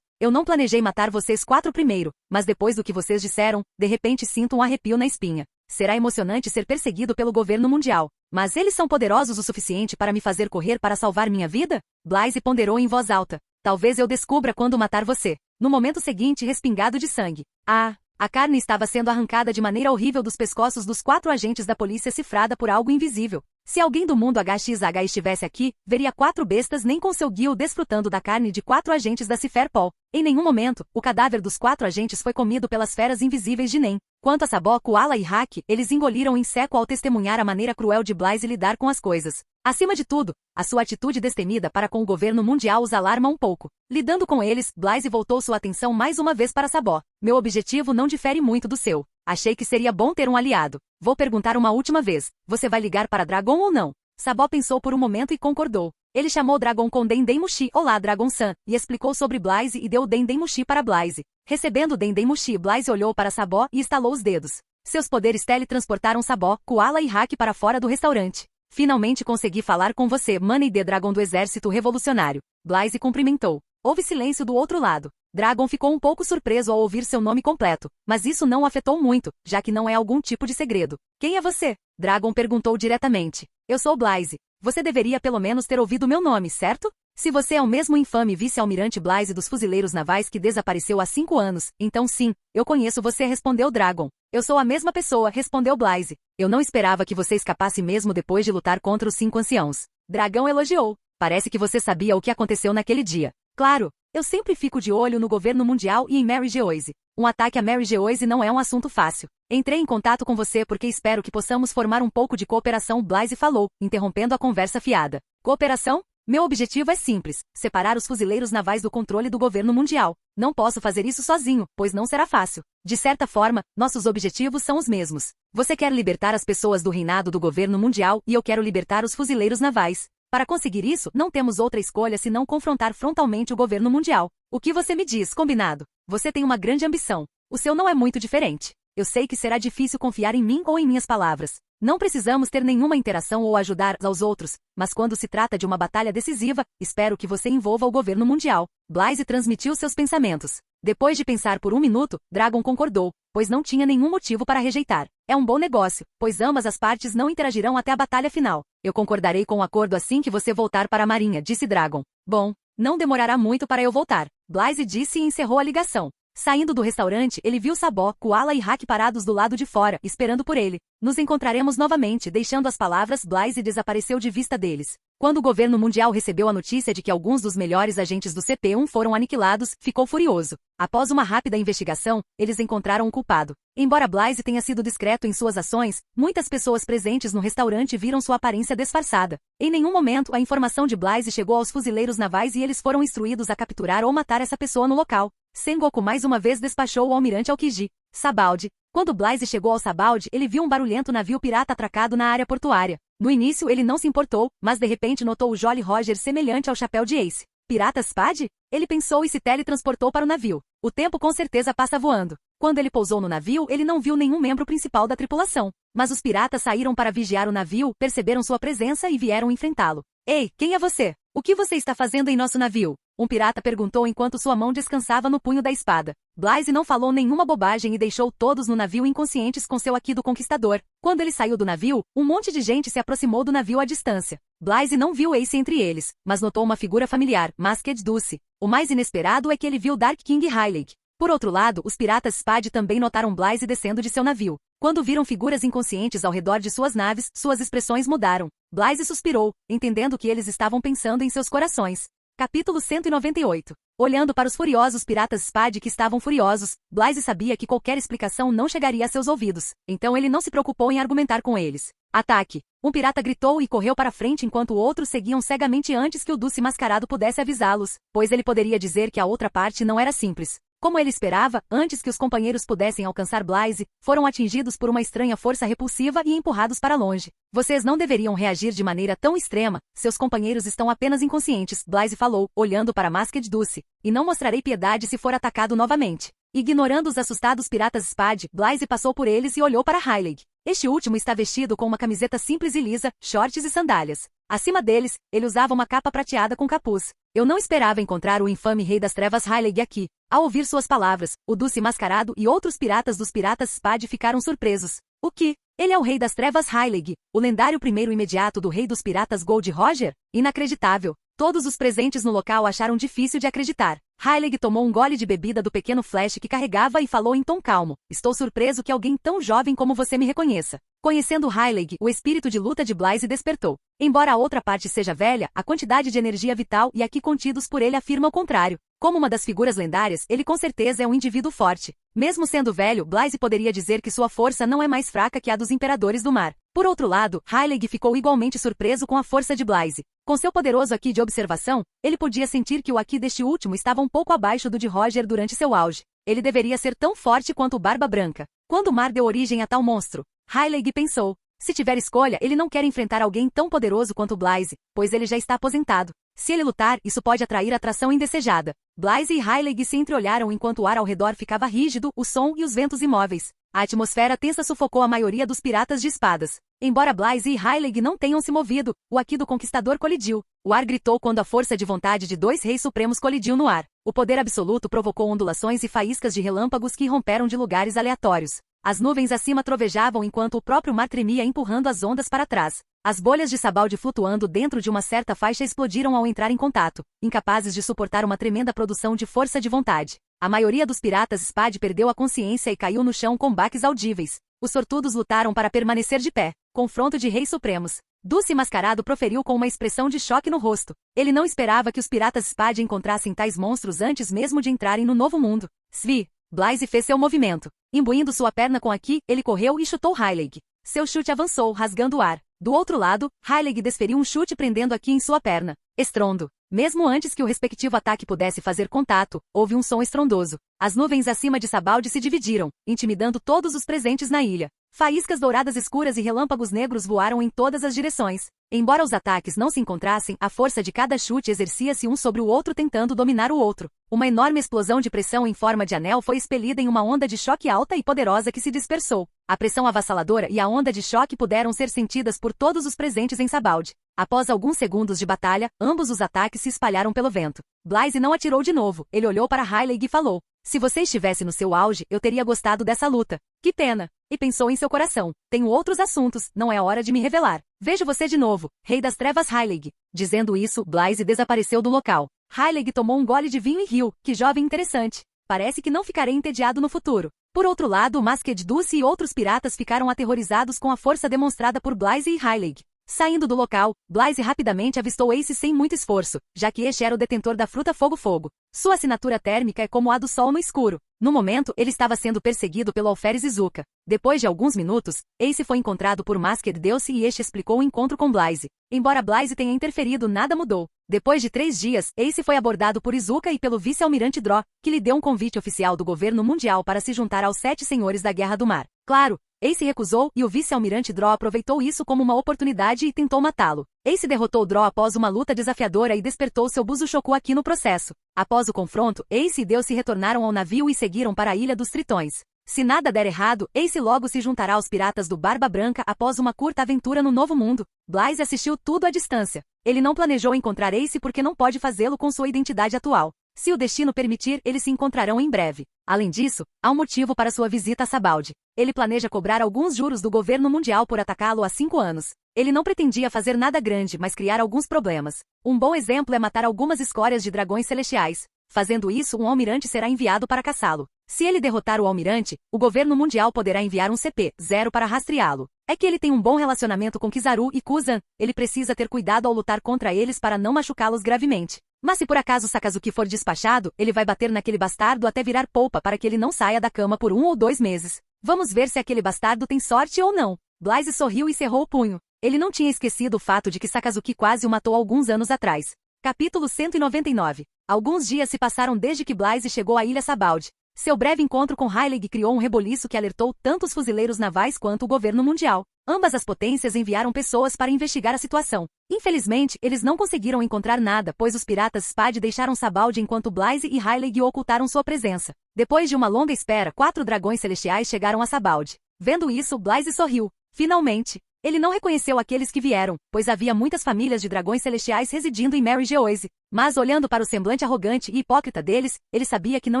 Eu não planejei matar vocês 4 primeiro, mas depois do que vocês disseram, de repente sinto um arrepio na espinha. Será emocionante ser perseguido pelo governo mundial. Mas eles são poderosos o suficiente para me fazer correr para salvar minha vida? Blaise ponderou em voz alta. Talvez eu descubra quando matar você. No momento seguinte, respingado de sangue. A carne estava sendo arrancada de maneira horrível dos pescoços dos 4 agentes da polícia cifrada por algo invisível. Se alguém do mundo HXH estivesse aqui, veria 4 bestas nem com seu guio desfrutando da carne de 4 agentes da Ciferpol. Em nenhum momento, o cadáver dos 4 agentes foi comido pelas feras invisíveis de Nen. Quanto a Sabó, Koala e Hack, eles engoliram em seco ao testemunhar a maneira cruel de Blaise lidar com as coisas. Acima de tudo, a sua atitude destemida para com o governo mundial os alarma um pouco. Lidando com eles, Blaise voltou sua atenção mais uma vez para Sabó. Meu objetivo não difere muito do seu. Achei que seria bom ter um aliado. Vou perguntar uma última vez. Você vai ligar para Dragon ou não? Sabó pensou por um momento e concordou. Ele chamou Dragon com Dendemushi, olá Dragon-san, e explicou sobre Blaise e deu Dendemushi para Blaise. Recebendo Dendemushi, Blaise olhou para Sabó e estalou os dedos. Seus poderes teletransportaram Sabó, Koala e Hack para fora do restaurante. Finalmente consegui falar com você, Money the Dragon do Exército Revolucionário. Blaise cumprimentou. Houve silêncio do outro lado. Dragon ficou um pouco surpreso ao ouvir seu nome completo, mas isso não o afetou muito, já que não é algum tipo de segredo. Quem é você? Dragon perguntou diretamente. Eu sou Blaise. Você deveria pelo menos ter ouvido meu nome, certo? Se você é o mesmo infame vice-almirante Blaise dos fuzileiros navais que desapareceu há 5 anos, então sim, eu conheço você, respondeu Dragon. Eu sou a mesma pessoa, respondeu Blaise. Eu não esperava que você escapasse mesmo depois de lutar contra os 5 anciãos. Dragão elogiou. Parece que você sabia o que aconteceu naquele dia. Claro, eu sempre fico de olho no governo mundial e em Mary Geoise. Um ataque a Mary Geoise não é um assunto fácil. Entrei em contato com você porque espero que possamos formar um pouco de cooperação, Blaise falou, interrompendo a conversa fiada. Cooperação? Meu objetivo é simples, separar os fuzileiros navais do controle do governo mundial. Não posso fazer isso sozinho, pois não será fácil. De certa forma, nossos objetivos são os mesmos. Você quer libertar as pessoas do reinado do governo mundial e eu quero libertar os fuzileiros navais. Para conseguir isso, não temos outra escolha senão confrontar frontalmente o governo mundial. O que você me diz, combinado? Você tem uma grande ambição. O seu não é muito diferente. Eu sei que será difícil confiar em mim ou em minhas palavras. Não precisamos ter nenhuma interação ou ajudar aos outros, mas quando se trata de uma batalha decisiva, espero que você envolva o governo mundial. Blaise transmitiu seus pensamentos. Depois de pensar por um minuto, Dragon concordou, pois não tinha nenhum motivo para rejeitar. É um bom negócio, pois ambas as partes não interagirão até a batalha final. Eu concordarei com o acordo assim que você voltar para a marinha, disse Dragon. Bom, não demorará muito para eu voltar. Blaise disse e encerrou a ligação. Saindo do restaurante, ele viu Sabó, Koala e Hack parados do lado de fora, esperando por ele. Nos encontraremos novamente, deixando as palavras, Blaise desapareceu de vista deles. Quando o governo mundial recebeu a notícia de que alguns dos melhores agentes do CP1 foram aniquilados, ficou furioso. Após uma rápida investigação, eles encontraram um culpado. Embora Blaise tenha sido discreto em suas ações, muitas pessoas presentes no restaurante viram sua aparência disfarçada. Em nenhum momento a informação de Blaise chegou aos fuzileiros navais e eles foram instruídos a capturar ou matar essa pessoa no local. Sengoku mais uma vez despachou o almirante Aokiji. Sabaldi. Quando Blaise chegou ao Sabaldi, ele viu um barulhento navio pirata atracado na área portuária. No início ele não se importou, mas de repente notou o Jolly Roger semelhante ao chapéu de Ace. Pirata Spade? Ele pensou e se teletransportou para o navio. O tempo com certeza passa voando. Quando ele pousou no navio, ele não viu nenhum membro principal da tripulação. Mas os piratas saíram para vigiar o navio, perceberam sua presença e vieram enfrentá-lo. Ei, quem é você? O que você está fazendo em nosso navio? Um pirata perguntou enquanto sua mão descansava no punho da espada. Blaise não falou nenhuma bobagem e deixou todos no navio inconscientes com seu Haki do Conquistador. Quando ele saiu do navio, um monte de gente se aproximou do navio à distância. Blaise não viu Ace entre eles, mas notou uma figura familiar, Masked Dulce. O mais inesperado é que ele viu Dark King Hyleg. Por outro lado, os piratas Spade também notaram Blaise descendo de seu navio. Quando viram figuras inconscientes ao redor de suas naves, suas expressões mudaram. Blaise suspirou, entendendo que eles estavam pensando em seus corações. Capítulo 198. Olhando para os furiosos piratas Spade que estavam furiosos, Blaise sabia que qualquer explicação não chegaria a seus ouvidos, então ele não se preocupou em argumentar com eles. Ataque! Um pirata gritou e correu para frente enquanto outros seguiam cegamente antes que o Dulce Mascarado pudesse avisá-los, pois ele poderia dizer que a outra parte não era simples. Como ele esperava, antes que os companheiros pudessem alcançar Blaise, foram atingidos por uma estranha força repulsiva e empurrados para longe. Vocês não deveriam reagir de maneira tão extrema, seus companheiros estão apenas inconscientes, Blaise falou, olhando para Masked Dulce, e não mostrarei piedade se for atacado novamente. Ignorando os assustados piratas Spade, Blaise passou por eles e olhou para Hyleg. Este último está vestido com uma camiseta simples e lisa, shorts e sandálias. Acima deles, ele usava uma capa prateada com capuz. Eu não esperava encontrar o infame Rei das Trevas Hyleg aqui. Ao ouvir suas palavras, o Dulce Mascarado e outros piratas dos piratas Spade ficaram surpresos. O que? Ele é o Rei das Trevas Hyleg, o lendário primeiro imediato do Rei dos Piratas Gold Roger? Inacreditável. Todos os presentes no local acharam difícil de acreditar. Hyleg tomou um gole de bebida do pequeno Flash que carregava e falou em tom calmo. Estou surpreso que alguém tão jovem como você me reconheça. Conhecendo Hyleg, o espírito de luta de Blaise despertou. Embora a outra parte seja velha, a quantidade de energia vital e aqui contidos por ele afirma o contrário. Como uma das figuras lendárias, ele com certeza é um indivíduo forte. Mesmo sendo velho, Blaise poderia dizer que sua força não é mais fraca que a dos Imperadores do Mar. Por outro lado, Hyleg ficou igualmente surpreso com a força de Blaise. Com seu poderoso Haki de observação, ele podia sentir que o Haki deste último estava um pouco abaixo do de Roger durante seu auge. Ele deveria ser tão forte quanto o Barba Branca. Quando o mar deu origem a tal monstro, Hyleg pensou. Se tiver escolha, ele não quer enfrentar alguém tão poderoso quanto Blaise, pois ele já está aposentado. Se ele lutar, isso pode atrair atração indesejada. Blaise e Hyleg se entreolharam enquanto o ar ao redor ficava rígido, o som e os ventos imóveis. A atmosfera tensa sufocou a maioria dos piratas de espadas. Embora Blaise e Hyleg não tenham se movido, o Haki do Conquistador colidiu. O ar gritou quando a força de vontade de dois reis supremos colidiu no ar. O poder absoluto provocou ondulações e faíscas de relâmpagos que irromperam de lugares aleatórios. As nuvens acima trovejavam enquanto o próprio mar tremia empurrando as ondas para trás. As bolhas de Sabaldi flutuando dentro de uma certa faixa explodiram ao entrar em contato, incapazes de suportar uma tremenda produção de força de vontade. A maioria dos piratas Spade perdeu a consciência e caiu no chão com baques audíveis. Os sortudos lutaram para permanecer de pé. Confronto de reis supremos. Dulce Mascarado proferiu com uma expressão de choque no rosto. Ele não esperava que os piratas Spade encontrassem tais monstros antes mesmo de entrarem no novo mundo. Svi. Blaise fez seu movimento. Imbuindo sua perna com Haki, ele correu e chutou Hyleg. Seu chute avançou, rasgando o ar. Do outro lado, Hyleg desferiu um chute prendendo Haki em sua perna. Estrondo. Mesmo antes que o respectivo ataque pudesse fazer contato, houve um som estrondoso. As nuvens acima de Sabaldi se dividiram, intimidando todos os presentes na ilha. Faíscas douradas escuras e relâmpagos negros voaram em todas as direções. Embora os ataques não se encontrassem, a força de cada chute exercia-se um sobre o outro tentando dominar o outro. Uma enorme explosão de pressão em forma de anel foi expelida em uma onda de choque alta e poderosa que se dispersou. A pressão avassaladora e a onda de choque puderam ser sentidas por todos os presentes em Sabaldi. Após alguns segundos de batalha, ambos os ataques se espalharam pelo vento. Blaise não atirou de novo. Ele olhou para Rayleigh e falou: "Se você estivesse no seu auge, eu teria gostado dessa luta. Que pena." E pensou em seu coração: "Tenho outros assuntos, não é a hora de me revelar. Vejo você de novo, Rei das Trevas Rayleigh." Dizendo isso, Blaise desapareceu do local. Rayleigh tomou um gole de vinho e riu. "Que jovem interessante. Parece que não ficarei entediado no futuro." Por outro lado, Masked Dulce e outros piratas ficaram aterrorizados com a força demonstrada por Blaise e Rayleigh. Saindo do local, Blaise rapidamente avistou Ace sem muito esforço, já que este era o detentor da fruta Fogo-Fogo. Sua assinatura térmica é como a do sol no escuro. No momento, ele estava sendo perseguido pelo alferes Izuka. Depois de alguns minutos, Ace foi encontrado por Masked Dulce e este explicou o encontro com Blaise. Embora Blaise tenha interferido, nada mudou. Depois de 3 dias, Ace foi abordado por Izuka e pelo vice-almirante Draw, que lhe deu um convite oficial do governo mundial para se juntar aos 7 senhores da Guerra do Mar. Claro, Ace recusou e o vice-almirante Draw aproveitou isso como uma oportunidade e tentou matá-lo. Ace derrotou Draw após uma luta desafiadora e despertou seu Bushu-Shoku aqui no processo. Após o confronto, Ace e Dulce retornaram ao navio e seguiram para a Ilha dos Tritões. Se nada der errado, Ace logo se juntará aos piratas do Barba Branca após uma curta aventura no Novo Mundo. Blaise assistiu tudo à distância. Ele não planejou encontrar Ace porque não pode fazê-lo com sua identidade atual. Se o destino permitir, eles se encontrarão em breve. Além disso, há um motivo para sua visita a Sabaldi. Ele planeja cobrar alguns juros do governo mundial por atacá-lo há 5 anos. Ele não pretendia fazer nada grande, mas criar alguns problemas. Um bom exemplo é matar algumas escórias de dragões celestiais. Fazendo isso, um almirante será enviado para caçá-lo. Se ele derrotar o almirante, o governo mundial poderá enviar um CP-0 para rastreá-lo. É que ele tem um bom relacionamento com Kizaru e Kuzan, ele precisa ter cuidado ao lutar contra eles para não machucá-los gravemente. Mas se por acaso Sakazuki for despachado, ele vai bater naquele bastardo até virar polpa para que ele não saia da cama por 1 ou 2 meses. Vamos ver se aquele bastardo tem sorte ou não. Blaise sorriu e cerrou o punho. Ele não tinha esquecido o fato de que Sakazuki quase o matou alguns anos atrás. Capítulo 199. Alguns dias se passaram desde que Blaise chegou à Ilha Sabaldi. Seu breve encontro com Rayleigh criou um reboliço que alertou tanto os fuzileiros navais quanto o governo mundial. Ambas as potências enviaram pessoas para investigar a situação. Infelizmente, eles não conseguiram encontrar nada, pois os piratas Spade deixaram Sabaldi enquanto Blaise e Rayleigh ocultaram sua presença. Depois de uma longa espera, 4 dragões celestiais chegaram a Sabaldi. Vendo isso, Blaise sorriu. Finalmente! Ele não reconheceu aqueles que vieram, pois havia muitas famílias de dragões celestiais residindo em Mary Geoise. Mas olhando para o semblante arrogante e hipócrita deles, ele sabia que não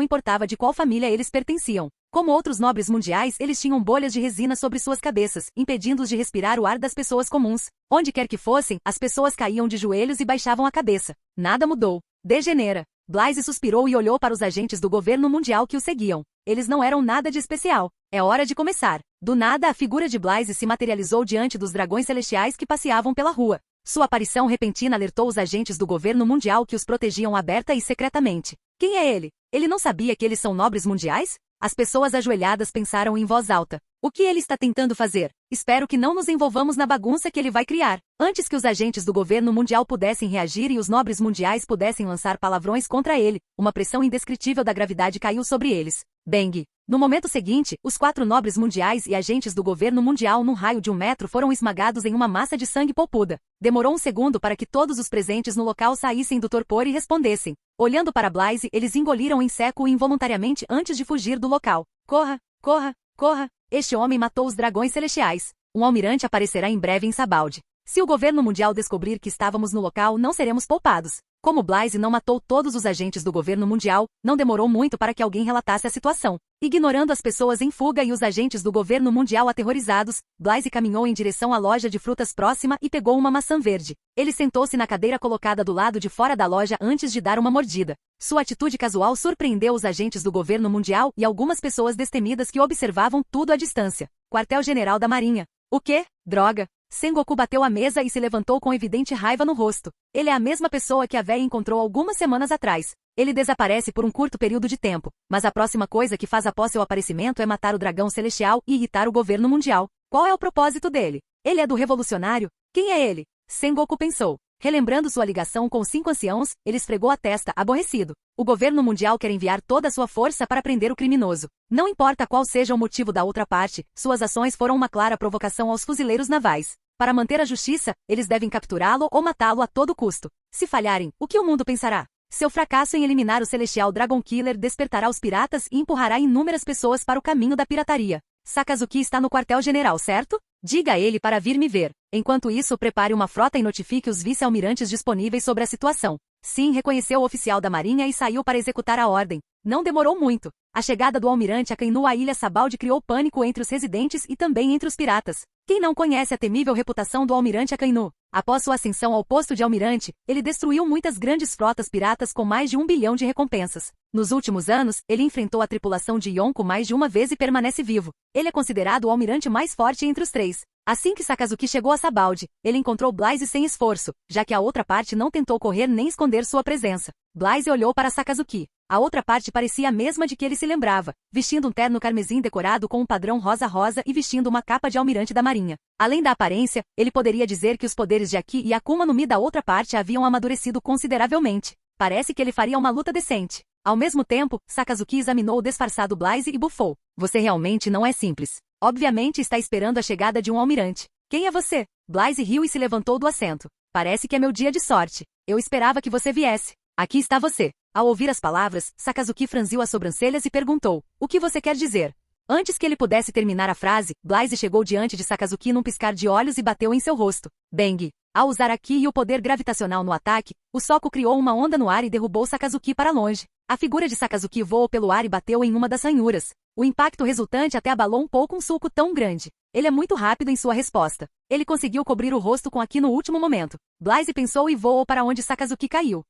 importava de qual família eles pertenciam. Como outros nobres mundiais, eles tinham bolhas de resina sobre suas cabeças, impedindo-os de respirar o ar das pessoas comuns. Onde quer que fossem, as pessoas caíam de joelhos e baixavam a cabeça. Nada mudou. Degenera. Blaise suspirou e olhou para os agentes do governo mundial que o seguiam. Eles não eram nada de especial. É hora de começar. Do nada, a figura de Blaise se materializou diante dos dragões celestiais que passeavam pela rua. Sua aparição repentina alertou os agentes do governo mundial que os protegiam aberta e secretamente. Quem é ele? Ele não sabia que eles são nobres mundiais? As pessoas ajoelhadas pensaram em voz alta. O que ele está tentando fazer? Espero que não nos envolvamos na bagunça que ele vai criar. Antes que os agentes do governo mundial pudessem reagir e os nobres mundiais pudessem lançar palavrões contra ele, uma pressão indescritível da gravidade caiu sobre eles. Bang! No momento seguinte, os 4 nobres mundiais e agentes do governo mundial num raio de 1 metro foram esmagados em uma massa de sangue polpuda. Demorou um segundo para que todos os presentes no local saíssem do torpor e respondessem. Olhando para Blaise, eles engoliram em seco involuntariamente antes de fugir do local. Corra! Corra! Corra! Este homem matou os dragões celestiais. Um almirante aparecerá em breve em Sabaldi. Se o governo mundial descobrir que estávamos no local, não seremos poupados. Como Blaise não matou todos os agentes do governo mundial, não demorou muito para que alguém relatasse a situação. Ignorando as pessoas em fuga e os agentes do governo mundial aterrorizados, Blaise caminhou em direção à loja de frutas próxima e pegou uma maçã verde. Ele sentou-se na cadeira colocada do lado de fora da loja antes de dar uma mordida. Sua atitude casual surpreendeu os agentes do governo mundial e algumas pessoas destemidas que observavam tudo à distância. Quartel-General da Marinha. O quê? Droga! Sengoku bateu a mesa e se levantou com evidente raiva no rosto. Ele é a mesma pessoa que a véia encontrou algumas semanas atrás. Ele desaparece por um curto período de tempo, mas a próxima coisa que faz após seu aparecimento é matar o dragão celestial e irritar o governo mundial. Qual é o propósito dele? Ele é do revolucionário? Quem é ele? Sengoku pensou. Relembrando sua ligação com os 5 anciãos, ele esfregou a testa, aborrecido. O governo mundial quer enviar toda a sua força para prender o criminoso. Não importa qual seja o motivo da outra parte, suas ações foram uma clara provocação aos fuzileiros navais. Para manter a justiça, eles devem capturá-lo ou matá-lo a todo custo. Se falharem, o que o mundo pensará? Seu fracasso em eliminar o Celestial Dragon Killer despertará os piratas e empurrará inúmeras pessoas para o caminho da pirataria. Sakazuki está no quartel-general, certo? Diga a ele para vir me ver. Enquanto isso, prepare uma frota e notifique os vice-almirantes disponíveis sobre a situação. Sim, reconheceu o oficial da marinha e saiu para executar a ordem. Não demorou muito. A chegada do almirante Akainu à ilha Sabaldi criou pânico entre os residentes e também entre os piratas. Quem não conhece a temível reputação do almirante Akainu? Após sua ascensão ao posto de almirante, ele destruiu muitas grandes frotas piratas com mais de 1 bilhão de recompensas. Nos últimos anos, ele enfrentou a tripulação de Yonko mais de uma vez e permanece vivo. Ele é considerado o almirante mais forte entre os 3. Assim que Sakazuki chegou a Sabaldi, ele encontrou Blaze sem esforço, já que a outra parte não tentou correr nem esconder sua presença. Blaze olhou para Sakazuki. A outra parte parecia a mesma de que ele se lembrava, vestindo um terno carmesim decorado com um padrão rosa-rosa e vestindo uma capa de almirante da marinha. Além da aparência, ele poderia dizer que os poderes de Aki e Akuma no Mi da outra parte haviam amadurecido consideravelmente. Parece que ele faria uma luta decente. Ao mesmo tempo, Sakazuki examinou o disfarçado Blaze e bufou. Você realmente não é simples. Obviamente está esperando a chegada de um almirante. Quem é você? Blaze riu e se levantou do assento. Parece que é meu dia de sorte. Eu esperava que você viesse. Aqui está você. Ao ouvir as palavras, Sakazuki franziu as sobrancelhas e perguntou, o que você quer dizer? Antes que ele pudesse terminar a frase, Blaze chegou diante de Sakazuki num piscar de olhos e bateu em seu rosto. Bang! Ao usar Aki e o poder gravitacional no ataque, o soco criou uma onda no ar e derrubou Sakazuki para longe. A figura de Sakazuki voou pelo ar e bateu em uma das ranhuras. O impacto resultante até abalou um pouco um sulco tão grande. Ele é muito rápido em sua resposta. Ele conseguiu cobrir o rosto com Aki no último momento. Blaze pensou e voou para onde Sakazuki caiu.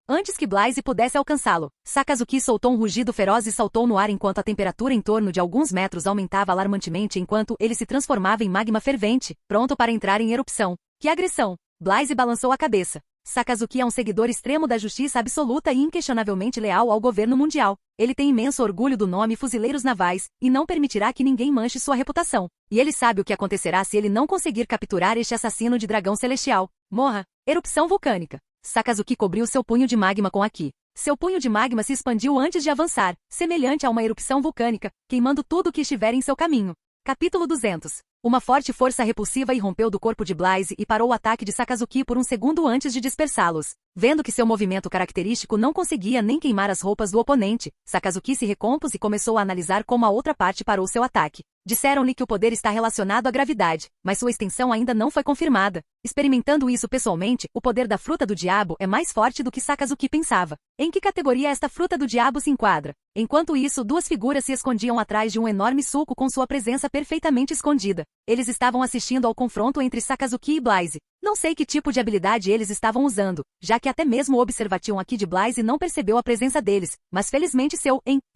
Antes que Blaze pudesse alcançá-lo, Sakazuki soltou um rugido feroz e saltou no ar enquanto a temperatura em torno de alguns metros aumentava alarmantemente enquanto ele se transformava em magma fervente, pronto para entrar em erupção. Que agressão! Blaze balançou a cabeça. Sakazuki é um seguidor extremo da justiça absoluta e inquestionavelmente leal ao governo mundial. Ele tem imenso orgulho do nome Fuzileiros Navais, e não permitirá que ninguém manche sua reputação. E ele sabe o que acontecerá se ele não conseguir capturar este assassino de dragão celestial. Morra! Erupção vulcânica. Sakazuki cobriu seu punho de magma com Aki. Seu punho de magma se expandiu antes de avançar, semelhante a uma erupção vulcânica, queimando tudo o que estiver em seu caminho. Capítulo 200. Uma forte força repulsiva irrompeu do corpo de Blaze e parou o ataque de Sakazuki por um segundo antes de dispersá-los. Vendo que seu movimento característico não conseguia nem queimar as roupas do oponente, Sakazuki se recompôs e começou a analisar como a outra parte parou seu ataque. Disseram-lhe que o poder está relacionado à gravidade, mas sua extensão ainda não foi confirmada. Experimentando isso pessoalmente, o poder da fruta do diabo é mais forte do que Sakazuki pensava. Em que categoria esta fruta do diabo se enquadra? Enquanto isso, 2 figuras se escondiam atrás de um enorme sulco com sua presença perfeitamente escondida. Eles estavam assistindo ao confronto entre Sakazuki e Blaze. Não sei que tipo de habilidade eles estavam usando, já que até mesmo o observation Aki de Blaze não percebeu a presença deles, mas felizmente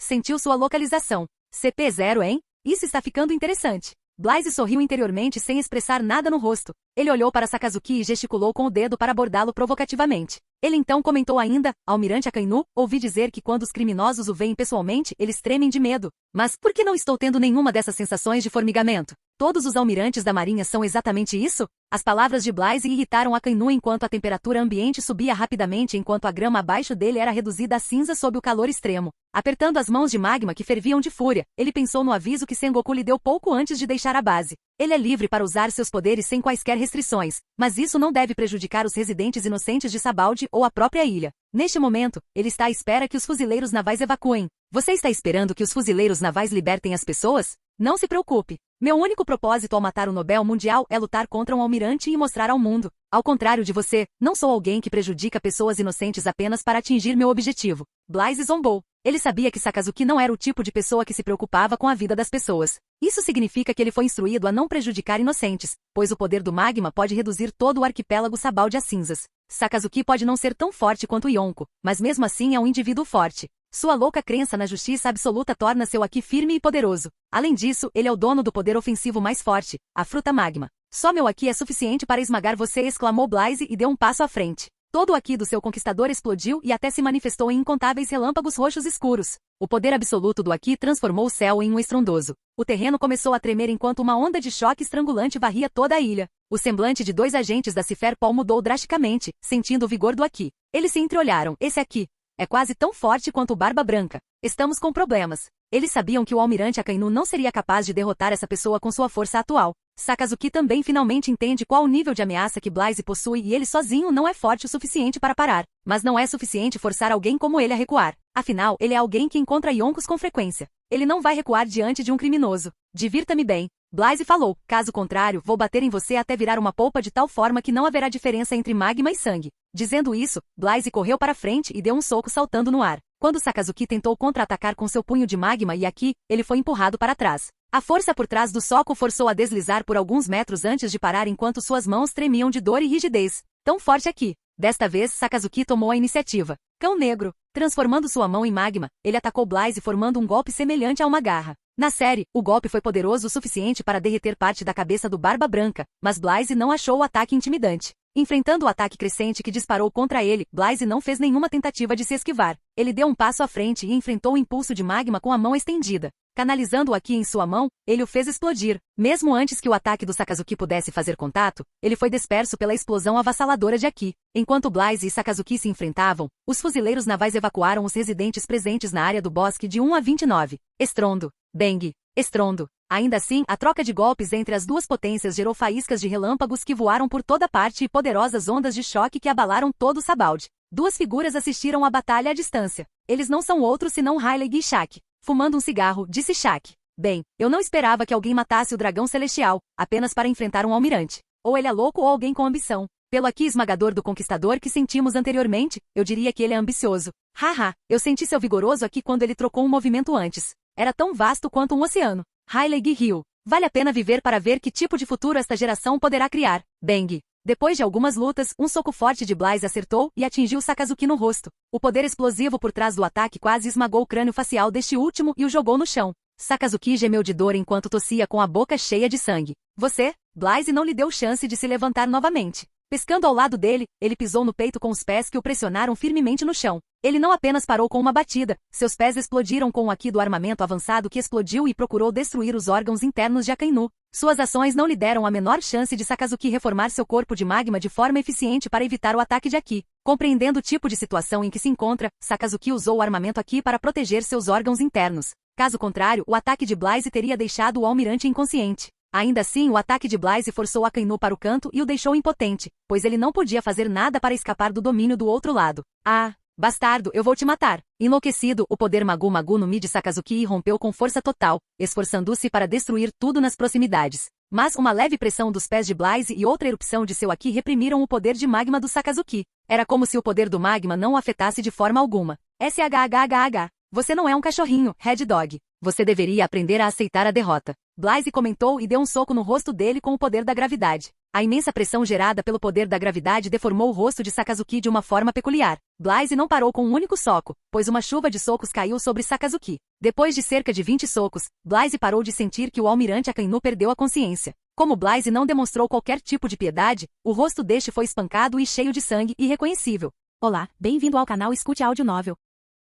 sentiu sua localização. CP0, hein? Isso está ficando interessante. Blaze sorriu interiormente sem expressar nada no rosto. Ele olhou para Sakazuki e gesticulou com o dedo para abordá-lo provocativamente. Ele então comentou ainda, Almirante Akainu, ouvi dizer que quando os criminosos o veem pessoalmente, eles tremem de medo. Mas por que não estou tendo nenhuma dessas sensações de formigamento? Todos os almirantes da marinha são exatamente isso? As palavras de Blaze irritaram Akainu enquanto a temperatura ambiente subia rapidamente enquanto a grama abaixo dele era reduzida a cinza sob o calor extremo. Apertando as mãos de magma que ferviam de fúria, ele pensou no aviso que Sengoku lhe deu pouco antes de deixar a base. Ele é livre para usar seus poderes sem quaisquer restrições, mas isso não deve prejudicar os residentes inocentes de Sabaldi ou a própria ilha. Neste momento, ele está à espera que os fuzileiros navais evacuem. Você está esperando que os fuzileiros navais libertem as pessoas? Não se preocupe. Meu único propósito ao matar o Nobel Mundial é lutar contra um almirante e mostrar ao mundo. Ao contrário de você, não sou alguém que prejudica pessoas inocentes apenas para atingir meu objetivo. Blaze zombou. Ele sabia que Sakazuki não era o tipo de pessoa que se preocupava com a vida das pessoas. Isso significa que ele foi instruído a não prejudicar inocentes, pois o poder do magma pode reduzir todo o arquipélago Sabaldi a cinzas. Sakazuki pode não ser tão forte quanto Yonko, mas mesmo assim é um indivíduo forte. Sua louca crença na justiça absoluta torna seu Aki firme e poderoso. Além disso, ele é o dono do poder ofensivo mais forte, a fruta magma. Só meu Aki é suficiente para esmagar você, exclamou Blaze e deu um passo à frente. Todo o Aki do seu conquistador explodiu e até se manifestou em incontáveis relâmpagos roxos escuros. O poder absoluto do Aki transformou o céu em um estrondoso. O terreno começou a tremer enquanto uma onda de choque estrangulante varria toda a ilha. O semblante de dois agentes da Ciferpol mudou drasticamente, sentindo o vigor do Aki. Eles se entreolharam. Esse Aki é quase tão forte quanto o Barba Branca. Estamos com problemas. Eles sabiam que o almirante Akainu não seria capaz de derrotar essa pessoa com sua força atual. Sakazuki também finalmente entende qual o nível de ameaça que Blaze possui e ele sozinho não é forte o suficiente para parar. Mas não é suficiente forçar alguém como ele a recuar. Afinal, ele é alguém que encontra Yonkos com frequência. Ele não vai recuar diante de um criminoso. Divirta-me bem. Blaze falou, caso contrário, vou bater em você até virar uma polpa de tal forma que não haverá diferença entre magma e sangue. Dizendo isso, Blaze correu para frente e deu um soco saltando no ar. Quando Sakazuki tentou contra-atacar com seu punho de magma e Aki, ele foi empurrado para trás. A força por trás do soco forçou a deslizar por alguns metros antes de parar enquanto suas mãos tremiam de dor e rigidez. Tão forte aqui. Desta vez, Sakazuki tomou a iniciativa. Cão Negro. Transformando sua mão em magma, ele atacou Blaze formando um golpe semelhante a uma garra. Na série, o golpe foi poderoso o suficiente para derreter parte da cabeça do Barba Branca, mas Blaze não achou o ataque intimidante. Enfrentando o ataque crescente que disparou contra ele, Blaze não fez nenhuma tentativa de se esquivar. Ele deu um passo à frente e enfrentou o impulso de magma com a mão estendida. Canalizando o Aki em sua mão, ele o fez explodir. Mesmo antes que o ataque do Sakazuki pudesse fazer contato, ele foi disperso pela explosão avassaladora de Aki. Enquanto Blaze e Sakazuki se enfrentavam, os fuzileiros navais evacuaram os residentes presentes na área do bosque de 1 a 29. Estrondo. Bang. Estrondo. Ainda assim, a troca de golpes entre as duas potências gerou faíscas de relâmpagos que voaram por toda parte e poderosas ondas de choque que abalaram todo o Sabalde. Duas figuras assistiram à batalha à distância. Eles não são outros senão Hyleg e Shak. Fumando um cigarro, disse Shak. Bem, eu não esperava que alguém matasse o dragão celestial, apenas para enfrentar um almirante. Ou ele é louco ou alguém com ambição. Pelo Aki esmagador do conquistador que sentimos anteriormente, eu diria que ele é ambicioso. Haha, eu senti seu vigoroso Aki quando ele trocou um movimento antes. Era tão vasto quanto um oceano. Hyleg riu. Vale a pena viver para ver que tipo de futuro esta geração poderá criar. Bang. Depois de algumas lutas, um soco forte de Blaze acertou e atingiu Sakazuki no rosto. O poder explosivo por trás do ataque quase esmagou o crânio facial deste último e o jogou no chão. Sakazuki gemeu de dor enquanto tossia com a boca cheia de sangue. Você? Blaze não lhe deu chance de se levantar novamente. Pescando ao lado dele, ele pisou no peito com os pés que o pressionaram firmemente no chão. Ele não apenas parou com uma batida, seus pés explodiram com o Aki do armamento avançado que explodiu e procurou destruir os órgãos internos de Akainu. Suas ações não lhe deram a menor chance de Sakazuki reformar seu corpo de magma de forma eficiente para evitar o ataque de Aki. Compreendendo o tipo de situação em que se encontra, Sakazuki usou o armamento Aki para proteger seus órgãos internos. Caso contrário, o ataque de Blaze teria deixado o almirante inconsciente. Ainda assim, o ataque de Blaze forçou Akainu para o canto e o deixou impotente, pois ele não podia fazer nada para escapar do domínio do outro lado. Ah, bastardo, eu vou te matar. Enlouquecido, o poder Magu no Mi de Sakazuki irrompeu com força total, esforçando-se para destruir tudo nas proximidades. Mas uma leve pressão dos pés de Blaze e outra erupção de seu Aki reprimiram o poder de magma do Sakazuki. Era como se o poder do magma não o afetasse de forma alguma. SHHHH. Você não é um cachorrinho, Red Dog. Você deveria aprender a aceitar a derrota. Blaze comentou e deu um soco no rosto dele com o poder da gravidade. A imensa pressão gerada pelo poder da gravidade deformou o rosto de Sakazuki de uma forma peculiar. Blaze não parou com um único soco, pois uma chuva de socos caiu sobre Sakazuki. Depois de cerca de 20 socos, Blaze parou de sentir que o almirante Akainu perdeu a consciência. Como Blaze não demonstrou qualquer tipo de piedade, o rosto deste foi espancado e cheio de sangue irreconhecível. Olá, bem-vindo ao canal Escute Áudio Novel.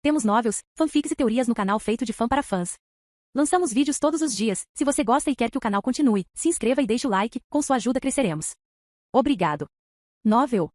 Temos novels, fanfics e teorias no canal feito de fã para fãs. Lançamos vídeos todos os dias. Se você gosta e quer que o canal continue, se inscreva e deixe o like, com sua ajuda cresceremos. Obrigado. Novel.